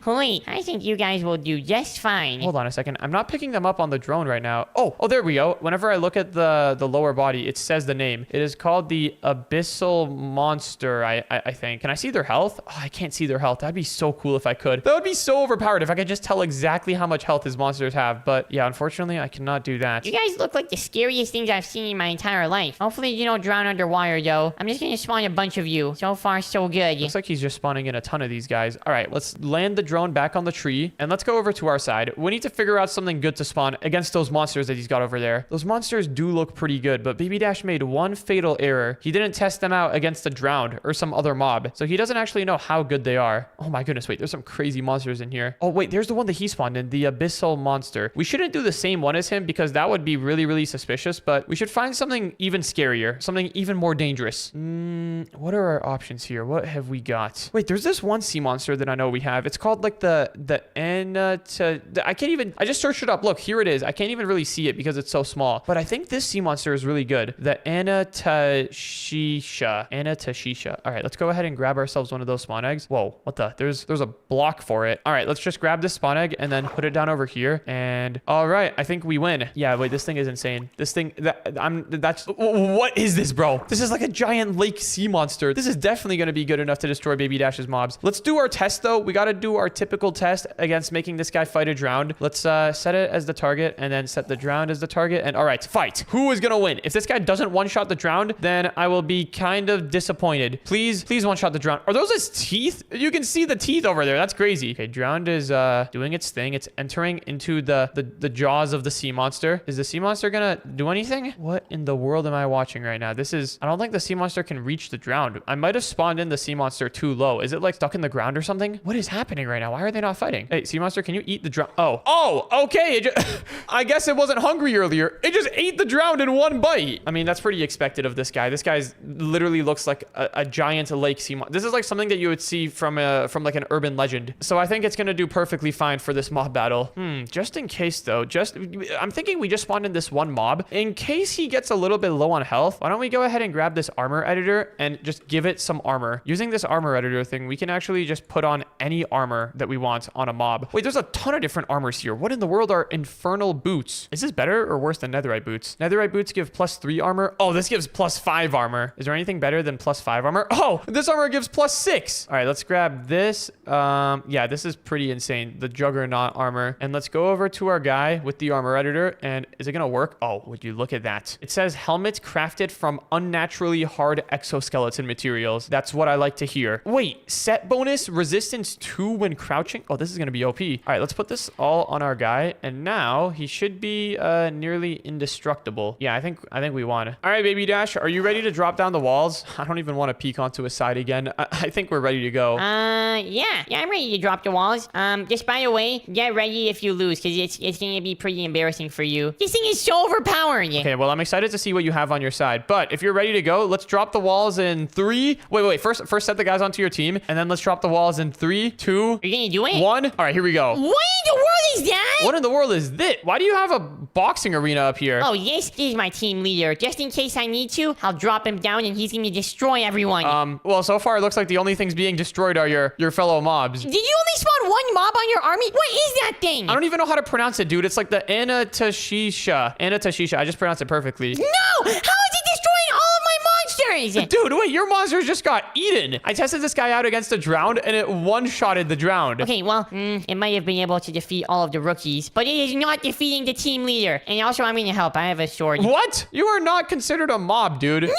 Wait, I think you guys will do just fine. Hold on a second. I'm not picking them up on the drone right now. Oh, there we go. Whenever I look at the lower body, it says the name. It is called the Abyssal Monster, I think. Can I see their health? Oh, I can't see their health. That'd be so cool if I could. That would be so overpowered if I could just tell exactly how much health his monsters have. But yeah, unfortunately, I cannot do that. You guys look like the scariest things I've seen in my entire life. Hopefully you don't drown underwater, though. I'm just gonna spawn a bunch of you. So far, so good. Looks like he's just spawning in a ton of these guys. All right, let's land the drone back on the tree and let's go over to our side. We need to figure out something good to spawn against those monsters that he's got over there. Those monsters do look pretty good, but Baby Dash made one fatal error. He didn't test them out against a drowned or some other mob, so he doesn't actually know how good they are. Oh my goodness, wait, there's some crazy monsters in here. Oh wait, there's the one that he spawned in, the Abyssal Monster. We shouldn't do the same one as him because that would be really, really suspicious, but we should find something even scarier, something even more dangerous. What are our options here? What have we got? Wait, there's this one sea monster that I know we have. It's called like the I can't even, I just searched it up. Look, here it is. I can't even really see it because it's so small, but I think this sea monster is really good. The Anatashisha. All right, let's go ahead and grab ourselves one of those spawn eggs. Whoa, what the? There's a block for it. All right, let's just grab this spawn egg and then put it down over here. And all right, I think we win. Yeah, wait, this thing is insane. This thing, what is this, bro? This is like a giant lake sea monster. This is definitely going to be good enough to destroy Baby Dash's mobs. Let's do our test though. We got to do our typical test against making this guy fight a drowned. Let's set it as the target and then set the drowned as the target. And all right, fight. Who is going to win? If this guy doesn't one-shot the drowned, then I will be kind of disappointed. Please one-shot the drowned. Are those his teeth? You can see the teeth over there. That's crazy. Okay, drowned is doing its thing. It's entering into the jaws of the sea monster. Is the sea monster gonna do anything? What in the world am I watching right now? I don't think the sea monster can reach the drowned. I might have spawned in the sea monster too low. Is it like stuck in the ground or something? What is happening right now? Why are they not fighting? Hey, sea monster, can you eat the drowned? Oh, okay. I guess it wasn't hungry earlier. It just ate the drowned in one bite. I mean, that's pretty expected of this guy. This guy's literally looks like a giant lake sea monster. This is like something that you would see from like an urban legend. So I think it's gonna do perfectly fine for this mob battle. Just in case though, I'm thinking we just spawned in this one mob. In case he gets a little bit low on health, why don't we go ahead and grab this armor editor and just give it some armor. Using this armor editor thing, we can actually just put on any armor that we want on a mob. Wait, there's a ton of different armors here. What in the world are infernal boots? Is this better or worse than netherite boots? Netherite boots give +3 armor. Oh, this gives +5 armor. Is there anything better than +5 armor? Oh, this armor gives +6. All right, let's grab this. Yeah, this is pretty insane. The Juggernaut armor. And let's go over to our guy with the armor editor. And is it gonna work? Oh, would you look at that? It says helmet crafted from unnaturally hard exoskeleton materials. That's what I like to hear. Wait, set bonus resistance 2 when crouching. Oh, this is gonna be OP. All right, let's put this all on our guy. And now he should be nearly indestructible. Yeah, I think we won. All right, Baby Dash, are you ready to drop down the walls? I don't even want to peek onto his side again. I think we're ready to go. Yeah, I'm ready to drop the walls. Just by the way, get ready if you lose, because it's gonna be pretty embarrassing for you. This thing is so overpowering. Okay, well, I'm excited to see what you have on your side. But if you're ready to go, let's drop the walls in 3. Wait. First set the guys onto your team, and then let's drop the walls in 3, 2, You're gonna do it? 1. All right, here we go. What in the world is that? What in the world is this? Why do you have a boxing arena up here? Oh, yes, he's my team leader. Just in case I need to, I'll drop him down and he's gonna destroy everyone. Well, so far it looks like the only things being destroyed are your fellow mobs. Did you only spawn one mob on your army? What is that thing? I don't even know how to pronounce it, dude. It's like the Anatashisha. I just pronounced it perfectly. No! How is it destroying all of my monsters? yours. Dude, wait, your monster just got eaten. I tested this guy out against the drowned, and it one-shotted the drowned. Okay, well, it might have been able to defeat all of the rookies, but it is not defeating the team leader. And also, I'm going to help. I have a sword. What? You are not considered a mob, dude. No!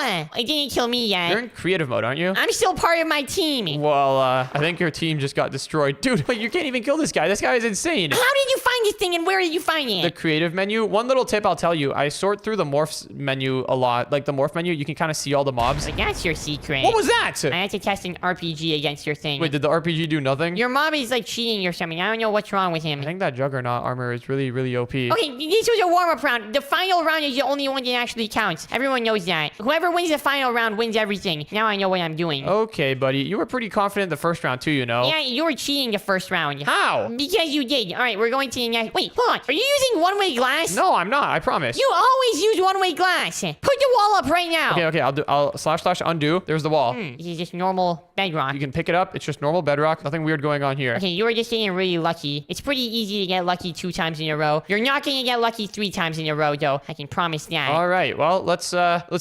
It didn't kill me yet. You're in creative mode, aren't you? I'm still part of my team. Well, I think your team just got destroyed. Dude, wait, you can't even kill this guy. This guy is insane. How did you find this thing and where did you find it? The creative menu. One little tip I'll tell you. I sort through the morphs menu a lot. Like the morph menu, you can kind of see all the mobs. But that's your secret. What was that? I had to test an RPG against your thing. Wait, did the RPG do nothing? Your mob is like cheating or something. I don't know what's wrong with him. I think that Juggernaut armor is really, really OP. Okay, this was a warm-up round. The final round is the only one that actually counts. Everyone knows that. Whoever wins the final round wins everything. Now I know what I'm doing. Okay, buddy. You were pretty confident the first round too, you know. Yeah, you were cheating the first round. How? Because you did. All right, we're going to the next. Wait, hold on. Are you using one-way glass? No, I'm not. I promise. You always use one-way glass. Put the wall up right now. Okay, I'll slash undo. There's the wall. This is just normal bedrock. You can pick it up. It's just normal bedrock. Nothing weird going on here. Okay, you were just getting really lucky. It's pretty easy to get lucky 2 times in a row. You're not going to get lucky 3 times in a row, though. I can promise that. All right. Well, let's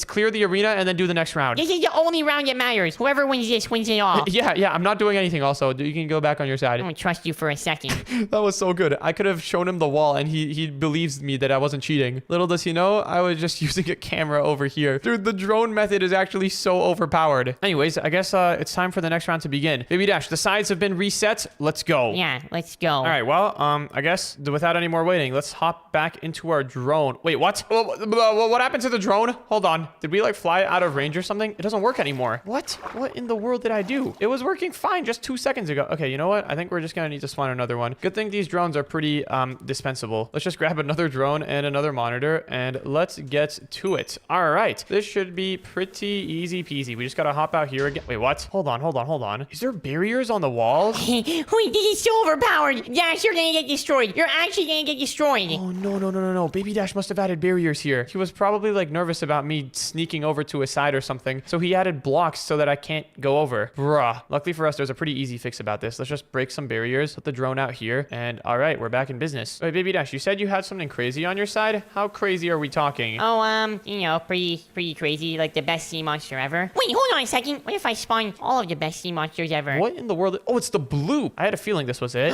clear the arena and then do the next round. This is the only round that matters. Whoever wins this wins it all. Yeah. I'm not doing anything. Also, you can go back on your I side. don't trust you for a second. That was so good. I could have shown him the wall, and he believes me that I wasn't cheating. Little does he know, I was just using a camera over here. Dude, the drone method is actually so overpowered. Anyways, I guess it's time for the next round to begin. Baby Dash, the sides have been reset. Let's go. Yeah, let's go. All right, well, I guess without any more waiting, let's hop back into our drone. Wait, what? What happened to the drone? Hold on. Did we like fly out of range or something? It doesn't work anymore. What? What in the world did I do? It was working fine just 2 seconds ago. Okay, you know what? I think we're just gonna need to spawn another one. Good thing these drones are pretty dispensable. Let's just grab another drone and another monitor and let's get to it. All right, this should be pretty easy peasy. We just gotta hop out here again. Wait, what? Hold on. Is there barriers on the walls? Wait, this is so overpowered. Dash, you're gonna get destroyed. You're actually gonna get destroyed. Oh, no. Baby Dash must have added barriers here. He was probably like nervous about me sneaking over to his side or something. So he added blocks so that I can't go over. Bruh. Luckily for us, there's a pretty easy fix about this. Let's just break some barriers, put the drone out here, and all right, we're back in business. Wait, Baby Dash, you said you had something crazy on your side? How crazy are we talking? Oh, you know, pretty crazy, like the best sea monster ever. Wait, hold on a second. What if I spawn all of the best sea monsters ever? What in the world? Oh, it's the blue. I had a feeling this was it.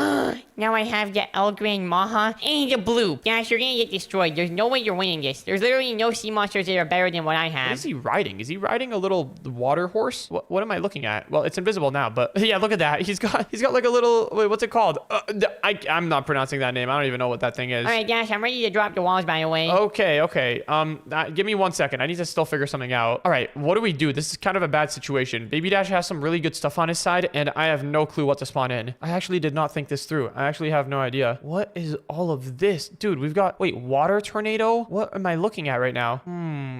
Now I have the Elgran Maha and the blue. Dash, you're gonna get destroyed. There's no way you're winning this. There's literally no sea monsters that are better than what I have. What is he riding? Is he riding a little water horse? What am I looking at? Well, it's invisible now, but yeah, look at that. He's got like a little, wait, what's it called? I'm not pronouncing that name. I don't even know what that thing is. All right, Dash, I'm ready to drop the walls, by the way. Okay. Give me 1 second. I need to still figure something out. All right, what do we do? This is kind of a bad situation. Baby Dash has some really good stuff on his side, and I have no clue what to spawn in. I actually did not think this through. I actually have no idea. What is all of this? Dude, we've got, wait, water tornado? What am I looking at right now?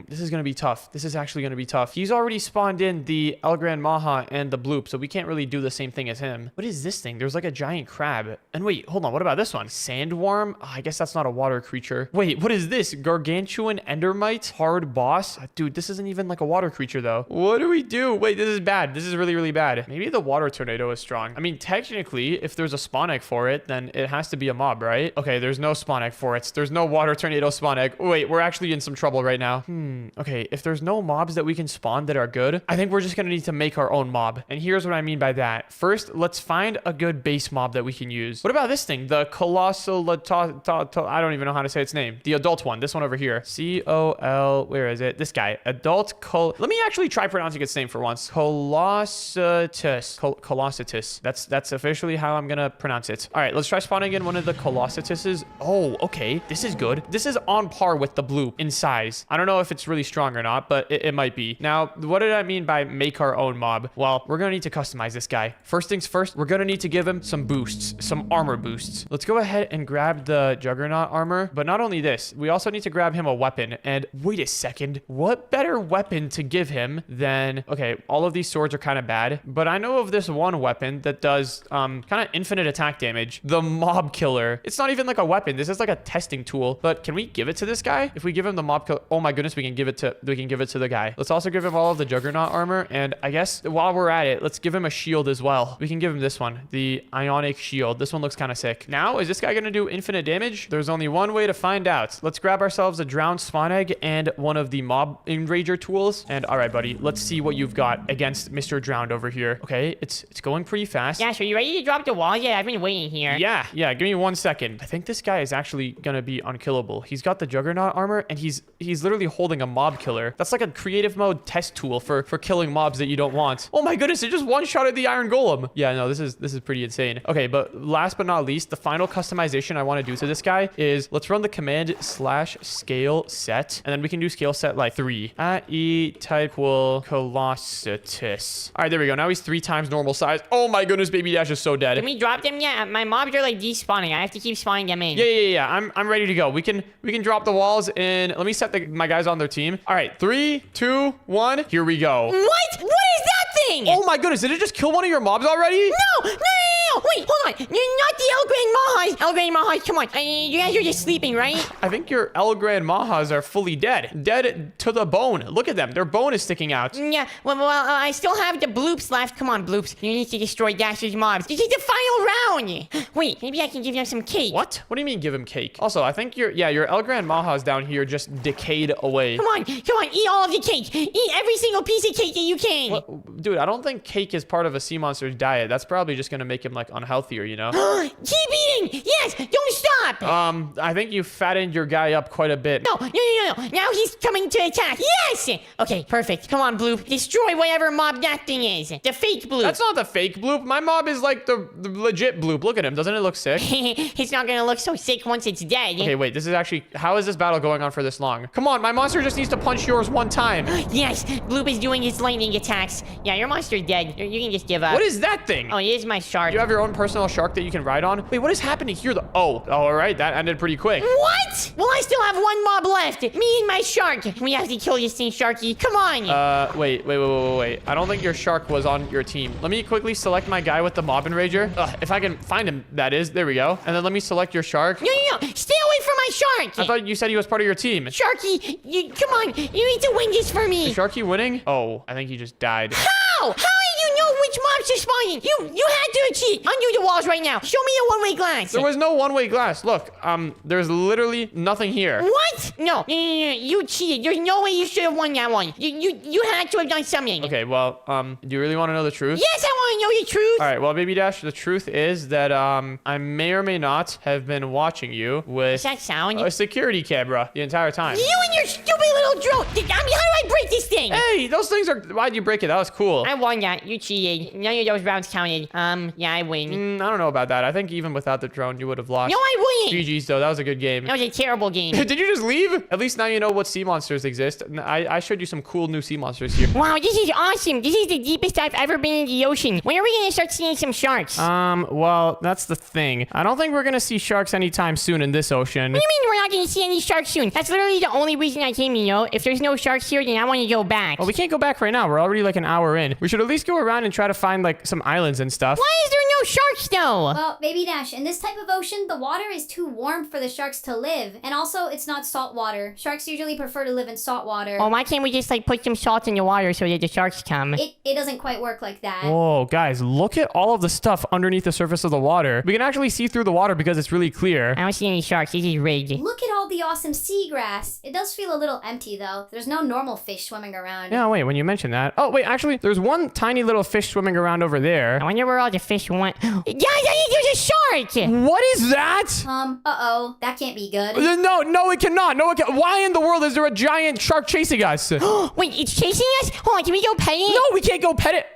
This is gonna be tough. This is actually gonna be tough. He's already spawned in the Elgran Maha and the bloop, so we can't really do the same thing as him. What is this thing? There's like a giant crab. And wait, hold on. What about this one? Sandworm? Oh, I guess that's not a water creature. Wait, what is this? Gargantuan endermite? Hard boss? Dude, this isn't even like a water creature though. What do we do? Wait, this is bad. This is really, really bad. Maybe the water tornado is strong. I mean, technically, if there's a spawn egg for it, then it has to be a mob, right? Okay, there's no spawn egg for it. There's no water tornado spawn egg. Wait, we're actually in some trouble right now. Okay, if there's no mobs that we can spawn that are good, I think we're just gonna need to make our own mob. And here's what I mean by that. First, let's find a good base mob that we can use. What about this thing? The colossal, I don't even know how to say its name. The adult one, this one over here. C-O-L, where is it? This guy. Let me actually try pronouncing its name for once. Colossitus. That's officially how I'm gonna pronounce it. All right, let's try spawning in one of the Colossituses. Oh, okay. This is good. This is on par with the blue in size. I don't know if it's really strong or not, but it might be. Now, what did I mean by make our own mob? Well, we're gonna need to customize this guy. First things first, we're gonna need to give him some boosts, some armor boosts. Let's go ahead and grab the Juggernaut armor. But not only this, we also need to grab him a weapon. And wait a second, what better weapon to give him than, okay, all of these swords are kind of of bad. But I know of this one weapon that does kind of infinite attack damage. The Mob Killer. It's not even like a weapon. This is like a testing tool. But can we give it to this guy? If we give him the Mob Killer, oh my goodness, we can give it to the guy. Let's also give him all of the Juggernaut armor. And I guess while we're at it, let's give him a shield as well. We can give him this one, the Ionic Shield. This one looks kind of sick. Now, is this guy gonna do infinite damage? There's only one way to find out. Let's grab ourselves a Drowned Spawn Egg and one of the Mob Enrager tools. And all right, buddy, let's see what you've got against Mr. Drowned over here. Okay, it's going pretty fast. Yeah, so you ready to drop the wall yet? I've been waiting here. Yeah, give me 1 second. I think this guy is actually gonna be unkillable. He's got the Juggernaut armor, and he's literally holding a Mob Killer. That's like a creative mode test tool for killing mobs that you don't want. Oh my goodness, it just one-shotted the Iron Golem. Yeah, no, this is pretty insane. Okay, but last but not least, the final customization I want to do to this guy is let's run the command /scale set, and then we can do scale set like 3 at E type equal Colossus. All right, there we go. Now he's 3 times normal size. Oh my goodness, Baby Dash is so dead. Can we drop them yet? My mobs are like despawning. I have to keep spawning them in. Yeah. I'm ready to go. We can drop the walls in. Let me set my guys on their team. All right, 3, 2, 1. Here we go. What? What is that thing? Oh my goodness, did it just kill one of your mobs already? No. Wait, hold on. You're not the Elgrand Mahas. Elgrand Mahas, come on. You guys are just sleeping, right? I think your Elgrand Mahas are fully dead. Dead to the bone. Look at them. Their bone is sticking out. Yeah, well, I still have the bloops left. Come on, bloops. You need to destroy Dash's mobs. This is the final round. Wait, maybe I can give them some cake. What? What do you mean give him cake? Also, I think your Elgrand Mahas down here just decayed away. Come on, eat all of the cake. Eat every single piece of cake that you can. What? Dude, I don't think cake is part of a sea monster's diet. That's probably just gonna make him like unhealthier, you know? Keep eating! Yes! Don't stop! I think you fattened your guy up quite a bit. No. Now he's coming to attack. Yes! Okay, perfect. Come on, Bloop. Destroy whatever mob that thing is. The fake Bloop. That's not the fake Bloop. My mob is like the legit Bloop. Look at him. Doesn't it look sick? It's not gonna look so sick once it's dead. Okay, wait. This is actually... How is this battle going on for this long? Come on, my monster just needs to punch yours 1 time. Yes! Bloop is doing his lightning attacks. Yeah, your monster's dead. You can just give up. What is that thing? Oh, it is my shark. You have your own personal shark that you can ride on? Wait, what is happening here? Oh, all right. That ended pretty quick. What? Well, I still have 1 mob left. Me and my shark. We have to kill this thing, Sharky. Come on. Wait. I don't think your shark was on your team. Let me quickly select my guy with the Mob Enrager. If I can find him, that is. There we go. And then let me select your shark. No. Stay away from my shark. I thought you said he was part of your team. Sharky, come on. You need to win this for me. Is Sharky winning? Oh, I think he just died. How? How do you know which mobs are spawning? You had to cheat. Undo the walls right now. Show me the one-way glass. There was no one-way glass. Look, there's literally nothing here. What? No. You cheated. There's no way you should have won that one. You had to have done something. Okay, well, do you really want to know the truth? Yes, I want to know the truth. All right, well, Baby Dash, the truth is that I may or may not have been watching you with What's that sound? a security camera the entire time. You and your stupid little drone. How do I break this thing? Hey, those things are... Why'd you break it? That was cool. I won that. You cheated. None of those rounds counted. Yeah, I win. I don't know about that. I think even without the drone, you would have lost. No, I wouldn't. GG's, though. That was a good game. That was a terrible game. Did you just leave? At least now you know what sea monsters exist. I showed you some cool new sea monsters here. Wow, this is awesome. This is the deepest I've ever been in the ocean. When are we going to start seeing some sharks? Well, that's the thing. I don't think we're gonna see sharks anytime soon in this ocean. What do you mean we're not going to see any sharks soon? That's literally the only reason I came, you know? If there's no sharks here, then I want to go back. Well, we can't go back right now. We're already like an hour in. We should at least go around and try to find like some islands and stuff. Why is there no sharks, though? Well, Baby Dash, in this type of ocean, the water is too warm for the sharks to live. And also, it's not salt water. Sharks usually prefer to live in salt water. Well, why can't we just, like, put some salt in the water so that the sharks come? It doesn't quite work like that. Whoa, guys, look at all of the stuff underneath the surface of the water. We can actually see through the water because it's really clear. I don't see any sharks. This is rigged. Look at all the awesome seagrass. It does feel a little empty, though. There's no normal fish swimming around. Yeah, wait, when you mention that. Oh, wait, actually, there's one tiny little fish swimming around over there. I wonder where all the fish went. Guys, there's a shark! What is that? Uh-oh. That can't be good. No, it cannot. No, it can. Why in the world is there a giant shark chasing us? Wait, it's chasing us? Hold on, can we go pet it? No, we can't go pet it.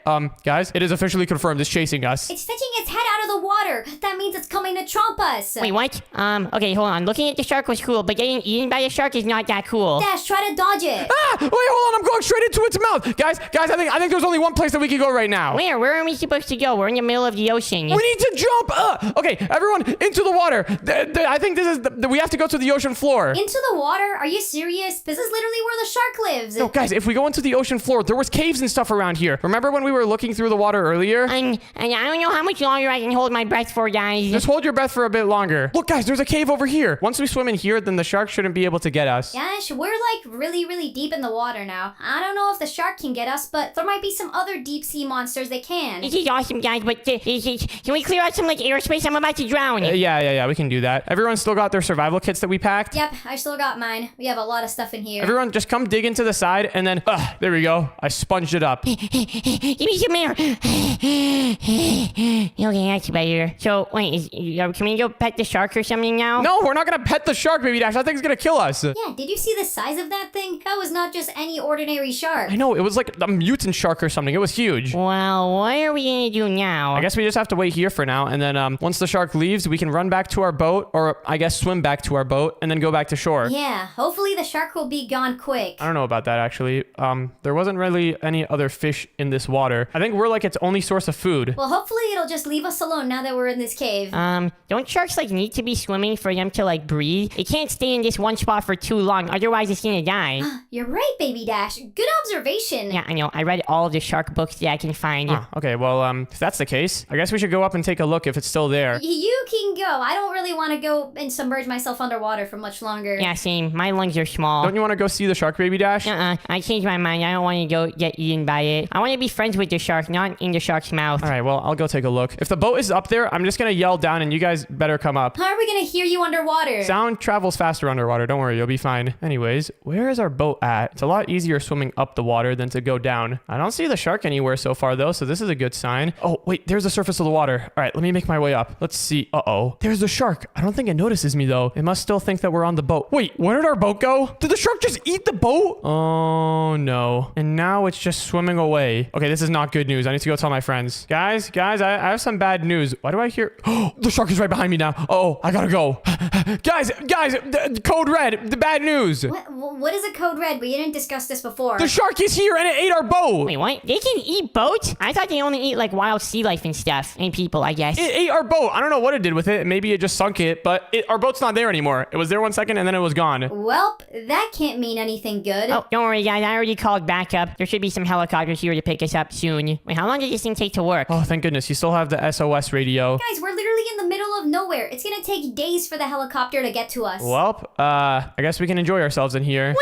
Guys, it is officially confirmed. It's chasing us. It's sticking its head out of the water. That means it's coming to trump us. Wait, what? Okay, hold on. Looking at the shark was cool, cool, but getting eaten by a shark is not that cool. Dash, try to dodge it. Ah! Wait, hold on. I'm going straight into its mouth. Guys, I think there's only one place that we can go right now. Where are we supposed to go? We're in the middle of the ocean. We need to jump. Okay, everyone, into the water. I think this is we have to go to the ocean floor. Into the water? Are you serious? This is literally where the shark lives. No, guys, if we go into the ocean floor, there was caves and stuff around here. Remember when we were looking through the water earlier? And I don't know how much longer I can hold my breath for, guys. Just hold your breath for a bit longer. Look, guys, there's a cave over here. Once we swim in here, then the shark shouldn't be able to get us. Dash, we're like really, really deep in the water now. I don't know if the shark can get us, but there might be some other deep sea monsters that can. This is awesome, guys, but can we clear out some like airspace? I'm about to drown. Yeah, we can do that. Everyone still got their survival kits that we packed? Yep, I still got mine. We have a lot of stuff in here. Everyone just come dig into the side and then, there we go. I sponged it up. Give me some air. Okay, that's better. So, wait, can we go pet the shark or something now? No, we're not gonna pet the shark, Baby Dash. That thing's gonna kill us. Yeah, did you see the size of that thing? That was not just any ordinary shark. I know, it was like a mutant shark or something. It was huge. Well, what are we gonna do now? I guess we just have to wait here for now, and then once the shark leaves, we can run back to our boat, or I guess swim back to our boat, and then go back to shore. Yeah, hopefully the shark will be gone quick. I don't know about that, actually. There wasn't really any other fish in this water. I think we're like its only source of food. Well, hopefully it'll just leave us alone now that we're in this cave. Don't sharks like need to be swimming for them to like breathe? It can't stay in this one spot for too long, otherwise it's gonna die. You're right, Baby Dash. Good observation. Yeah, I know. I read all of the shark books that I can find. Okay, well, if that's the case, I guess we should go up and take a look if it's still there. You can go. I don't really want to go and submerge myself underwater for much longer. Yeah, same. My lungs are small. Don't you want to go see the shark, Baby Dash? I changed my mind. I don't want to go get eaten by it. I want to be friends with the shark, not in the shark's mouth. All right, well, I'll go take a look. If the boat is up there, I'm just going to yell down and you guys better come up. How are we going to hear you underwater? Sound travels faster underwater. Don't worry, you'll be fine. Anyways, where is our boat at? It's a lot easier swimming up the water than to go down. I don't see the shark anywhere so far, though, so this is a good sign. Oh, wait, there's the surface of the water. All right, let me make my way up. Let's see. Uh-oh. There's the shark. I don't think it notices me, though. It must still think that we're on the boat. Wait, where did our boat go? Did the shark just eat the boat? Oh, no. And now it's just swimming away. Okay, this is not good news. I need to go tell my friends. Guys, I have some bad news. Why do I hear... Oh, the shark is right behind me now. Oh, I gotta go. guys, code red, the bad news. What is a code red? We didn't discuss this before. The shark is here and it ate our boat. Wait, what? They can eat boats? I thought they only eat like wild sea life and stuff. And people, I guess. It ate our boat. I don't know what it did with it. Maybe it just sunk it, but our boat's not there anymore. It was there 1 second and then it was gone. Welp, that can't mean anything good. Oh, don't worry, guys. I already called backup. There should be some helicopters here to pick us up soon. Wait, how long did this thing take to work? Oh, thank goodness. You still have the SOS radio. Guys, we're literally in the middle of nowhere. It's gonna take days for the helicopter to get to us. Well, I guess we can enjoy ourselves in here. Wait.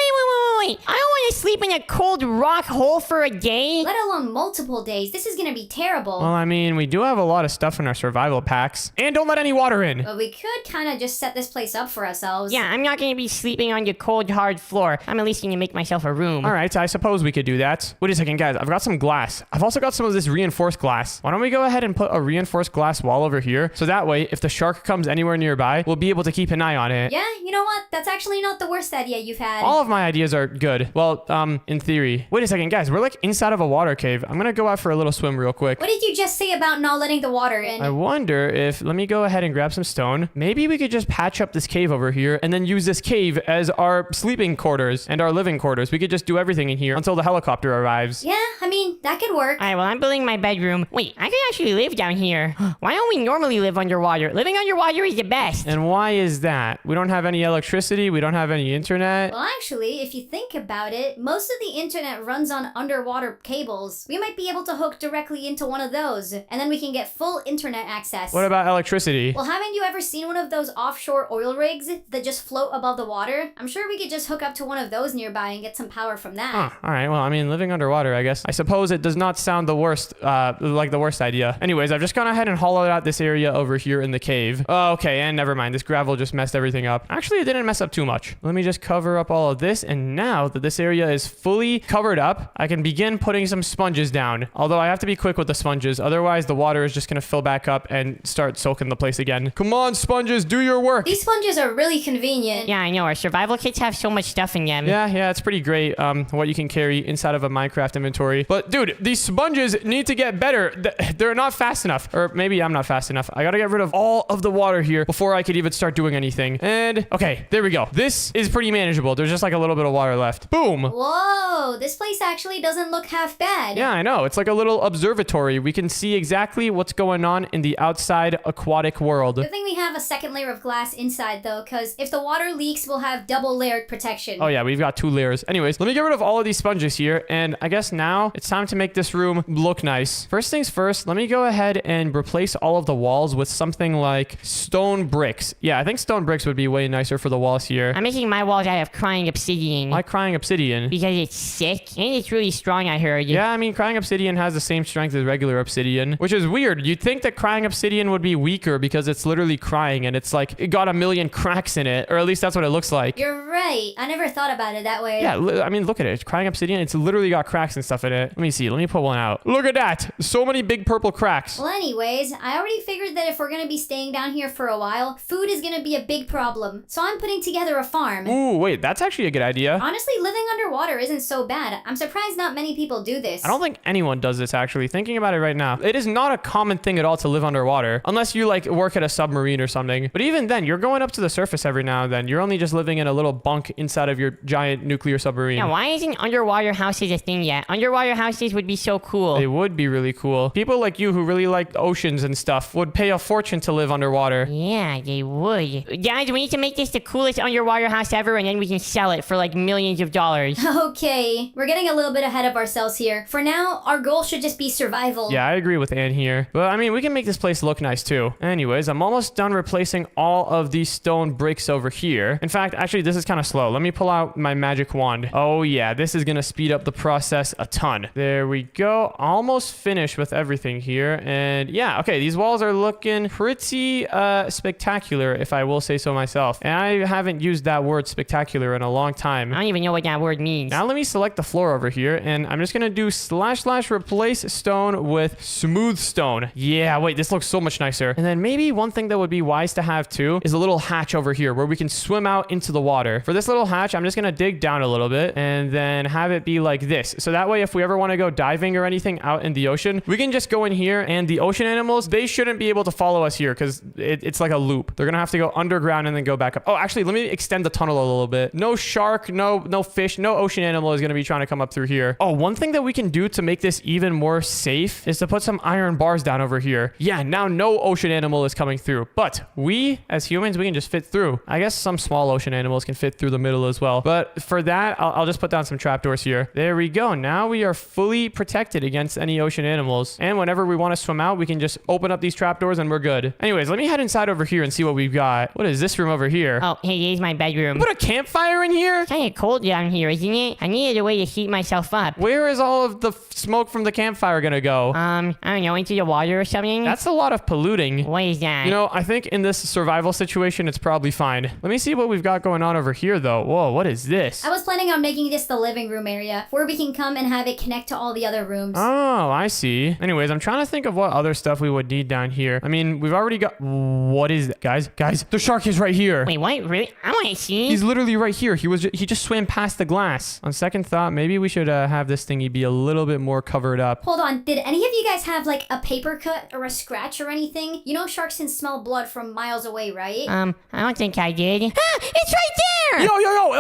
I don't want to sleep in a cold rock hole for a day. Let alone multiple days. This is gonna be terrible. Well, I mean, we do have a lot of stuff in our survival packs. And don't let any water in. But we could kind of just set this place up for ourselves. Yeah, I'm not going to be sleeping on the cold, hard floor. I'm at least going to make myself a room. All right, I suppose we could do that. Wait a second, guys. I've got some glass. I've also got some of this reinforced glass. Why don't we go ahead and put a reinforced glass wall over here? So that way, if the shark comes anywhere nearby, we'll be able to keep an eye on it. Yeah, you know what? That's actually not the worst idea you've had. All of my ideas are good. Well, in theory. Wait a second, guys. We're like inside of a water cave. I'm gonna go out for a little swim real quick. What did you just say about not letting the water in? I wonder if, let me go ahead and grab some stone. Maybe we could just patch up this cave over here and then use this cave as our sleeping quarters and our living quarters. We could just do everything in here until the helicopter arrives. Yeah, I mean, that could work. All right, well, I'm building my bedroom. Wait, I could actually live down here. Why don't we normally live underwater? Living underwater is the best. And why is that? We don't have any electricity. We don't have any internet. Well, actually, if you think about it, most of the internet runs on underwater cables. We might be able to hook directly into one of those, and then we can get full internet access. What about electricity? Well, haven't you ever seen one of those offshore oil rigs that just float above the water? I'm sure we could just hook up to one of those nearby and get some power from that. Huh, all right. Well, I mean, living underwater, I guess. I suppose it does not sound the worst, like the worst idea. Anyways, I've just gone ahead and hollowed out this area over here in the cave. Oh, okay, and never mind. This gravel just messed everything up. Actually, it didn't mess up too much. Let me just cover up all of this, and now that this area area is fully covered up, I can begin putting some sponges down. Although I have to be quick with the sponges. Otherwise, the water is just going to fill back up and start soaking the place again. Come on, sponges, do your work. These sponges are really convenient. Yeah, I know. Our survival kits have so much stuff in them. Yeah, it's pretty great what you can carry inside of a Minecraft inventory. But dude, these sponges need to get better. They're not fast enough. Or maybe I'm not fast enough. I gotta get rid of all of the water here before I could even start doing anything. And okay, there we go. This is pretty manageable. There's just like a little bit of water left. Boom. Whoa, this place actually doesn't look half bad. Yeah, I know. It's like a little observatory. We can see exactly what's going on in the outside aquatic world. Good thing we have a second layer of glass inside though, because if the water leaks, we'll have double layered protection. Oh yeah, we've got 2 layers. Anyways, let me get rid of all of these sponges here, and I guess now it's time to make this room look nice. First things first, let me go ahead and replace all of the walls with something like stone bricks. Yeah, I think stone bricks would be way nicer for the walls here. I'm making my walls out of crying obsidian. Why crying obsidian? Because it's sick and it's really strong, I heard. Yeah, I mean, crying obsidian has the same strength as regular obsidian, which is weird. You'd think that crying obsidian would be weaker because it's literally crying and it's like, it got a million cracks in it, or at least that's what it looks like. You're right. I never thought about it that way. Yeah, I mean, look at it. It's crying obsidian. It's literally got cracks and stuff in it. Let me see. Let me pull one out. Look at that. So many big purple cracks. Well, anyways, I already figured that if we're gonna be staying down here for a while, food is gonna be a big problem. So I'm putting together a farm. Ooh, wait. That's actually a good idea. Honestly, living underwater isn't so bad. I'm surprised not many people do this. I don't think anyone does this, actually. Thinking about it right now. It is not a common thing at all to live underwater. Unless you, like, work at a submarine or something. But even then, you're going up to the surface every now and then. You're only just living in a little bunk inside of your giant nuclear submarine. Yeah, why isn't underwater houses a thing yet? Underwater houses would be so cool. They would be really cool. People like you who really like oceans and stuff would pay a fortune to live underwater. Yeah, they would. Guys, we need to make this the coolest underwater house ever, and then we can sell it for like millions of dollars. Okay, we're getting a little bit ahead of ourselves here. For now, our goal should just be survival. Yeah, I agree with Anne here. But I mean, we can make this place look nice too. Anyways, I'm almost done replacing all of these stone bricks over here. In fact, actually, this is kind of slow. Let me pull out my magic wand. Oh yeah, this is gonna speed up the process a ton. There we go. Almost finished with everything here. And yeah, okay, these walls are looking pretty spectacular, if I will say so myself. And I haven't used that word spectacular in a long time. I don't even know what that word means. Now let me select the floor over here, and I'm just gonna do / replace stone with smooth stone. Yeah, wait, this looks so much nicer. And then maybe one thing that would be wise to have too is a little hatch over here where we can swim out into the water. For this little hatch, I'm just gonna dig down a little bit and then have it be like this. So that way, if we ever want to go diving or anything out in the ocean, we can just go in here, and the ocean animals, they shouldn't be able to follow us here because it's like a loop. They're gonna have to go underground and then go back up. Oh, actually, let me extend the tunnel a little bit. No shark, no fish, no ocean animal is gonna be trying to come up through here. Oh, one thing that we can do to make this even more safe is to put some iron bars down over here. Yeah, now no ocean animal is coming through, but we as humans, we can just fit through. I guess some small ocean animals can fit through the middle as well, but for that, I'll just put down some trapdoors here. There we go. Now we are fully protected against any ocean animals, and whenever we want to swim out, we can just open up these trapdoors and we're good. Anyways, let me head inside over here and see what we've got. What is this room over here? Oh, hey, here's my bedroom. Put a campfire in here? It's kind of cold down here, isn't it? I needed a way to heat myself up. Where is all of the smoke from the campfire gonna go? I don't know, into the water or something? That's a lot of polluting. What is that? You know, I think in this survival situation, it's probably fine. Let me see what we've got going on over here, though. Whoa, what is this? I was planning on making this the living room area where we can come and have it connect to all the other rooms. Oh, I see. Anyways, I'm trying to think of what other stuff we would need down here. I mean, we've already got... What is that? Guys, the shark is right here. Wait, what? Really? I want to see. He's literally right here. He just swam past the glass. On second thought, maybe we should have this thingy be a little bit more covered up. Hold on, did any of you guys have like a paper cut or a scratch or anything? You know sharks can smell blood from miles away, right? I don't think I did. Ah, it's right there! Yo,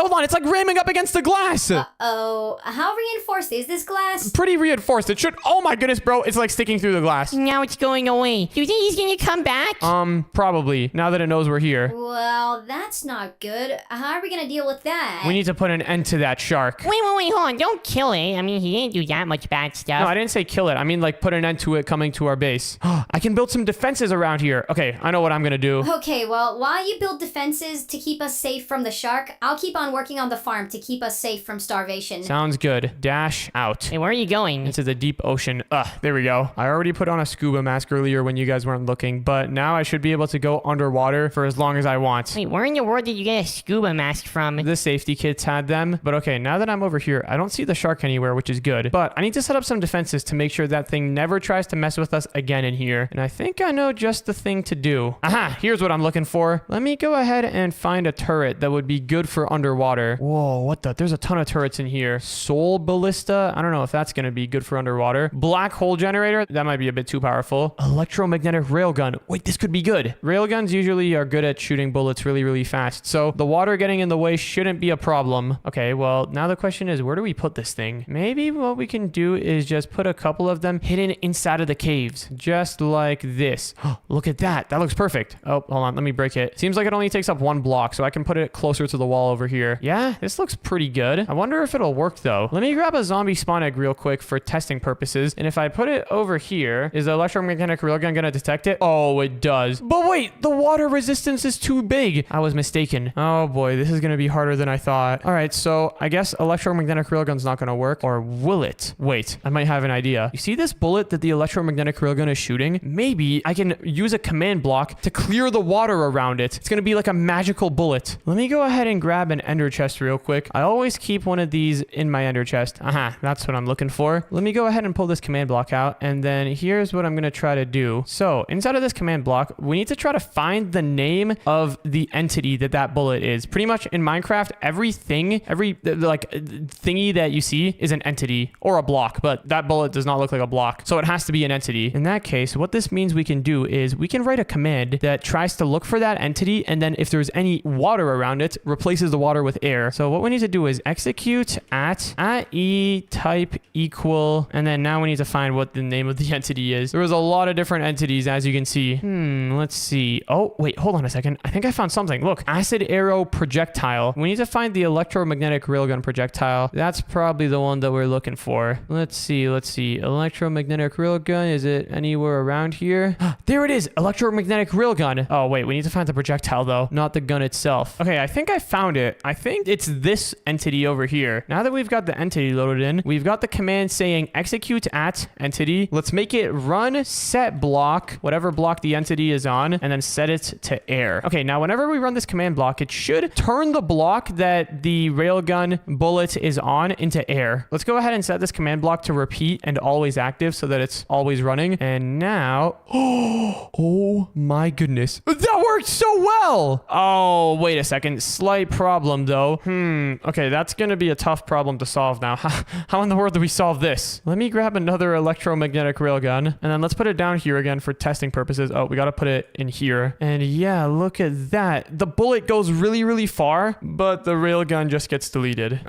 hold on. It's like ramming up against the glass. Uh-oh. How reinforced is this glass? Pretty reinforced. It should... Oh my goodness, bro. It's like sticking through the glass. Now it's going away. Do you think he's gonna come back? Probably. Now that it knows we're here. Well, that's not good. How are we gonna deal with that? We need to put an end to that shark. Wait, hold on. Don't kill it. I mean, he didn't do that much bad stuff. No, I didn't say kill it. I mean, like, put an end to it coming to our base. I can build some defenses around here. Okay, I know what I'm gonna do. Okay, well, while you build defenses to keep us safe from the shark, I'll keep on working on the farm to keep us safe from starvation. Sounds good. Dash out. Hey, where are you going? Into the deep ocean. There we go. I already put on a scuba mask earlier when you guys weren't looking, but now I should be able to go underwater for as long as I want. Wait, where in the world did you get a scuba mask from? The safety kits had them, but okay, now that I'm over here, I don't see the shark anywhere, which is good. But I need to set up some defenses to make sure that thing never tries to mess with us again in here. And I think I know just the thing to do. Aha, here's what I'm looking for. Let me go ahead and find a turret that would be good for underwater. Whoa, what the? There's a ton of turrets in here. Soul Ballista. I don't know if that's going to be good for underwater. Black hole generator. That might be a bit too powerful. Electromagnetic railgun. Wait, this could be good. Railguns usually are good at shooting bullets really, really fast. So the water getting in the way shouldn't be a problem. Okay, well, now the question is, where do we put this thing? Maybe what we can do is just put a couple of them hidden inside of the caves. Just like this. Look at that. That looks perfect. Oh, hold on. Let me break it. Seems like it only takes up one block, so I can put it closer to the wall over here. Yeah, this looks pretty good. I wonder if it'll work, though. Let me grab a zombie spawn egg real quick for testing purposes. And if I put it over here, is the electromagnetic railgun going to detect it? Oh, it does. But wait, the water resistance is too big. I was mistaken. Oh boy, this is going to be harder than I thought. All right, so I guess electromagnetic railgun's not going to work. Or will it? Wait, I might have an idea. You see this bullet that the electromagnetic railgun is shooting? Maybe I can use a command block to clear the water around it. It's going to be like a magical bullet. Let me go ahead and grab an ender chest real quick. I always keep one of these in my ender chest. Aha, that's what I'm looking for. Let me go ahead and pull this command block out. And then here's what I'm going to try to do. So inside of this command block, we need to try to find the name of the entity that bullet is. Pretty much in Minecraft, every thingy that you see is an entity or a block, but that bullet does not look like a block. So it has to be an entity. In that case, what this means we can do is we can write a command that tries to look for that entity, and then if there's any water around it, replaces the water with air. So what we need to do is execute at e type equal, and then now we need to find what the name of the entity is. There was a lot of different entities, as you can see. Let's see. Oh, wait, hold on a second. I think I found something. Look, acid arrow projectile. We need to find the electromagnetic railgun projectile. That's probably the one that we're looking for. Let's see. Electromagnetic railgun. Is it anywhere around here? There it is. Electromagnetic railgun. Oh, wait, we need to find the projectile though, not the gun itself. Okay, I think I found it. I think it's this entity over here. Now that we've got the entity loaded in, we've got the command saying execute at entity. Let's make it run set block, whatever block the entity is on, and then set it to air. Okay, now whenever we run this command block, it should turn the block that the railgun bullet is on into air. Let's go ahead and set this command block to repeat and always active so that it's always running. And now, oh my goodness, that worked so well. Oh, wait a second. Slight problem though. Okay, that's gonna be a tough problem to solve now. How in the world do we solve this? Let me grab another electromagnetic railgun, and then let's put it down here again for testing purposes. Oh, we gotta put it in here. And yeah, look at that. The bullet goes really, really far, but the railgun just gets deleted.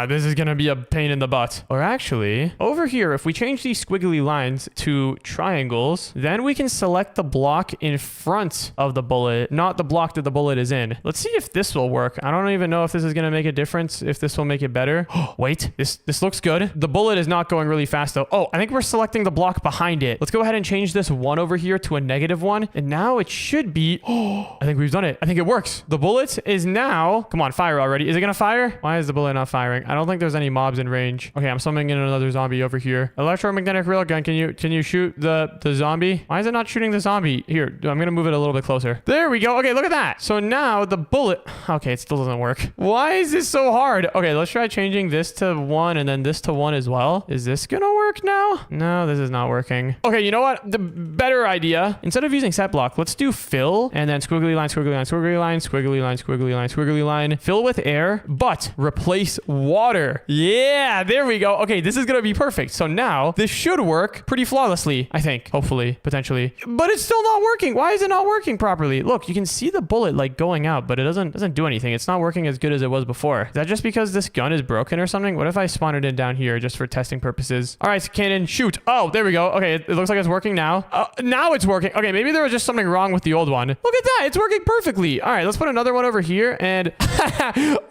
This is gonna be a pain in the butt. Or actually, over here, if we change these squiggly lines to triangles, then we can select the block in front of the bullet, not the block that the bullet is in. Let's see if this will work. I don't even know if this is gonna make a difference, if this will make it better. Wait, this looks good. The bullet is not going really fast though. Oh, I think we're selecting the block behind it. Let's go ahead and change this 1 over here to a -1, and now it should be, I think we've done it. I think it works. The bullet is now, come on, fire already. Is it gonna fire? Why is the bullet not firing? I don't think there's any mobs in range. Okay, I'm summoning in another zombie over here. Electromagnetic railgun, can you shoot the zombie? Why is it not shooting the zombie? Here, I'm gonna move it a little bit closer. There we go. Okay, look at that. So now the bullet, okay, it still doesn't work. Why is this so hard? Okay, let's try changing this to 1 and then this to 1 as well. Is this gonna work now? No, this is not working. Okay, you know what? The better idea, instead of using set block, let's do fill and then squiggly line, squiggly line, squiggly line, squiggly line, squiggly line, squiggly line, fill with air, but replace water. Yeah, there we go. Okay, this is gonna be perfect. So now this should work pretty flawlessly, I think. Hopefully, potentially. But it's still not working. Why is it not working properly? Look, you can see the bullet like going out, but it doesn't do anything. It's not working as good as it was before. Is that just because this gun is broken or something? What if I spawn it in down here just for testing purposes? All right, cannon, shoot. Oh, there we go. Okay, it looks like it's working now. Now it's working. Okay, maybe there was just something wrong with the old one. Look at that. It's working perfectly. All right, let's put another one over here and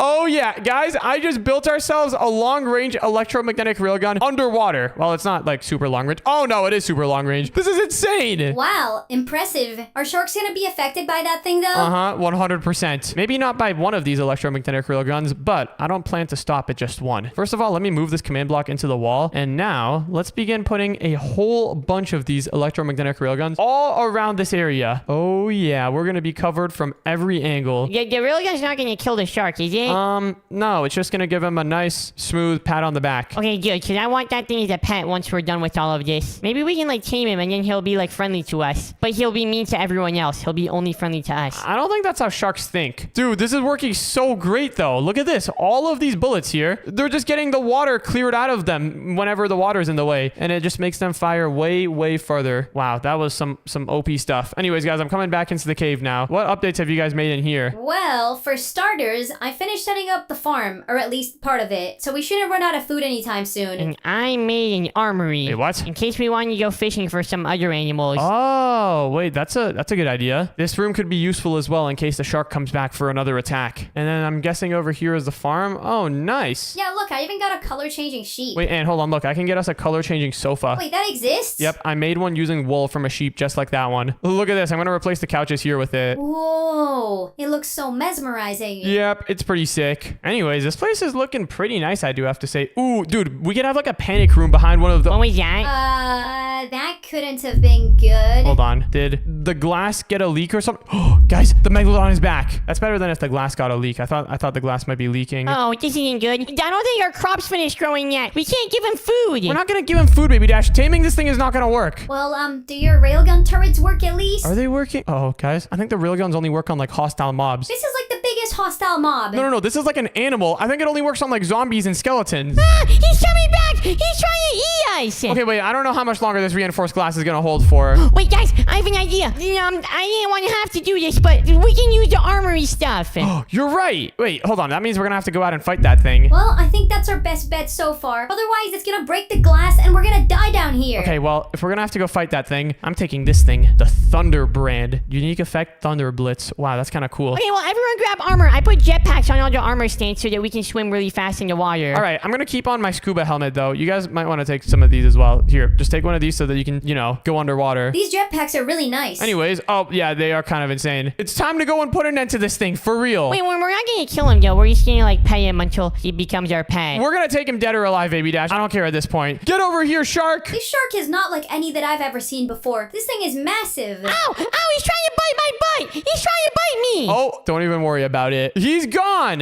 oh yeah, guys, I just built ourselves a long-range electromagnetic railgun underwater. Well, it's not like super long range. Oh no, it is super long range. This is insane. Wow, impressive. Are sharks gonna be affected by that thing though? 100%. Maybe not by one of these electromagnetic railguns, but I don't plan to stop at just one. First of all, let me move this command block into the wall. And now let's begin putting a whole bunch of these electromagnetic railguns all around this area. Oh yeah, we're gonna be covered from every angle. The railgun's not gonna kill the shark, is it? No, it's just gonna give him a nice, smooth pat on the back. Okay, good, because I want that thing as a pet once we're done with all of this. Maybe we can, like, tame him, and then he'll be, like, friendly to us. But he'll be mean to everyone else. He'll be only friendly to us. I don't think that's how sharks think. Dude, this is working so great, though. Look at this. All of these bullets here, they're just getting the water cleared out of them whenever the water's in the way, and it just makes them fire way, way farther. Wow, that was some OP stuff. Anyways, guys, I'm coming back into the cave now. What updates have you guys made in here? Well, for starters, I finished setting up the farm, or at least part of it, so we shouldn't run out of food anytime soon. And I made an armory. Wait, what? In case we want to go fishing for some other animals. Oh, wait, that's a good idea. This room could be useful as well in case the shark comes back for another attack. And then I'm guessing over here is the farm. Oh, nice. Yeah, look, I even got a color-changing sheep. Wait, and hold on, look, I can get us a color-changing sofa. Wait, that exists? Yep, I made one using wool from a sheep just like that one. Look at this, I'm gonna replace the couches here with it. Whoa, it looks so mesmerizing. Yep, it's pretty sick. Anyways, this place is looking pretty nice, I do have to say. Ooh, dude, we could have like a panic room behind one of the... What was that? That couldn't have been good. Hold on. Did the glass get a leak or something? Oh, guys, the megalodon is back. That's better than if the glass got a leak. I thought the glass might be leaking. Oh, this isn't good. I don't think our crop's finished growing yet. We can't give him food. We're not gonna give him food, Baby Dash. Taming this thing is not gonna work. Well, do your railgun turrets work at least? Are they working? Oh, guys, I think the railguns only work on like hostile mobs. This is like the biggest hostile mob. No, this is like an animal. I think it only works on like zombies and skeletons. Ah, he's coming back. He's trying to eat us. Okay, wait, I don't know how much longer this reinforced glass is gonna hold for. Wait, guys, I have an idea. I didn't want to have to do this, but we can use the armory stuff. You're right. Wait, hold on. That means we're gonna have to go out and fight that thing. Well, I think that's our best bet so far. Otherwise, it's gonna break the glass and we're gonna die down here. Okay, well, if we're gonna have to go fight that thing, I'm taking this thing, the Thunder brand. Unique effect Thunder Blitz. Wow, that's kind of cool. Okay, well, everyone grab armor. I put jetpacks on all the armor stands so that we can swim really fast in the water. All right, I'm gonna keep on my scuba helmet though. You guys might want to take some of these as well. Here, just take one of these so that you can, go underwater. These jetpacks are really nice. Anyways, oh yeah, they are kind of insane. It's time to go and put an end to this thing for real. Wait, we're not gonna kill him, though. We're just gonna, like, pet him until he becomes our pet. We're gonna take him dead or alive, Baby Dash. I don't care at this point. Get over here, shark! This shark is not like any that I've ever seen before. This thing is massive. Ow! Ow! He's trying to bite my butt! He's trying to bite me! Oh, don't even worry about it. He's gone!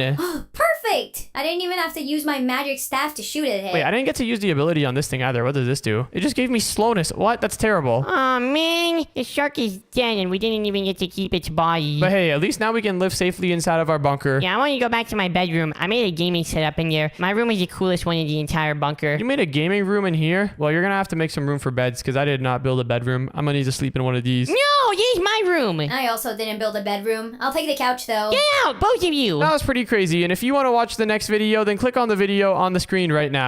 Perfect! I didn't even have to use my magic staff to shoot at it. Wait, I didn't get to use the ability on this thing either. What does this do? It just gave me slowness. What? That's terrible. Aw, man. The shark is dead and we didn't even get to keep its body. But hey, at least now we can live safely inside of our bunker. Yeah, I want to go back to my bedroom. I made a gaming setup in there. My room is the coolest one in the entire bunker. You made a gaming room in here? Well, you're gonna have to make some room for beds because I did not build a bedroom. I'm gonna need to sleep in one of these. No, this is my room. I also didn't build a bedroom. I'll take the couch though. Get out, both of you. That was pretty crazy. And if you want to watch the next video, then click on the video on the screen right now.